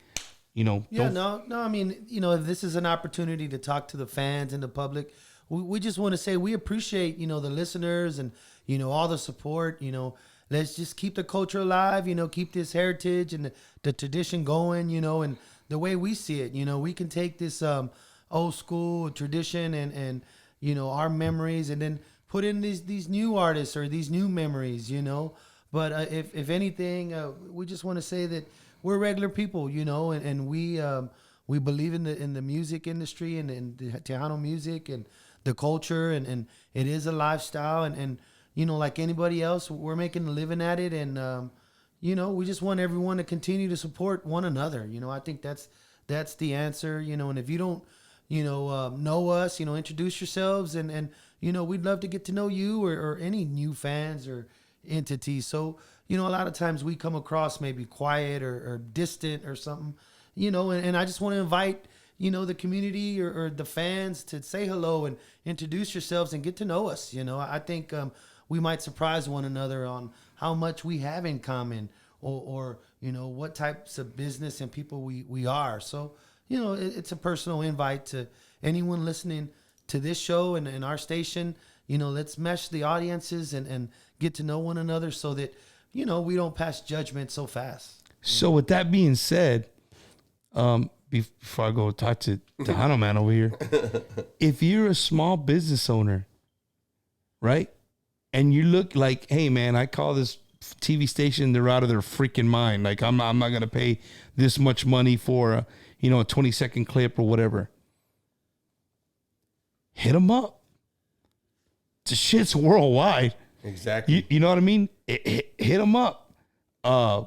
Speaker 3: you know?
Speaker 4: Yeah, no. I mean, you know, if this is an opportunity to talk to the fans and the public, we just want to say we appreciate, you know, the listeners and, you know, all the support. You know, let's just keep the culture alive, you know, keep this heritage and the tradition going, you know, and the way we see it. You know, we can take this old school tradition and you know, our memories, and then put in these new artists or these new memories, you know. But if anything, we just want to say that we're regular people, you know, and we believe in the music industry and the Tejano music and the culture, and it is a lifestyle, and you know, like anybody else, we're making a living at it, and you know, we just want everyone to continue to support one another. You know, I think that's the answer, you know. And if you don't, you know us, you know, introduce yourselves, and you know, we'd love to get to know you or any new fans or entities. So, you know, a lot of times we come across maybe quiet or distant or something, you know, and I just want to invite, you know, the community or the fans to say hello and introduce yourselves and get to know us. You know, I think we might surprise one another on how much we have in common or you know, what types of business and people we are. So, you know, it's a personal invite to anyone listening to this show and our station. You know, let's mesh the audiences and get to know one another so that, you know, we don't pass judgment so fast.
Speaker 3: So with that being said, before I go talk to TejanoMan over here, if you're a small business owner, right, and you look like, hey man, I call this TV station, they're out of their freaking mind. Like I'm not gonna pay this much money for a 20-second clip or whatever. Hit them up. The shit's worldwide.
Speaker 2: Exactly.
Speaker 3: You know what I mean? Hit them up. To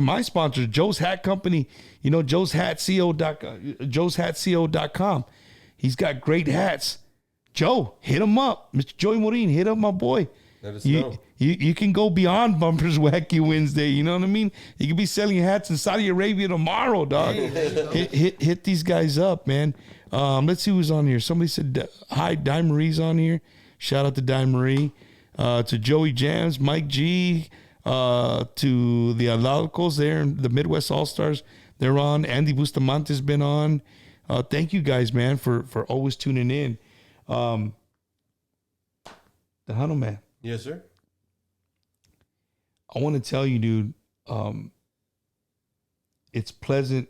Speaker 3: my sponsor, Joe's Hat Company. You know, joeshatco.com. He's got great hats. Joe, hit him up. Mr. Joey Morin, hit up my boy.
Speaker 2: Let us know.
Speaker 3: You can go beyond Bumpers Wacky Wednesday. You know what I mean? You could be selling hats in Saudi Arabia tomorrow, dog. Hit these guys up, man. Let's see who's on here. Somebody said, hi, Di Marie's on here. Shout out to Di Marie. To Joey Jams, Mike G, to the Alalcos there, the Midwest All-Stars. They're on. Andy Bustamante's been on. Thank you guys, man, for always tuning in. TejanoMan.
Speaker 2: Yes, sir.
Speaker 3: I want to tell you, dude, it's pleasant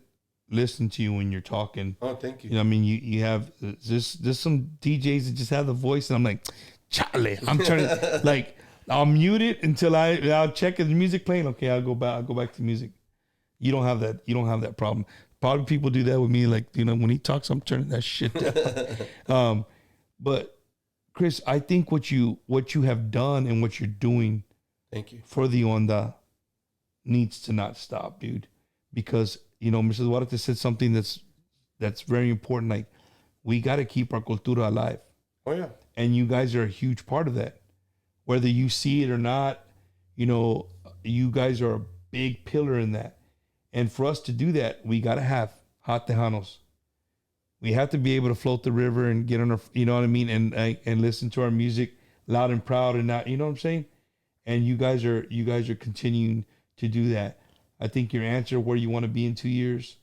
Speaker 3: listening to you when you're talking.
Speaker 2: Oh, thank you.
Speaker 3: You know what I mean? You have, there's some DJs that just have the voice, and I'm like, Charlie, I'm turning, like, I'll mute it until I'll check if the music playing. Okay, I'll go back to music. You don't have that. You don't have that problem. Probably people do that with me. Like, you know, when he talks, I'm turning that shit down. But Chris, I think what you have done and what you're doing,
Speaker 2: thank you,
Speaker 3: for the Onda needs to not stop, dude. Because, you know, Mr. Duarte said something that's very important. Like, we got to keep our cultura alive.
Speaker 2: Oh yeah.
Speaker 3: And you guys are a huge part of that. Whether you see it or not, you know, you guys are a big pillar in that. And for us to do that, we got to have hot Tejanos. We have to be able to float the river and get on our, you know what I mean, and listen to our music loud and proud and not, you know what I'm saying? And you guys are continuing to do that. I think your answer where you want to be in 2 years,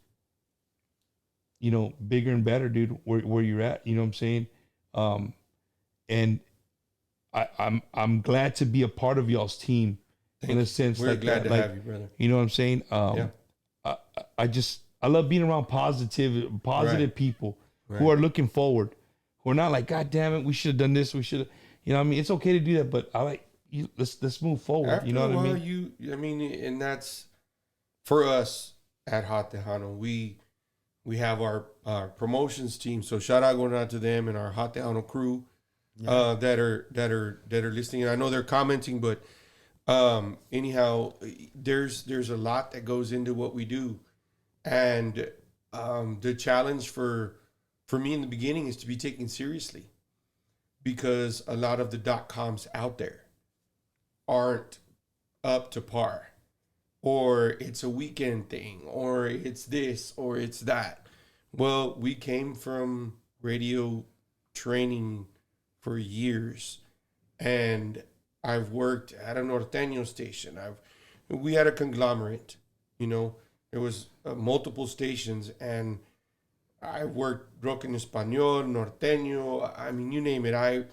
Speaker 3: you know, bigger and better, dude, where you're at, you know what I'm saying? And I'm glad to be a part of y'all's team. In a sense.
Speaker 2: We're
Speaker 3: like
Speaker 2: glad
Speaker 3: that.
Speaker 2: to have you, brother.
Speaker 3: You know what I'm saying?
Speaker 2: Yeah.
Speaker 3: I love being around positive
Speaker 2: Right.
Speaker 3: people
Speaker 2: Right.
Speaker 3: who are looking forward, who are not like, God damn it, we should have done this. We should have, you know what I mean? It's okay to do that, but I like you. Let's move forward.
Speaker 2: After
Speaker 3: you know
Speaker 2: a
Speaker 3: what I
Speaker 2: while,
Speaker 3: mean?
Speaker 2: And that's for us at Hot Tejano. We have our promotions team. So shout out going out to them and our Hot Tejano crew that are listening. And I know they're commenting, but anyhow, there's a lot that goes into what we do, and the challenge for me in the beginning is to be taken seriously, because a lot of the .coms out there aren't up to par, or it's a weekend thing, or it's this, or it's that. Well, we came from radio training for years, and I've worked at a norteño station. We had a conglomerate, you know, there was multiple stations, and I worked rock en español, norteño, I mean, you name it. I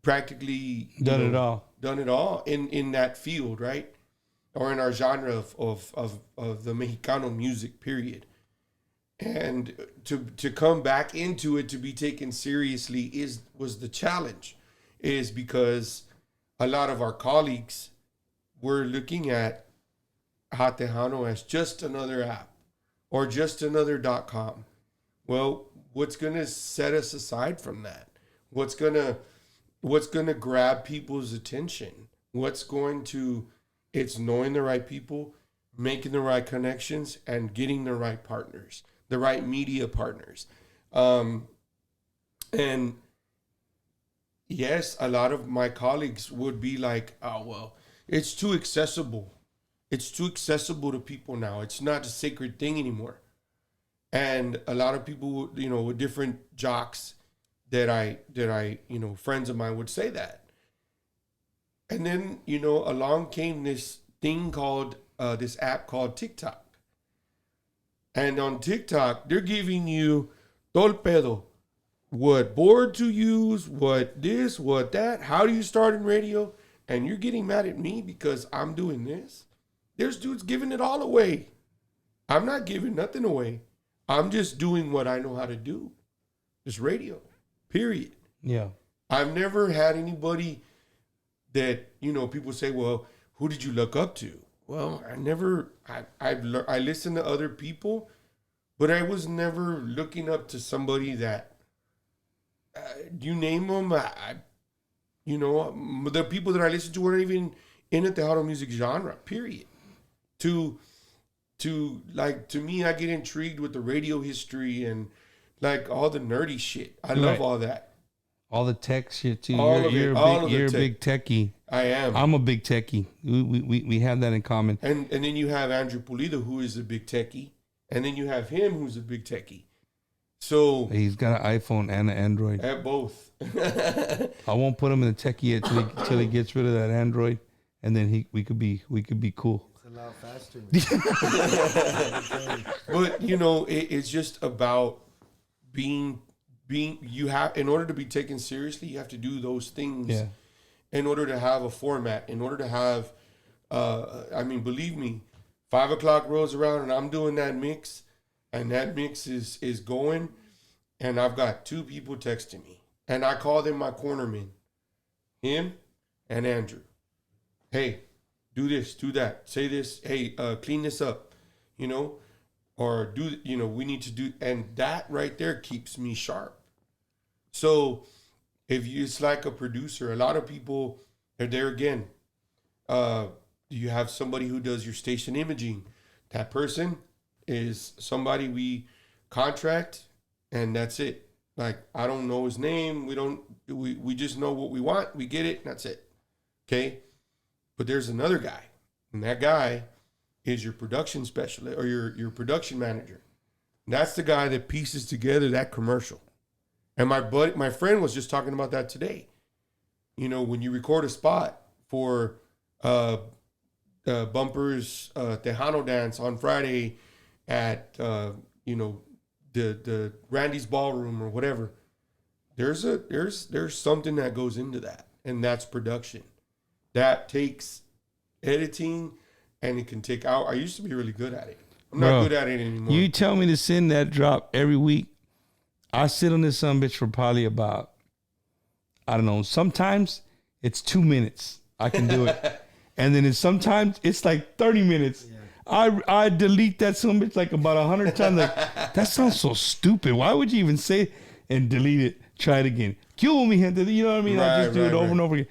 Speaker 2: practically
Speaker 3: Done it all.
Speaker 2: Done it all in that field, right? Or in our genre of the Mexicano music, period. And to come back into it, to be taken seriously was the challenge, is because a lot of our colleagues were looking at Hot Tejano as just another app or just another .com. Well, what's going to set us aside from that? What's going to grab people's attention? It's knowing the right people, making the right connections, and getting the right partners, the right media partners. And yes, a lot of my colleagues would be like, oh, well, it's too accessible. It's too accessible to people now. It's not a sacred thing anymore. And a lot of people, you know, with different jocks that I, you know, friends of mine would say that. And then, you know, along came this thing called, this app called TikTok. And on TikTok, they're giving you todo pedo. What board to use, what this, what that, how do you start in radio? And you're getting mad at me because I'm doing this? There's dudes giving it all away. I'm not giving nothing away. I'm just doing what I know how to do. It's radio, period.
Speaker 3: Yeah.
Speaker 2: I've never had anybody that, you know, people say, well, who did you look up to? Well, I listen to other people, but I was never looking up to somebody that, you name them, You know, the people that I listen to aren't even in the Tejano music genre, period. To me, I get intrigued with the radio history and like all the nerdy shit. I love all that.
Speaker 3: All the tech shit too.
Speaker 2: All
Speaker 3: You're a big techie.
Speaker 2: I am.
Speaker 3: I'm a big techie. We have that in common.
Speaker 2: And then you have Andrew Pulido, who is a big techie. And then you have him, who's a big techie. So
Speaker 3: he's got an iPhone and an Android.
Speaker 2: At both.
Speaker 3: I won't put him in the techie yet till he gets rid of that Android, and then we could be cool.
Speaker 4: It's a lot faster.
Speaker 2: But you know, it's just about being. You have, in order to be taken seriously, you have to do those things.
Speaker 3: Yeah.
Speaker 2: In order to have a format, in order to have, I mean, believe me, 5 o'clock rolls around and I'm doing that mix, and that mix is going, and I've got 2 people texting me, and I call them my cornermen, him and Andrew. Hey, do this, do that, say this. Hey, clean this up, you know, or do, you know, we need to do, and that right there keeps me sharp. So it's like a producer. A lot of people are there again. You have somebody who does your station imaging. That person is somebody we contract, and that's it. Like, I don't know his name. We just know what we want. We get it, and that's it. Okay? But there's another guy, and that guy is your production specialist or your production manager. And that's the guy that pieces together that commercial. And my friend was just talking about that today. You know, when you record a spot for Bumper's Tejano dance on Friday at you know, the Randy's Ballroom or whatever, there's something that goes into that, and that's production. That takes editing, and it can take out. I used to be really good at it. I'm not good at it anymore.
Speaker 3: You tell me to send that drop every week. I sit on this bitch for probably about, I don't know, sometimes it's 2 minutes. I can do it. And then sometimes it's like 30 minutes. Yeah. I delete that bitch like about 100 times. Like, that sounds so stupid. Why would you even say it and delete it? Try it again. Kill me, gente. You know what I mean? I just do it over and over again.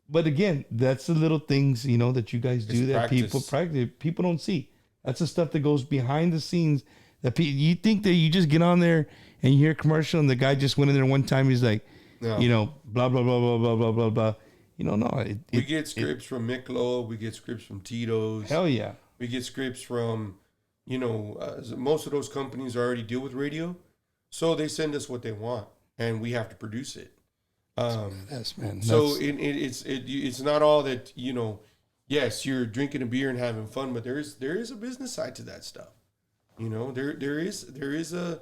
Speaker 3: But again, that's the little things, you know, that you guys do that people don't see. That's the stuff that goes behind the scenes. That you think that you just get on there and you hear a commercial and the guy just went in there one time. He's like, you know, blah, blah, blah, blah, blah, blah, blah, blah. You know, no.
Speaker 2: We get scripts from Michelob. We get scripts from Tito's.
Speaker 3: Hell yeah.
Speaker 2: We get scripts from, you know, most of those companies already deal with radio. So they send us what they want, and we have to produce it.
Speaker 3: Yes, man.
Speaker 2: So it's not all that, you know, yes, you're drinking a beer and having fun, but there is a business side to that stuff. You know, there is a,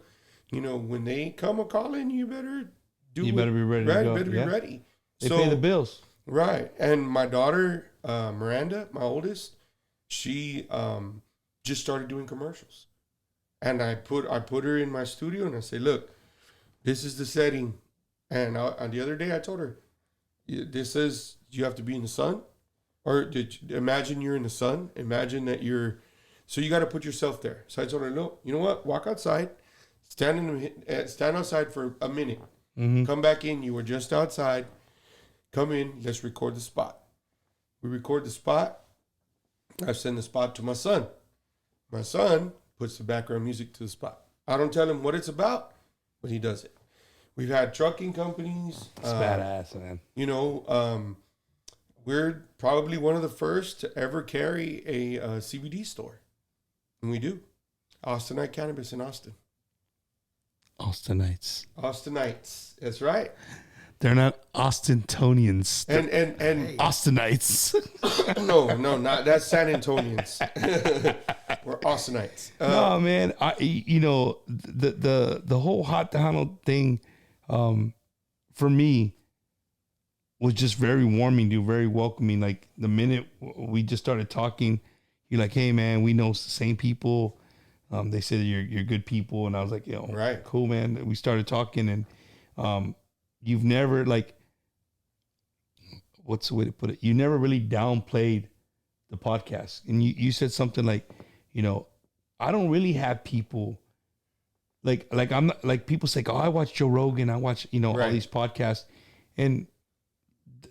Speaker 2: you know, when they come a calling, you better be ready. Be ready.
Speaker 3: They pay the bills.
Speaker 2: Right. And my daughter, Miranda, my oldest, she just started doing commercials. And I put her in my studio and I say, look, this is the setting. And on the other day I told her, this is, you have to be in the sun. Or imagine you're in the sun. Imagine that so you got to put yourself there. So I told her, no, you know what? Walk outside. Stand outside for a minute. Mm-hmm. Come back in. You were just outside. Come in. Let's record the spot. We record the spot. I send the spot to my son. My son puts the background music to the spot. I don't tell him what it's about, but he does it. We've had trucking companies.
Speaker 3: It's badass, man.
Speaker 2: You know, we're probably one of the first to ever carry a CBD store. And we do. Austinite Cannabis in Austin.
Speaker 3: Austinites.
Speaker 2: That's right.
Speaker 3: They're not Austintonians.
Speaker 2: And
Speaker 3: Austinites.
Speaker 2: No, not that's San Antonians. We're Austinites.
Speaker 3: No, man. You know, the whole hot Tejano thing, for me, was just very warming, dude. Very welcoming. Like the minute we just started talking, you're like, "Hey, man, we know the same people." They said you're good people, and I was like, "Yo,
Speaker 2: right,
Speaker 3: cool, man." We started talking, and you've never, like, what's the way to put it? You never really downplayed the podcast, and you said something like, you know, I don't really have people like I'm not, like, people say, "Oh, I watch Joe Rogan, I watch, you know, all these podcasts," and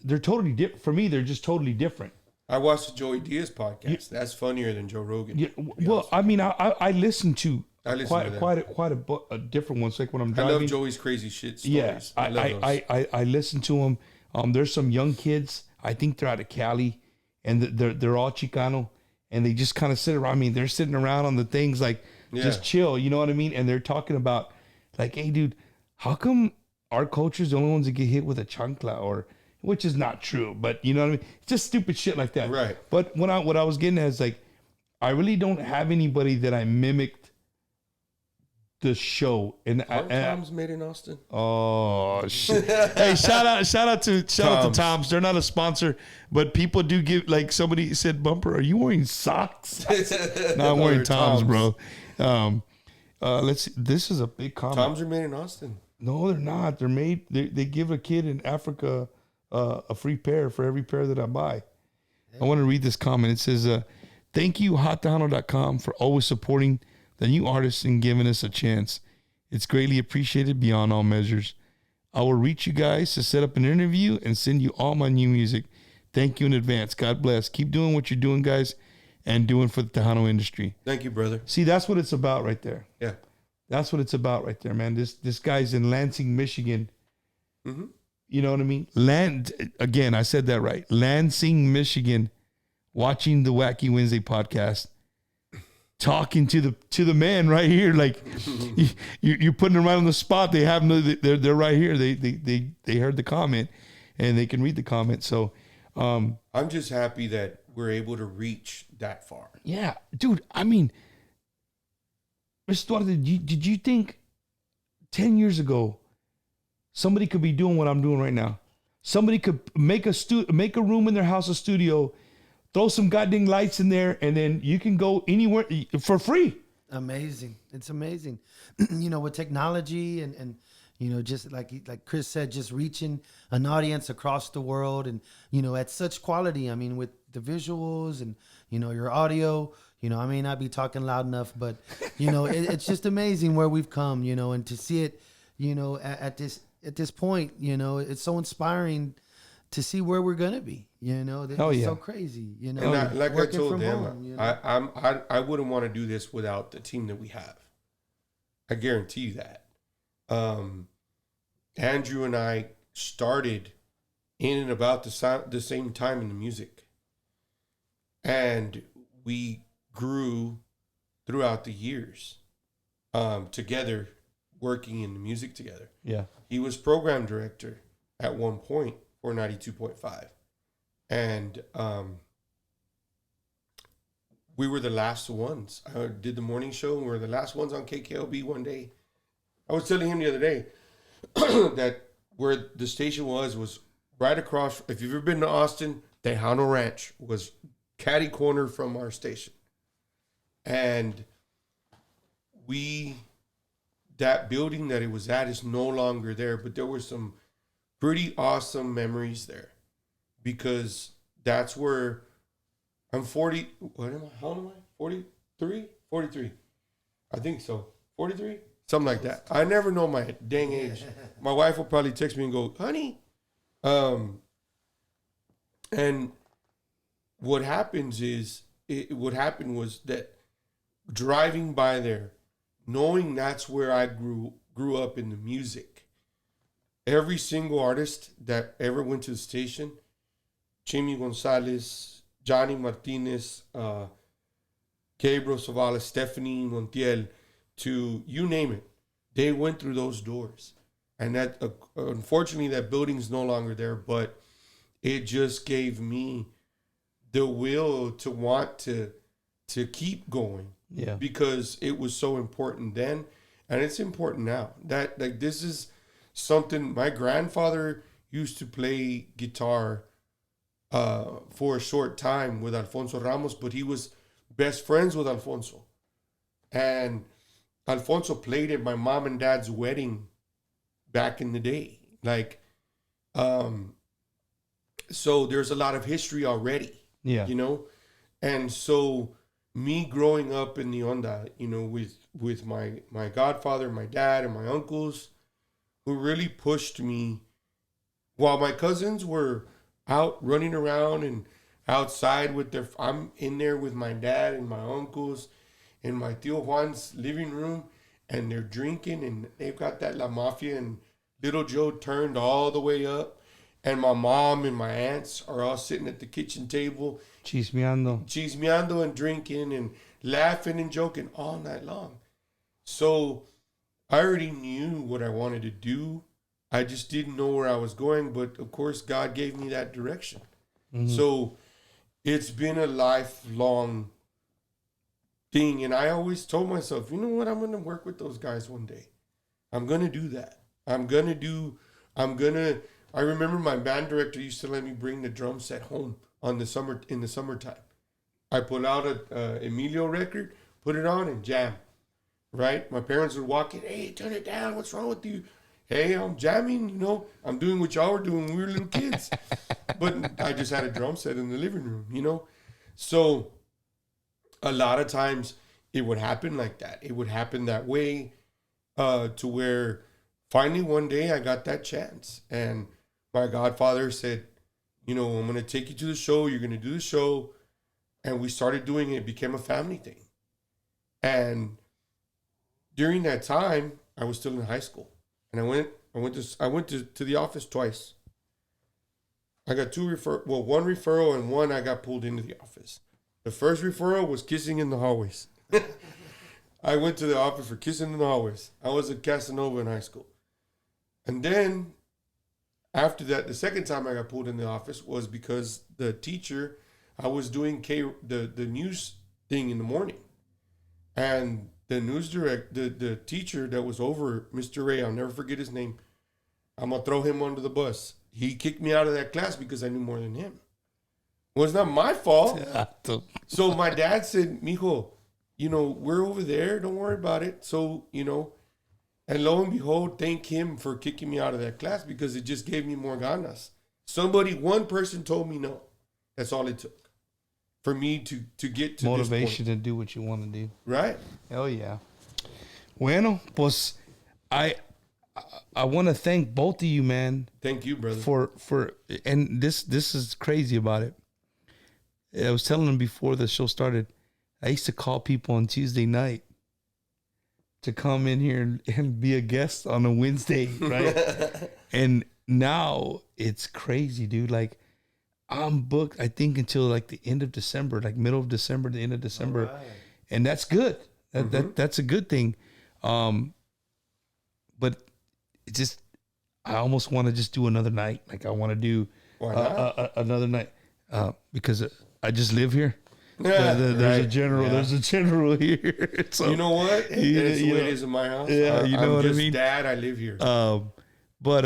Speaker 3: they're totally different. For me, they're just totally different.
Speaker 2: I watched the Joey Diaz podcast. That's funnier than Joe Rogan.
Speaker 3: Yeah, well, I mean, I listen to
Speaker 2: I listen to them.
Speaker 3: quite a different ones. Like when I'm
Speaker 2: I
Speaker 3: driving.
Speaker 2: love Joey's crazy shit stories.
Speaker 3: Yeah,
Speaker 2: I love those.
Speaker 3: I listen to them. There's some young kids. I think they're out of Cali, and they're all Chicano, and they just kind of sit around. I mean, they're sitting around on the things like just chill. You know what I mean? And they're talking about like, hey, dude, how come our culture's the only ones that get hit with a chancla, or which is not true, but you know what I mean? It's just stupid shit like that.
Speaker 2: Right.
Speaker 3: But what I was getting at is like, I really don't have anybody that I mimicked the show. And
Speaker 2: Tom's made in Austin.
Speaker 3: Oh shit! Hey, shout out to Tom's. They're not a sponsor, but people do give. Like somebody said, "Bumper, are you wearing socks?" No, I'm wearing Tom's, bro. Let's see. This is a big comment.
Speaker 2: Tom's are made in Austin.
Speaker 3: No, they're not. They're made. They give a kid in Africa a free pair for every pair that I buy. I want to read this comment. It says, "Thank you, HotTejano.com, for always supporting the new artists and giving us a chance. It's greatly appreciated beyond all measures. I will reach you guys to set up an interview and send you all my new music. Thank you in advance. God bless. Keep doing what you're doing, guys, and doing for the Tejano industry."
Speaker 2: Thank you, brother.
Speaker 3: See, that's what it's about right there.
Speaker 2: Yeah.
Speaker 3: That's what it's about right there, man. This guy's in Lansing, Michigan.
Speaker 2: Mm-hmm.
Speaker 3: You know what I mean? Again, I said that right. Lansing, Michigan, watching the Wacky Wednesday podcast, talking to the man right here. Like you're putting them right on the spot. They have they're right here. They heard the comment and they can read the comment. So
Speaker 2: I'm just happy that we're able to reach that far.
Speaker 3: Yeah, dude. I mean, Mr. Duarte, did you think 10 years ago somebody could be doing what I'm doing right now? Somebody could make a room in their house, a studio, throw some goddamn lights in there, and then you can go anywhere for free.
Speaker 4: Amazing. It's amazing. You know, with technology and you know, just like Chris said, just reaching an audience across the world and, you know, at such quality. I mean, with the visuals and, you know, your audio, you know, I may not be talking loud enough, but, you know, it's just amazing where we've come, you know, and to see it, you know, at this point, you know, it's so inspiring to see where we're going to be, you know. It's so crazy, you know.
Speaker 2: And like I told them,
Speaker 4: home, you know?
Speaker 2: I wouldn't want to do this without the team that we have. I guarantee you that. Andrew and I started in and about the same time in the music. And we grew throughout the years together, working in the music together.
Speaker 3: Yeah.
Speaker 2: He was program director at one point for 92.5. And we were the last ones. I did the morning show, and we were the last ones on KKLB one day. I was telling him the other day that where the station was right across. If you've ever been to Austin, Tejano Ranch was catty corner from our station. And that building that it was at is no longer there, but there were some pretty awesome memories there because that's where I'm 40. What am I? How old am I? 43? 43. I think so. 43? Something like that. I never know my dang age. My wife will probably text me and go, honey. And what happens is, what happened was that driving by there, knowing that's where I grew up in the music, every single artist that ever went to the station, Chimi Gonzalez, Johnny Martinez, Gabriel Zavala, Stephanie Montiel, to you name it, they went through those doors. And that unfortunately that building's no longer there, but it just gave me the will to want to keep going.
Speaker 3: Yeah.
Speaker 2: Because it was so important then, and it's important now. That like this is something my grandfather used to play guitar for a short time with Alfonso Ramos, but he was best friends with Alfonso. And Alfonso played at my mom and dad's wedding back in the day. Like, so there's a lot of history already.
Speaker 3: Yeah.
Speaker 2: You know? And so me growing up in the Onda, you know, with my godfather, my dad, and my uncles, who really pushed me, while my cousins were out running around and outside with their. I'm in there with my dad and my uncles in my Tío Juan's living room, and they're drinking, and they've got that La Mafia, and Little Joe turned all the way up, and my mom and my aunts are all sitting at the kitchen table, chismeando and drinking and laughing and joking all night long. So I already knew what I wanted to do. I just didn't know where I was going, but of course God gave me that direction. So it's been a lifelong thing, and I always told myself, you know what, I'm going to work with those guys one day. I'm going to do that. I remember my band director used to let me bring the drum set home in the summertime. I pull out a Emilio record, put it on, and jam. Right? My parents would walk in, hey, turn it down. What's wrong with you? Hey, I'm jamming. You know, I'm doing what y'all were doing when we were little kids. But I just had a drum set in the living room. You know, so a lot of times it would happen like that. It would happen that way, to where finally one day I got that chance, and my godfather said, you know, I'm going to take you to the show. You're going to do the show. And we started doing it. It became a family thing. And during that time, I was still in high school. And I went to the office twice. I got one referral, and one I got pulled into the office. The first referral was kissing in the hallways. I went to the office for kissing in the hallways. I was a Casanova in high school. And then after that, the second time I got pulled in the office was because the teacher, I was doing the news thing in the morning. And the the teacher that was over Mr. Ray, I'll never forget his name. I'm going to throw him under the bus. He kicked me out of that class because I knew more than him. Well, it's not my fault. So my dad said, mijo, you know, we're over there. Don't worry about it. So, you know, and lo and behold, thank him for kicking me out of that class because it just gave me more ganas. one person told me no. That's all it took for me to get to
Speaker 3: motivation to do what you want to do.
Speaker 2: Right.
Speaker 3: Hell yeah. Bueno, pues I want to thank both of you, man.
Speaker 2: Thank you, brother.
Speaker 3: For and this is crazy about it. I was telling them before the show started, I used to call people on Tuesday night to come in here and be a guest on a Wednesday, right? And now it's crazy, dude. Like, I'm booked, I think, until like the end of December, like middle of December, the end of December. Right. And that's good. That's a good thing. But it just, I almost want to just do another night. Like, I want to do another night because I just live here.
Speaker 2: Yeah,
Speaker 3: there's a general. Yeah. There's a general here. So,
Speaker 2: you know what? That's the way it is in my house.
Speaker 3: Yeah, you know what I mean.
Speaker 2: Dad, I live here.
Speaker 3: But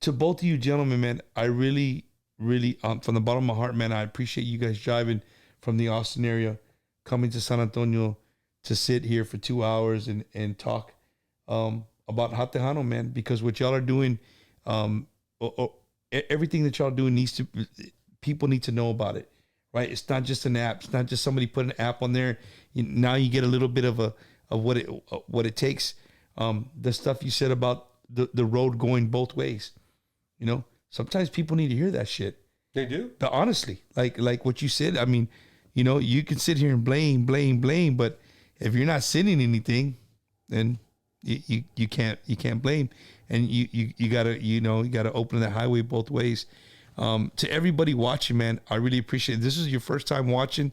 Speaker 3: to both of you gentlemen, man, I really, from the bottom of my heart, man, I appreciate you guys driving from the Austin area, coming to San Antonio to sit here for 2 hours and talk about Hot Tejano, man. Because what y'all are doing, everything that y'all doing people need to know about it. Right, it's not just an app. It's not just somebody put an app on there. Now you get a little bit of what it takes. The stuff you said about the road going both ways. You know, sometimes people need to hear that shit.
Speaker 2: They do.
Speaker 3: But honestly, like what you said. I mean, you know, you can sit here and blame, but if you're not sending anything, then you can't blame, and you gotta open that highway both ways. To everybody watching, man, I really appreciate it. This is your first time watching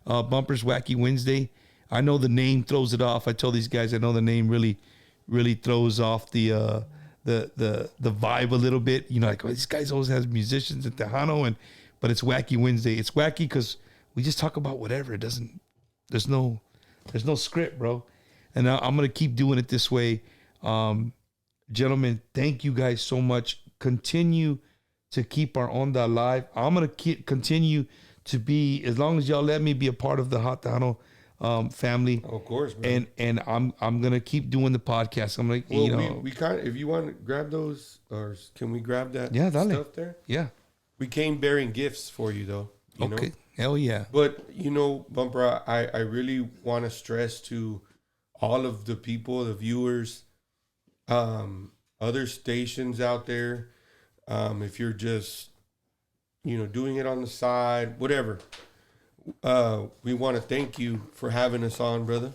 Speaker 3: Bumpers Wacky Wednesday. I know the name throws it off. I told these guys I know the name really throws off the vibe a little bit. You know, like, oh, these guys always has musicians at Tejano, but it's Wacky Wednesday. It's wacky because we just talk about whatever. It doesn't. There's no script, bro. And I'm gonna keep doing it this way, gentlemen. Thank you guys so much. Continue to keep our Onda alive. I'm going to continue to be, as long as y'all let me be a part of the Hot Tejano family.
Speaker 2: Of course, man.
Speaker 3: And I'm going to keep doing the podcast. I'm like,
Speaker 2: we kind of, if you want to grab those, or can we grab that stuff there?
Speaker 3: Yeah.
Speaker 2: We came bearing gifts for you, though. You know?
Speaker 3: Hell yeah.
Speaker 2: But, you know, Bumper, I really want to stress to all of the people, the viewers, other stations out there, if you're just doing it on the side, whatever. We want to thank you for having us on, brother.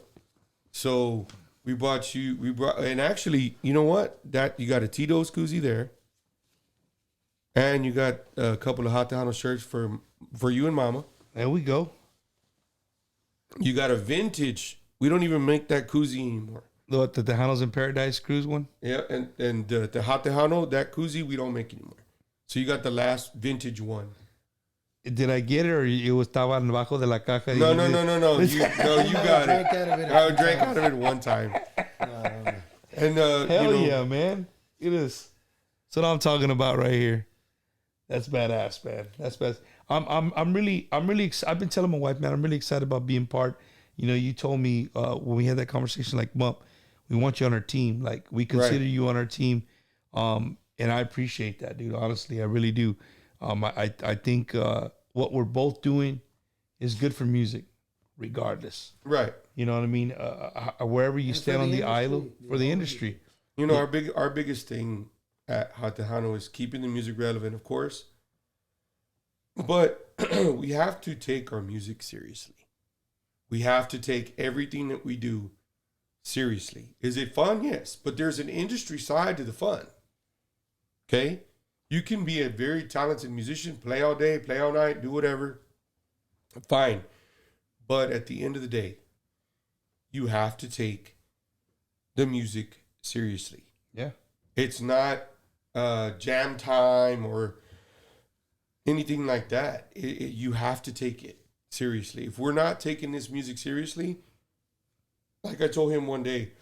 Speaker 2: So we brought, and actually, you know what? That you got a Tito's koozie there, and you got a couple of Hot Tejano shirts for you and Mama.
Speaker 3: There we go.
Speaker 2: You got a vintage. We don't even make that koozie anymore.
Speaker 3: The Tejanos in Paradise cruise one.
Speaker 2: Yeah, and the Hot Tejano, that koozie we don't make anymore. So you got the last vintage one.
Speaker 3: Did I get it, or you estaba debajo de la caja?
Speaker 2: No. You got it. I drank out of it one time. And
Speaker 3: Hell yeah, man! It is. That's what I'm talking about right here. That's badass, man. That's best. I'm really I've been telling my wife, man, I'm really excited about being part. You told me when we had that conversation, like, Mom, we want you on our team. Like, we consider you on our team. And I appreciate that, dude. Honestly, I really do. I think what we're both doing is good for music, regardless.
Speaker 2: Right.
Speaker 3: You know what I mean? Wherever you stand on the aisle for the industry.
Speaker 2: Our biggest thing at Hot Tejano is keeping the music relevant, of course. But we have to take our music seriously. We have to take everything that we do seriously. Is it fun? Yes. But there's an industry side to the fun. Okay? You can be a very talented musician, play all day, play all night, do whatever. Fine. But at the end of the day, you have to take the music seriously.
Speaker 3: Yeah.
Speaker 2: It's not jam time or anything like that. You have to take it seriously. If we're not taking this music seriously, like I told him one day,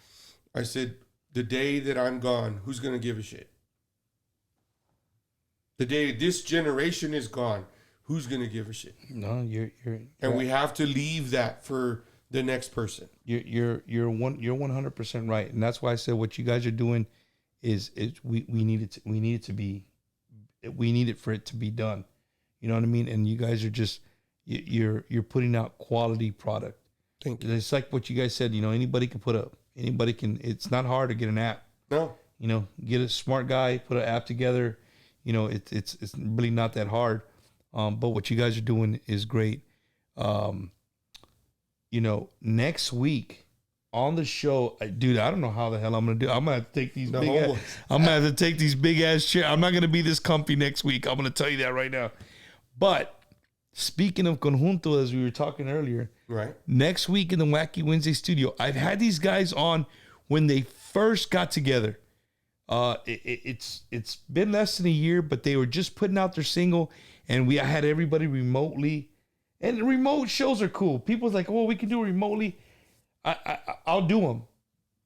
Speaker 2: I said, the day that I'm gone, who's going to give a shit? The day this generation is gone, who's going to give a shit?
Speaker 3: No, you're
Speaker 2: and we have to leave that for the next person.
Speaker 3: You're 100% right, and that's why I said what you guys are doing is we need it for it to be done. You know what I mean? And you guys are just you're putting out quality product.
Speaker 2: Thank you.
Speaker 3: It's like what you guys said. Anybody can. It's not hard to get an app.
Speaker 2: No.
Speaker 3: Get a smart guy, put an app together. It's really not that hard. But what you guys are doing is great. Next week on the show, dude, I don't know how the hell I'm gonna do. I'm gonna have to take these big ass chairs. I'm not gonna be this comfy next week. I'm gonna tell you that right now. But speaking of conjunto, as we were talking earlier,
Speaker 2: right?
Speaker 3: Next week in the Wacky Wednesday studio, I've had these guys on when they first got together. It's been less than a year, but they were just putting out their single, and I had everybody remotely. And remote shows are cool. People's like, "Oh, we can do it remotely." I'll do them,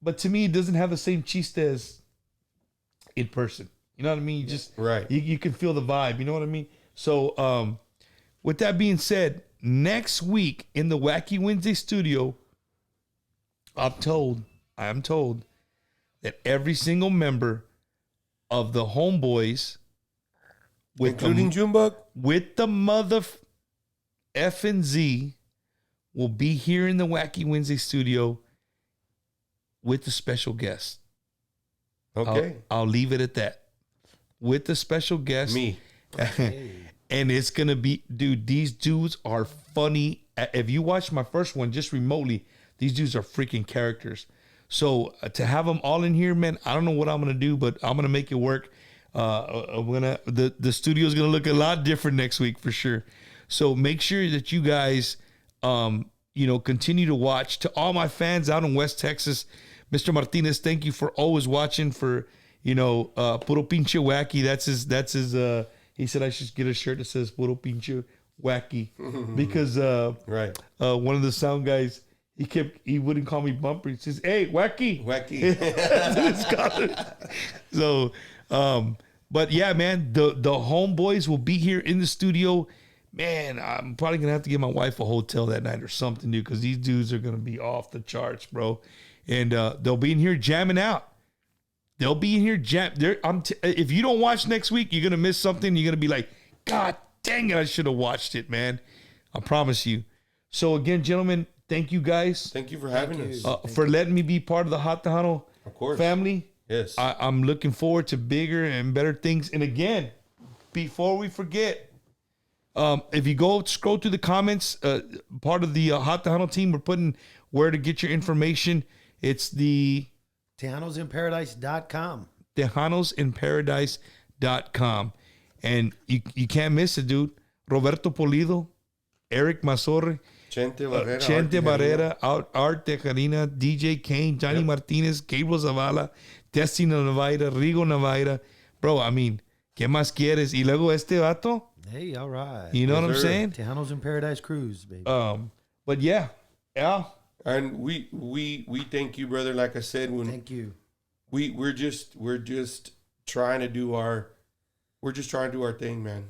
Speaker 3: but to me, it doesn't have the same chiste as in person. You know what I mean? You just
Speaker 2: right.
Speaker 3: You can feel the vibe. You know what I mean? So, with that being said, next week in the Wacky Wednesday studio, I am told that every single member of the Homeboys,
Speaker 2: including Junebug,
Speaker 3: with the mother F and Z, will be here in the Wacky Wednesday studio with the special guest.
Speaker 2: Okay.
Speaker 3: I'll leave it at that. With the special guest.
Speaker 2: Me.
Speaker 3: And it's going to be, dude, these dudes are funny. If you watch my first one just remotely, these dudes are freaking characters. So to have them all in here, man, I don't know what I'm going to do, but I'm going to make it work. The studio is going to look a lot different next week for sure. So make sure that you guys, continue to watch. To all my fans out in West Texas, Mr. Martinez, thank you for always watching for, Puro Pinche Wacky. That's his, he said I should get a shirt that says Puro Pinche Wacky because,
Speaker 2: right.
Speaker 3: One of the sound guys, he wouldn't call me Bumper. He says, "Hey, Wacky." So, but yeah, man, the Homeboys will be here in the studio. Man, I'm probably gonna have to get my wife a hotel that night or something, dude, because these dudes are gonna be off the charts, bro. And they'll be in here jamming out. They'll be in here if you don't watch next week, you're gonna miss something. You're gonna be like, "God dang it, I should have watched it, man." I promise you. So again, gentlemen, thank you guys.
Speaker 2: Thank you for having us.
Speaker 3: For letting me be part of the Hot Tejano family.
Speaker 2: Yes.
Speaker 3: I'm looking forward to bigger and better things. And again, before we forget, If you go scroll through the comments, part of the Hot Tejano team, we're putting where to get your information. It's the
Speaker 4: TejanoSinParadise.com.
Speaker 3: TejanoSinParadise.com. And you can't miss it, dude. Roberto Polido, Eric Mazorre, Chente Barrera, Art Tejarina, DJ Kane, Johnny Martinez, Gabriel Zavala, Destiny Navaira, Rigo Navaira. Bro, I mean, ¿qué más quieres? Y luego este vato.
Speaker 4: Hey, all right.
Speaker 3: You know what I'm saying?
Speaker 4: Tejanos in Paradise Cruise, baby.
Speaker 3: But yeah.
Speaker 2: And we thank you, brother. Like I said,
Speaker 4: Thank you.
Speaker 2: We're just trying to do our thing, man.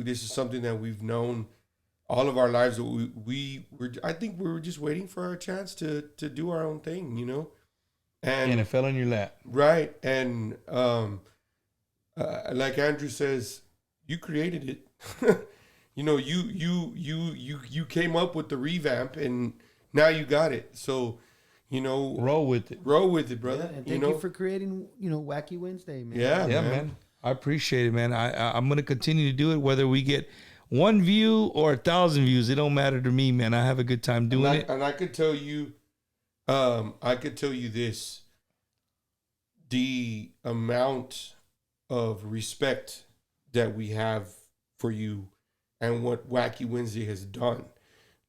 Speaker 2: This is something that we've known all of our lives. I think we were just waiting for our chance to do our own thing, you know. And
Speaker 3: it fell in your lap.
Speaker 2: Right. And like Andrew says, you created it. You know, you came up with the revamp, and now you got it. So, you know,
Speaker 3: roll with it,
Speaker 2: brother.
Speaker 4: Yeah, and thank you for creating, Wacky Wednesday, man.
Speaker 2: Yeah,
Speaker 3: man. I appreciate it, man. I'm gonna continue to do it, whether we get 1 view or 1,000 views. It don't matter to me, man. I have a good time doing it.
Speaker 2: And I could tell you, this: the amount of respect that we have for you and what Wacky Wednesday has done.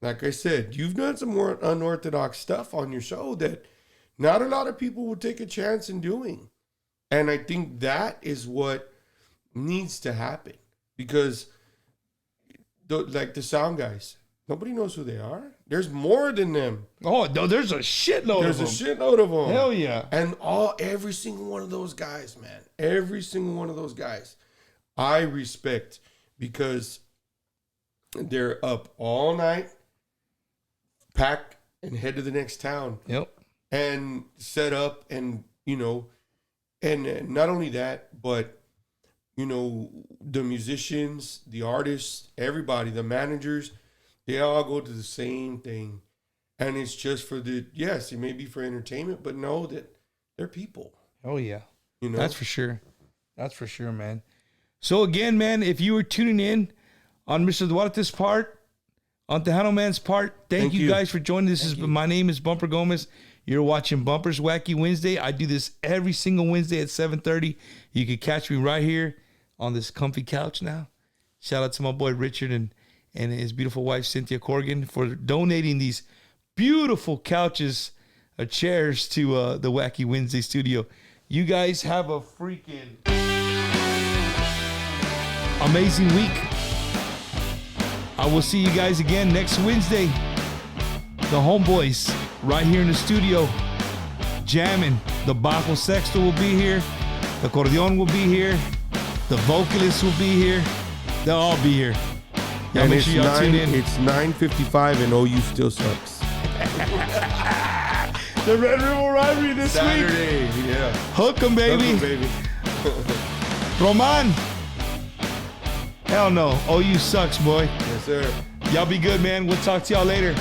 Speaker 2: Like I said, you've done some more unorthodox stuff on your show that not a lot of people will take a chance in doing. And I think that is what needs to happen, because like the sound guys, nobody knows who they are. There's more than them.
Speaker 3: Oh, no, there's a shitload of them.
Speaker 2: There's a shitload of them.
Speaker 3: Hell yeah.
Speaker 2: And every single one of those guys, man, every single one of those guys, I respect, because they're up all night, pack and head to the next town.
Speaker 3: Yep.
Speaker 2: And set up, and, you know, and not only that, but, you know, the musicians, the artists, everybody, the managers, they all go to the same thing. And it's just for yes, it may be for entertainment, but know that they're people.
Speaker 3: Oh, yeah.
Speaker 2: You know?
Speaker 3: That's for sure. That's for sure, man. So, again, man, if you were tuning in on Mr. Duarte's part, on TejanoMan's part, thank you guys for joining. My name is Bumper Gomez. You're watching Bumper's Wacky Wednesday. I do this every single Wednesday at 7:30. You can catch me right here on this comfy couch now. Shout out to my boy Richard and his beautiful wife Cynthia Corrigan for donating these beautiful couches, chairs to the Wacky Wednesday studio. You guys have a freaking amazing week. I will see you guys again next Wednesday. The homeboys right here in the studio jamming. The bajo sexto will be here. The accordion will be here. The vocalist will be here. They'll all be here. Y'all make sure y'all tune in.
Speaker 2: It's 9:55 and OU still sucks.
Speaker 3: The Red River Rivalry this
Speaker 2: Saturday,
Speaker 3: week.
Speaker 2: Yeah.
Speaker 3: Hook 'em, baby. Roman. Hell no. OU sucks, boy.
Speaker 2: Yes, sir.
Speaker 3: Y'all be good, man. We'll talk to y'all later.